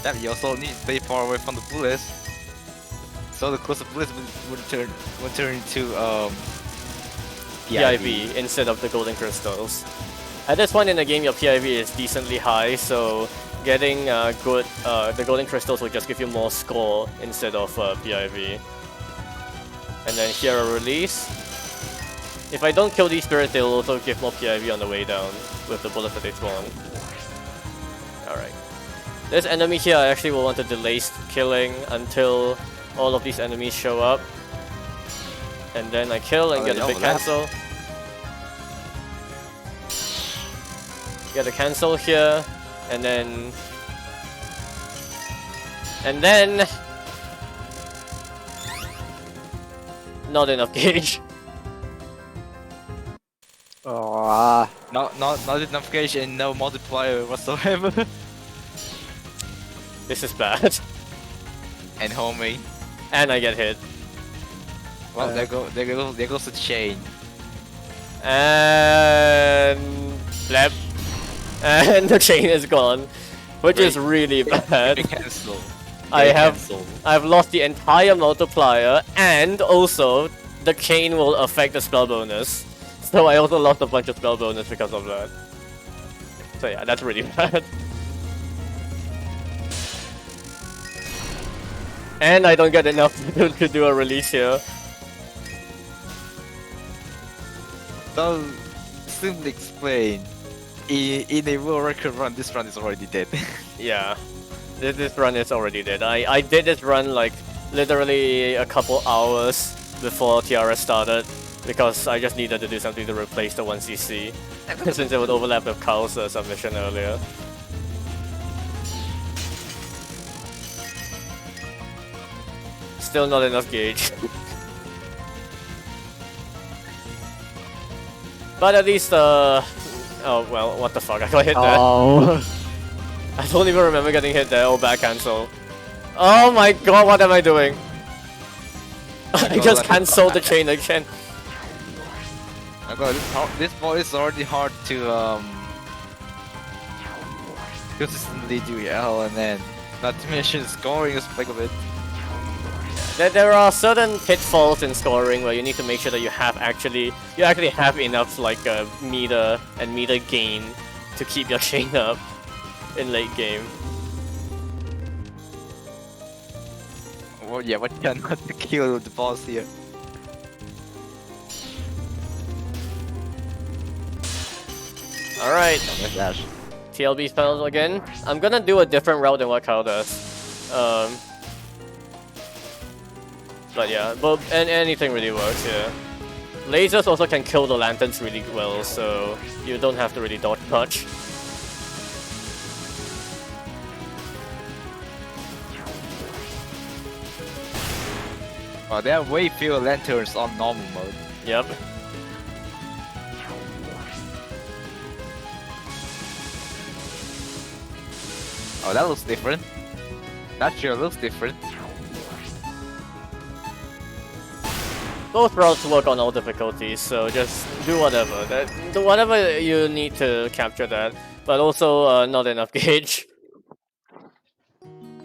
That you also need to stay far away from the bullets. So the closer bullets would turn into PIV instead of the golden crystals. At this point in the game, your PIV is decently high, so getting the golden crystals will just give you more score instead of PIV. And then here a release. If I don't kill these spirits, they will also give more PIV on the way down with the bullets that they spawn. Alright. This enemy here I actually will want to delay killing until all of these enemies show up. And then I kill and get a big cancel. Get a cancel here, and then... Not enough gauge. Oh, Not enough gauge and no multiplier whatsoever. This is bad. And homie. And I get hit. Well, there goes the chain. And... Flap. And the chain is gone. Which is really bad. Cancel. I've lost the entire multiplier, and also the chain will affect the spell bonus. So I also lost a bunch of spell bonus because of that. So yeah, that's really bad. And I don't get enough to do a release here. So, simply explain, in a world record run, this run is already dead. Yeah, this run is already dead. I did this run like literally a couple hours before TRS started because I just needed to do something to replace the 1cc since it would overlap with Carl's submission earlier. Still not enough gauge. But at least, oh well, what the fuck, I got hit there. oh. I don't even remember getting hit there. Oh, back cancel. Oh my god, what am I doing? I just cancelled the chain again. Oh god, this ball is already hard to consistently do L, and then not to mention scoring aspect of it. There are certain pitfalls in scoring where you need to make sure that you actually have enough like meter and meter gain to keep your chain up in late game. Well, yeah, but yeah, not to kill the boss here. Alright, Dash. TLB spells again. I'm gonna do a different route than what Kyle does. But yeah, and anything really works here. Lasers also can kill the lanterns really well, so you don't have to really dodge much. Oh, there are way fewer lanterns on normal mode. Yep. Oh, that looks different. That sure looks different. Both routes work on all difficulties, so just do whatever. Do whatever you need to capture that, but also not enough gauge.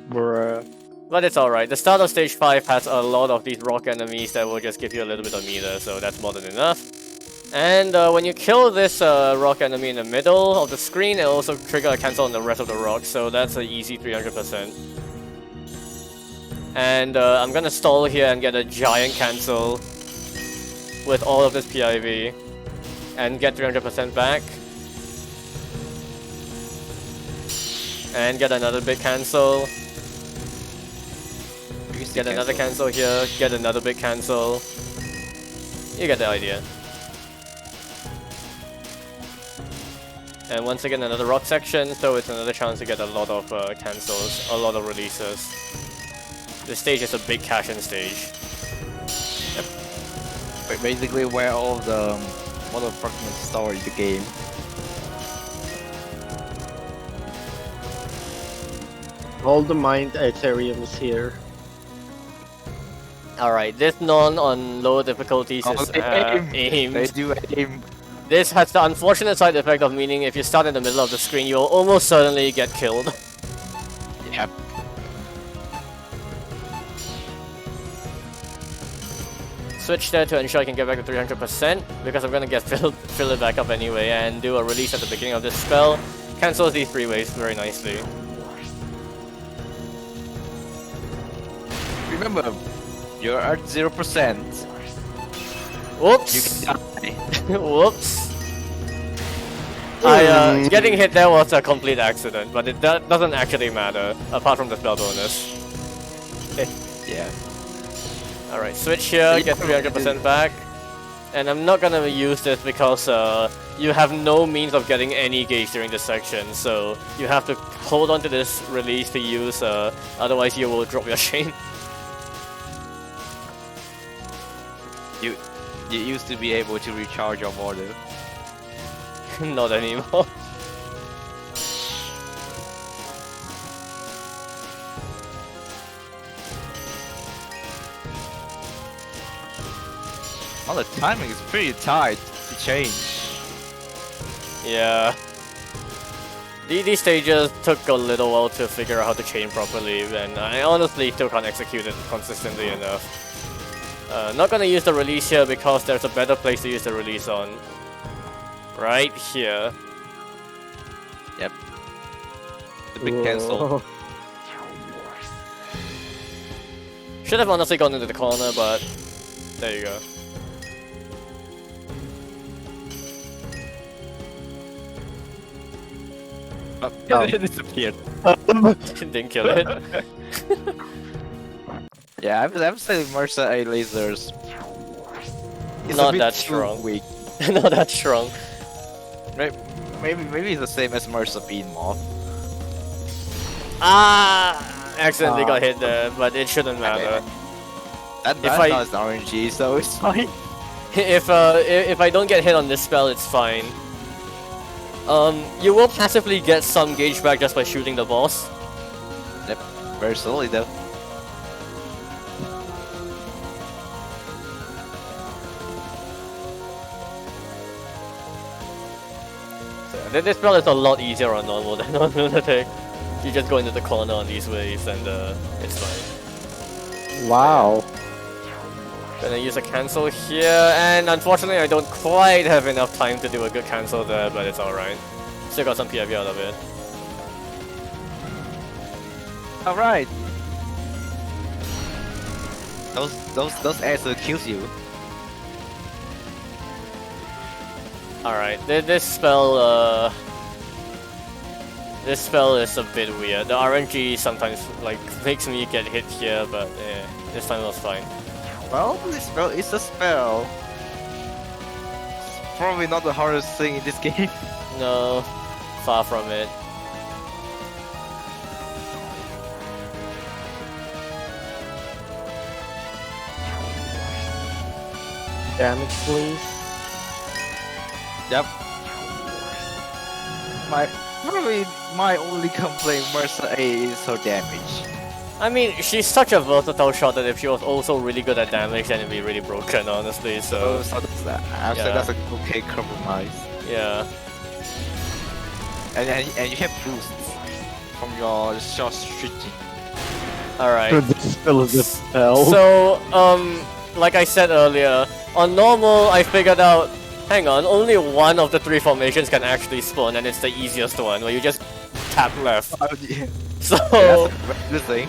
Bruh. But it's alright. The start of stage 5 has a lot of these rock enemies that will just give you a little bit of meter, so that's more than enough. And when you kill this rock enemy in the middle of the screen, it will also trigger a cancel on the rest of the rocks, so that's an easy 300%. And I'm gonna stall here and get a giant cancel with all of this PIV and get 300% back. And get another big cancel. Get another cancel here, get another big cancel. You get the idea. And once again another rock section, so it's another chance to get a lot of cancels, a lot of releases. This stage is a big cash-in stage. But basically where all the fragments store in the game. All the mined Ethereum is here. Alright, this non on lower difficulties is aimed. They do aim. This has the unfortunate side effect of meaning if you start in the middle of the screen, you will almost certainly get killed. Yep. Switch there to ensure I can get back to 300%, because I'm gonna fill it back up anyway and do a release at the beginning of this spell. Cancels these 3 waves very nicely. remember, you're at 0%. Whoops! You can die. Whoops! Getting hit there was a complete accident, but it doesn't actually matter, apart from the spell bonus. Yeah. Alright, switch here, get 300% back. And I'm not gonna use this because you have no means of getting any gauge during this section, so you have to hold on to this release to use, otherwise you will drop your chain. You used to be able to recharge your mortar. Not anymore. Well, the timing is pretty tight to change. Yeah. These stages took a little while to figure out how to chain properly, and I honestly still can't execute it consistently enough. Not gonna use the release here because there's a better place to use the release on. Right here. Yep. The big cancel. Should have honestly gone into the corner, but there you go. Oh, it disappeared. Didn't kill it. Yeah, I'm saying Mercer A lasers. It's Not a bit that too strong. Weak. Not that strong. Maybe it's the same as Mercer Bean Moth. Ah! Accidentally got hit there, but it shouldn't matter. That's I- not an RNG, so it's fine. If I don't get hit on this spell, it's fine. You will passively get some gauge back just by shooting the boss. Yep, very slowly though. This spell is a lot easier on normal than on lunatic. You just go into the corner on these ways and it's fine. Wow. Gonna use a cancel here, and unfortunately I don't quite have enough time to do a good cancel there, but it's alright. Still got some PIV out of it. Alright. Those ads will kill you. Alright, this spell is a bit weird. The RNG sometimes like makes me get hit here, but this time it was fine. Well, this spell is a spell. It's probably not the hardest thing in this game. No, far from it. Damage, please. Yep. Probably my only complaint Mercer A is her damage. I mean, she's such a versatile shot that if she was also really good at damage, then it'd be really broken, honestly, so... So that's an okay compromise. Yeah. And you have boosts from your short stretching. Alright. This spell is a spell. So, like I said earlier, on normal, I figured out, hang on, only one of the three formations can actually spawn, and it's the easiest one, where you just tap left. Yeah. So, That's the thing.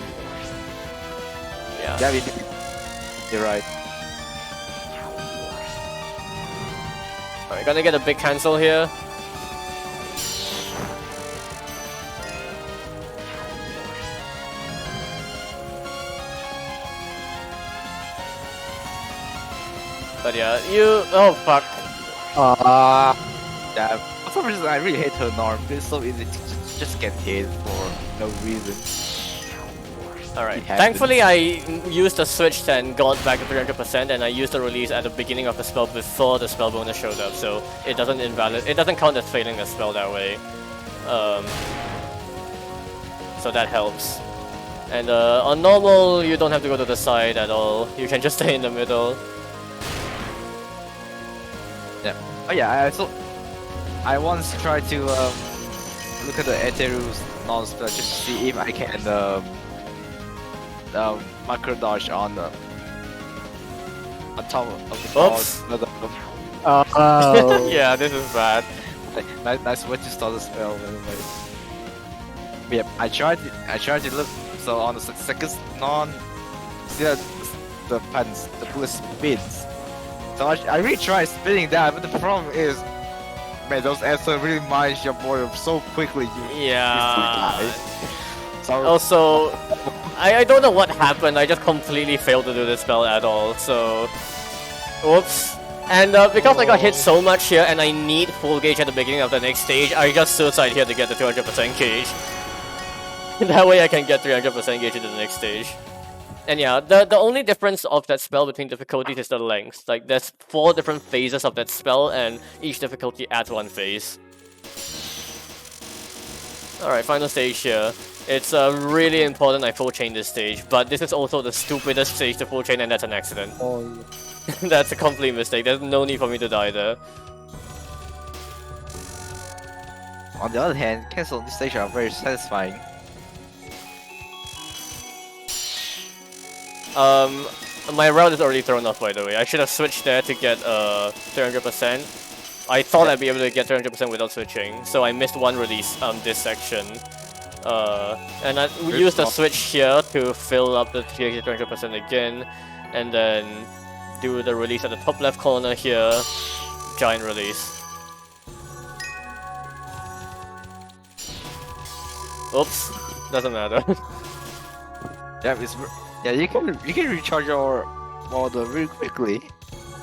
yeah. Yeah, you're right. Alright, gonna get a big cancel here. But yeah, oh fuck. Yeah, for some reason I really hate her norm. It's so easy to just get hit for no reason. Alright, It happens. thankfully I used the switch and got back to 300%, and I used the release at the beginning of the spell before the spell bonus showed up, so it doesn't count as failing the spell that way. So that helps. And on normal, you don't have to go to the side at all. You can just stay in the middle. Yeah. Oh yeah, I once tried to look at the Eteru's non-spell just to see if I can micro dodge on top of the boss. Oh. Yeah, this is bad. Nice way to start the spell. Anyway. But yeah, I tried to look. So on the second non see that the patterns, the bullet spins. So I really tried spinning that, but the problem is, man, those answers really manage your board so quickly. Yeah. So Also, I don't know what happened. I just completely failed to do this spell at all. So, whoops. And because I got hit so much here, and I need full gauge at the beginning of the next stage, I just suicide here to get the 200% gauge. That way I can get 300% gauge into the next stage. And yeah, the only difference of that spell between difficulties is the length. Like, there's 4 different phases of that spell, and each difficulty adds 1 phase. Alright, final stage here. It's really important I full chain this stage, but this is also the stupidest stage to full chain, and that's an accident. Oh, That's a complete mistake. There's no need for me to die there. on the other hand, cancel on this stage are very satisfying. My route is already thrown off, by the way. I should have switched there to get 300%. I thought I'd be able to get 300% without switching, so I missed one release this section. And I used the switch here to fill up the 300% again, and then do the release at the top left corner here. Giant release. Oops, doesn't matter. Yeah, you can recharge your model really quickly.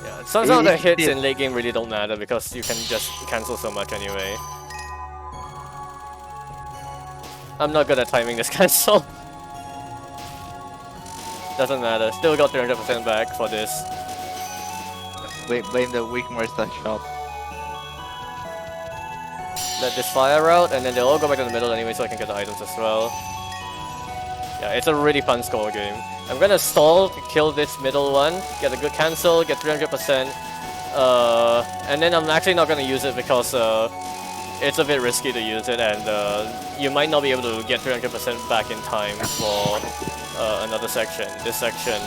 Yeah, some of the hits in late game really don't matter because you can just cancel so much anyway. I'm not good at timing this cancel. Doesn't matter, still got 300% back for this. Blame the weak Marista shop. Let this fire out, and then they'll all go back to the middle anyway so I can get the items as well. Yeah, it's a really fun score game. I'm gonna stall to kill this middle one, get a good cancel, get 300%. And then I'm actually not gonna use it because it's a bit risky to use it, and you might not be able to get 300% back in time for another section, this section.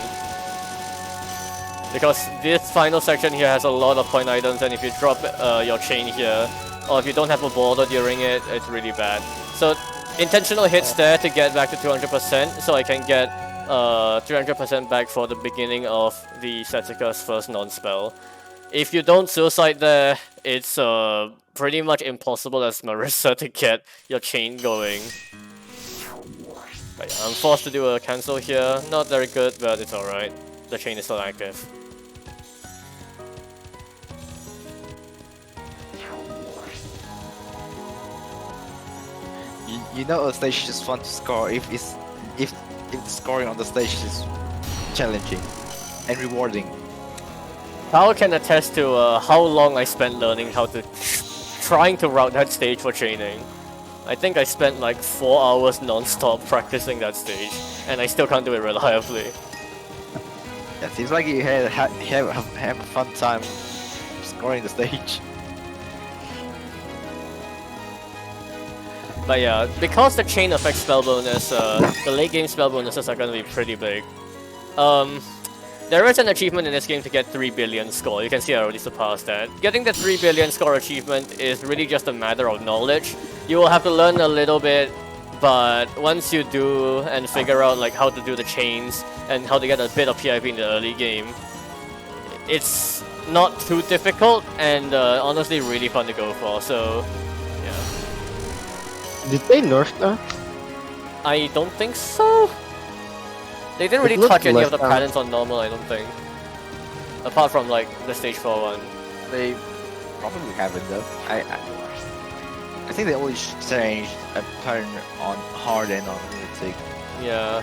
Because this final section here has a lot of point items, and if you drop your chain here, or if you don't have a border during it, it's really bad. So intentional hits there to get back to 200%, so I can get 300% back for the beginning of the Setsuka's first non-spell. If you don't suicide there, it's pretty much impossible as Marissa to get your chain going. But yeah, I'm forced to do a cancel here. Not very good, but it's alright. The chain is still active. You know a stage is fun to score if the scoring on the stage is challenging and rewarding. Paul can attest to how long I spent learning how to trying to route that stage for training. I think I spent like 4 hours non-stop practicing that stage, and I still can't do it reliably. Yeah, seems like you have a fun time scoring the stage. But yeah, because the chain affects spell bonus, the late game spell bonuses are gonna be pretty big. There is an achievement in this game to get 3 billion score. You can see I already surpassed that. Getting the 3 billion score achievement is really just a matter of knowledge. You will have to learn a little bit, but once you do and figure out like how to do the chains and how to get a bit of PIP in the early game, it's not too difficult and honestly really fun to go for. So yeah. did they nerf that? I don't think so. They didn't really touch any of the patterns on normal, I don't think. Apart from like the stage 4 one. They probably haven't though. I think they only changed a pattern on hard and on lunatic. Yeah.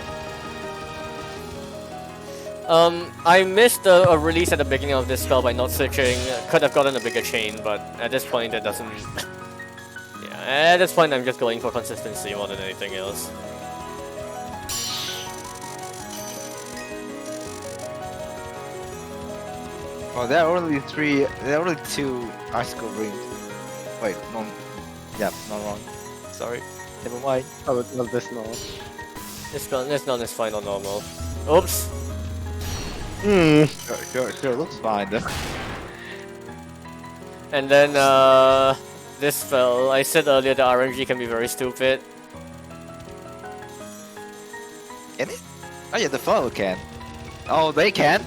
I missed a release at the beginning of this spell by not switching. Could have gotten a bigger chain, but at this point that doesn't... yeah, at this point I'm just going for consistency more than anything else. Oh, there are only two icicle rings. Wait, no. Yeah, not wrong. Sorry. Never mind. Oh, it's not this normal. This none is fine on normal. Oops. Sure, looks fine though. And then this spell, I said earlier the RNG can be very stupid. Can it? Oh yeah, the flower can. Oh, they can.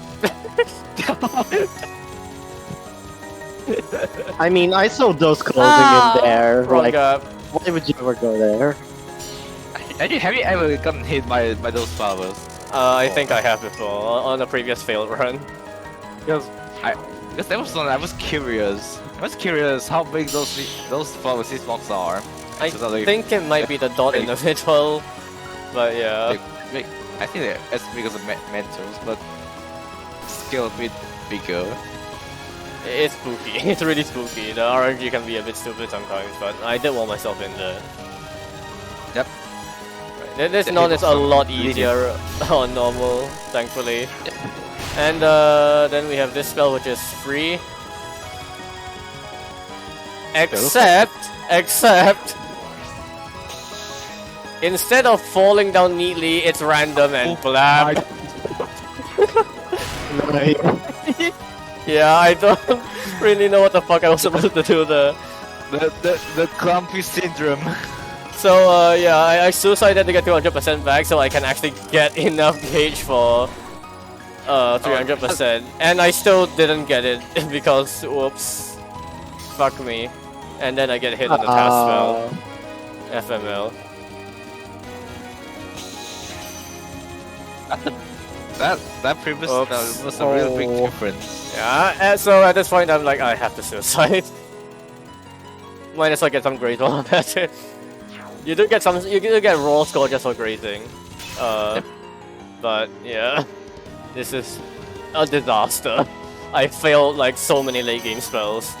I mean, I saw those clothing in there. Wrong Like, up. why would you ever go there? Have you ever gotten hit by those flowers? I think I have before on a previous failed run. Because that was one I was curious. I was curious how big those flowers these blocks are. I So they- think it might be the dot in the middle, but yeah. I think they're as big as the mentors, but still a bit bigger. It's spooky. It's really spooky. The RNG can be a bit stupid sometimes, but I did wall myself in there. Yep. Right. This Yeah, non is a also lot leading. easier on normal, thankfully. And then we have this spell which is free. Except, instead of falling down neatly, it's random and blab. Yeah, I don't really know what the fuck I was supposed to do there. The clumpy syndrome. So yeah, I suicided to get 200% back so I can actually get enough gauge for 300%. And I still didn't get it because, whoops. Fuck me. And then I get hit on the task spell. FML. That previous Oops. spell was a real big difference. Yeah, and so at this point I'm like, I have to suicide. Might as well get some grades while I'm at it. You do get raw score just for grazing. But yeah, this is a disaster. I failed like so many late game spells.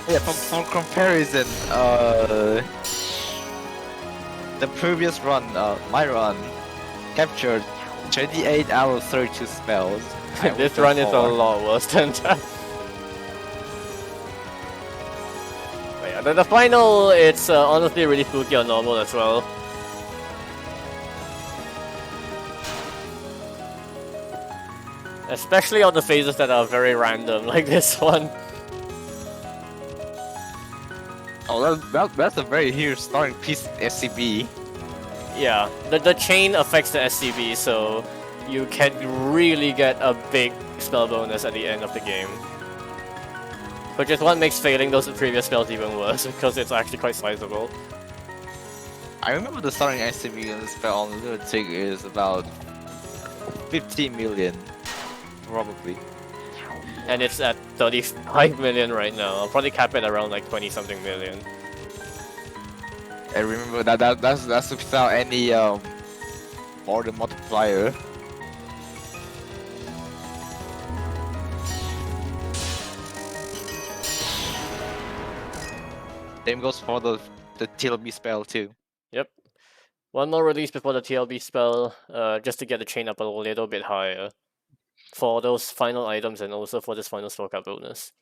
Yeah, for comparison, the previous run, my run, captured 28 out of 32 spells. This run is a lot worse than that. But yeah, the final, it's honestly really spooky on normal as well. Especially on the phases that are very random, like this one. Oh, that's a very huge starting piece SCB. Yeah, the chain affects the SCB, so you can really get a big spell bonus at the end of the game. Which is what makes failing those previous spells even worse, because it's actually quite sizable. I remember the starting SCB on the spell on the lunatic is about 15 million, probably. And it's at 35 million right now. I'll probably cap it around like 20 something million. I remember that's without any order multiplier. Same goes for the TLB spell too. Yep. One more release before the TLB spell, just to get the chain up a little bit higher. For those final items and also for this final spell card bonus.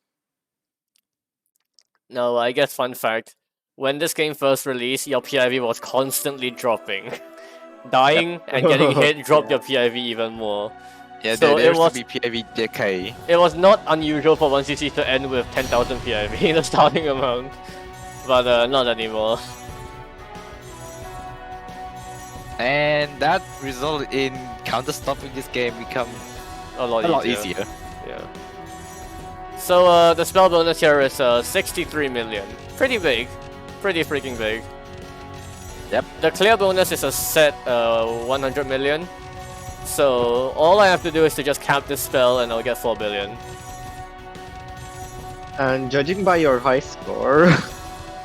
Now, I guess fun fact, when this game first released, your PIV was constantly dropping. Dying and getting hit dropped your PIV even more. Yeah, So there it was- used to be PIV decay. It was not unusual for 1cc to end with 10,000 PIV in the starting amount. But not anymore. And that resulted in counter-stopping this game become A a lot lot easier. Yeah. So the spell bonus here is 63 million. Pretty big. Pretty freaking big. Yep. The clear bonus is a set 100 million. So all I have to do is to just cap this spell and I'll get 4 billion. And judging by your high score,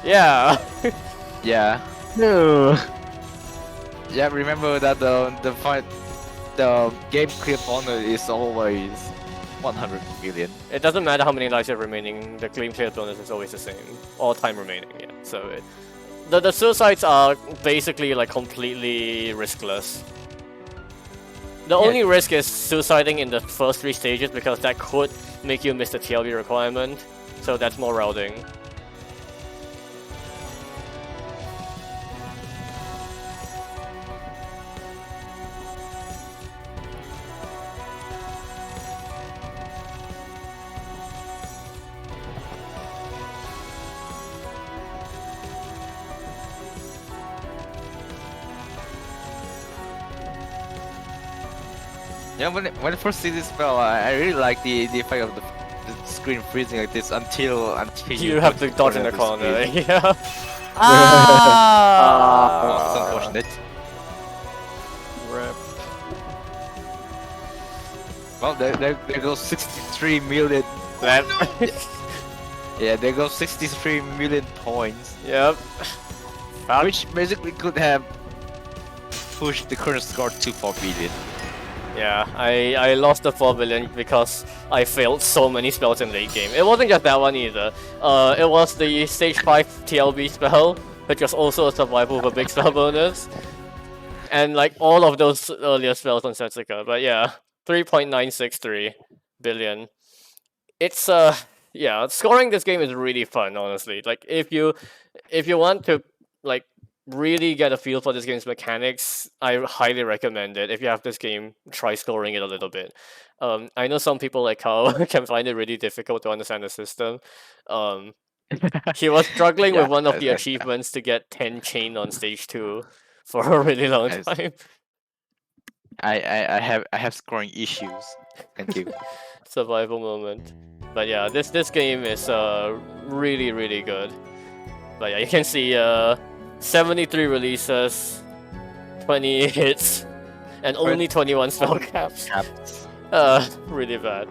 Yeah. Yeah. no. Yeah, remember that the game clear bonus is always 100 million. It doesn't matter how many lives you have remaining, the clean clear bonus is always the same. All time remaining, yeah. So the suicides are basically like completely riskless. The only risk is suiciding in the first 3 stages because that could make you miss the TLB requirement. So that's more routing. Yeah, when I first see this spell, I really like the effect of the screen freezing like this until You have to dodge in the of corner. screen. Yeah. Oh, that's Ah. unfortunate. Rip. Well, there goes 63 million. That. Yeah, there goes 63 million points, Yep. which basically could have pushed the current score to 4 billion. Yeah, I lost the 4 billion because I failed so many spells in late game. It wasn't just that one either. It was the stage 5 TLB spell, which was also a survival with a big spell bonus. And like all of those earlier spells on Setsuka. But yeah, 3.963 billion. It's yeah, scoring this game is really fun, honestly. Like if you want to like really get a feel for this game's mechanics, I highly recommend it. If you have this game, try scoring it a little bit. I know some people like Carl can find it really difficult to understand the system. He was struggling Yeah, with one of the I- achievements to get 10 chain on stage 2 for a really long Yes. time. I have scoring issues. Thank you. Survival moment. But yeah, this game is really good. But yeah, you can see 73 releases, 20 hits, and only 21 spell caps. Really bad.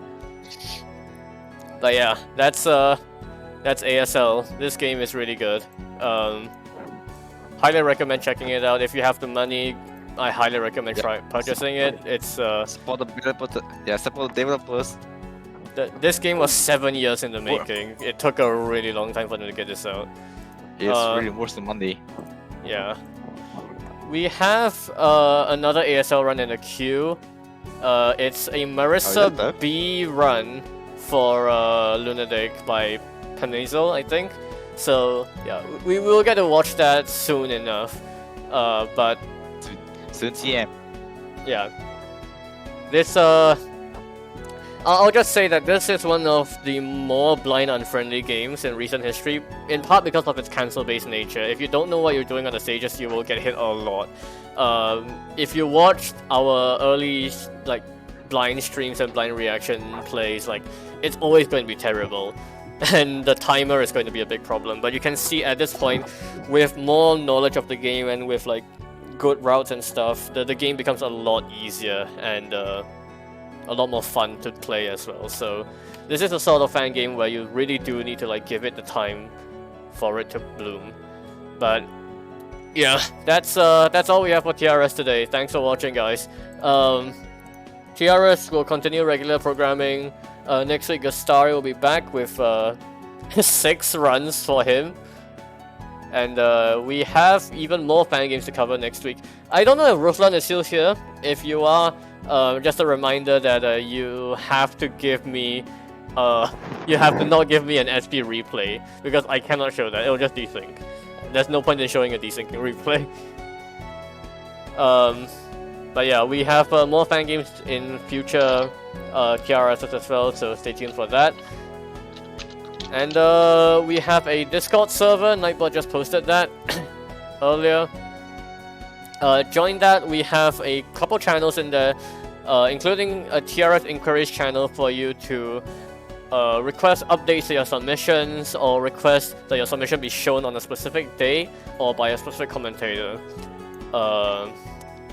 But yeah, that's ASL. This game is really good. Highly recommend checking it out. If you have the money, I highly recommend purchasing it. It's Support the developers. Yeah, support the developers. this game was 7 years in the making. It took a really long time for them to get this out. It's really worth the money. Yeah. We have another ASL run in the queue. It's a Marissa that? B run for Lunatic by Penizel, I think. So yeah, we will get to watch that soon enough. But Soon TM. yeah, this I'll just say that this is one of the more blind unfriendly games in recent history, in part because of its cancel-based nature. If you don't know what you're doing on the stages, you will get hit a lot. If you watched our early like blind streams and blind reaction plays, like it's always going to be terrible. And the timer is going to be a big problem. But you can see at this point, with more knowledge of the game and with like good routes and stuff, the game becomes a lot easier and a lot more fun to play as well. So this is a sort of fan game where you really do need to like give it the time for it to bloom. But yeah, that's all we have for TRS today. Thanks for watching, guys. TRS will continue regular programming. Next week, Gastari will be back with 6 runs for him. And we have even more fan games to cover next week. I don't know if Ruslan is still here. If you are, just a reminder that you have to give me, you have to not give me an SP replay because I cannot show that. It'll just desync. There's no point in showing a desyncing replay. But yeah, we have more fan games in future TRSs as well, so stay tuned for that. And we have a Discord server. Nightbot just posted that earlier. Join that. We have a couple channels in there, including a TRS Inquiries channel for you to request updates to your submissions or request that your submission be shown on a specific day or by a specific commentator.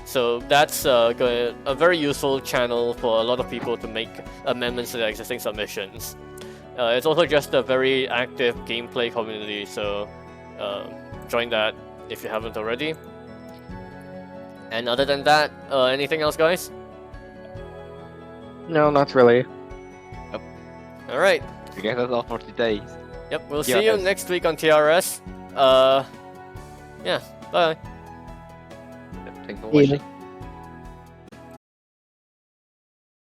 So that's a very useful channel for a lot of people to make amendments to their existing submissions. It's also just a very active gameplay community, so join that if you haven't already. And other than that, anything else, guys? No, not really. Alright. I guess that's all for today. Yep, we'll see you next week on TRS. Yeah, bye. Thanks for Yeah. watching.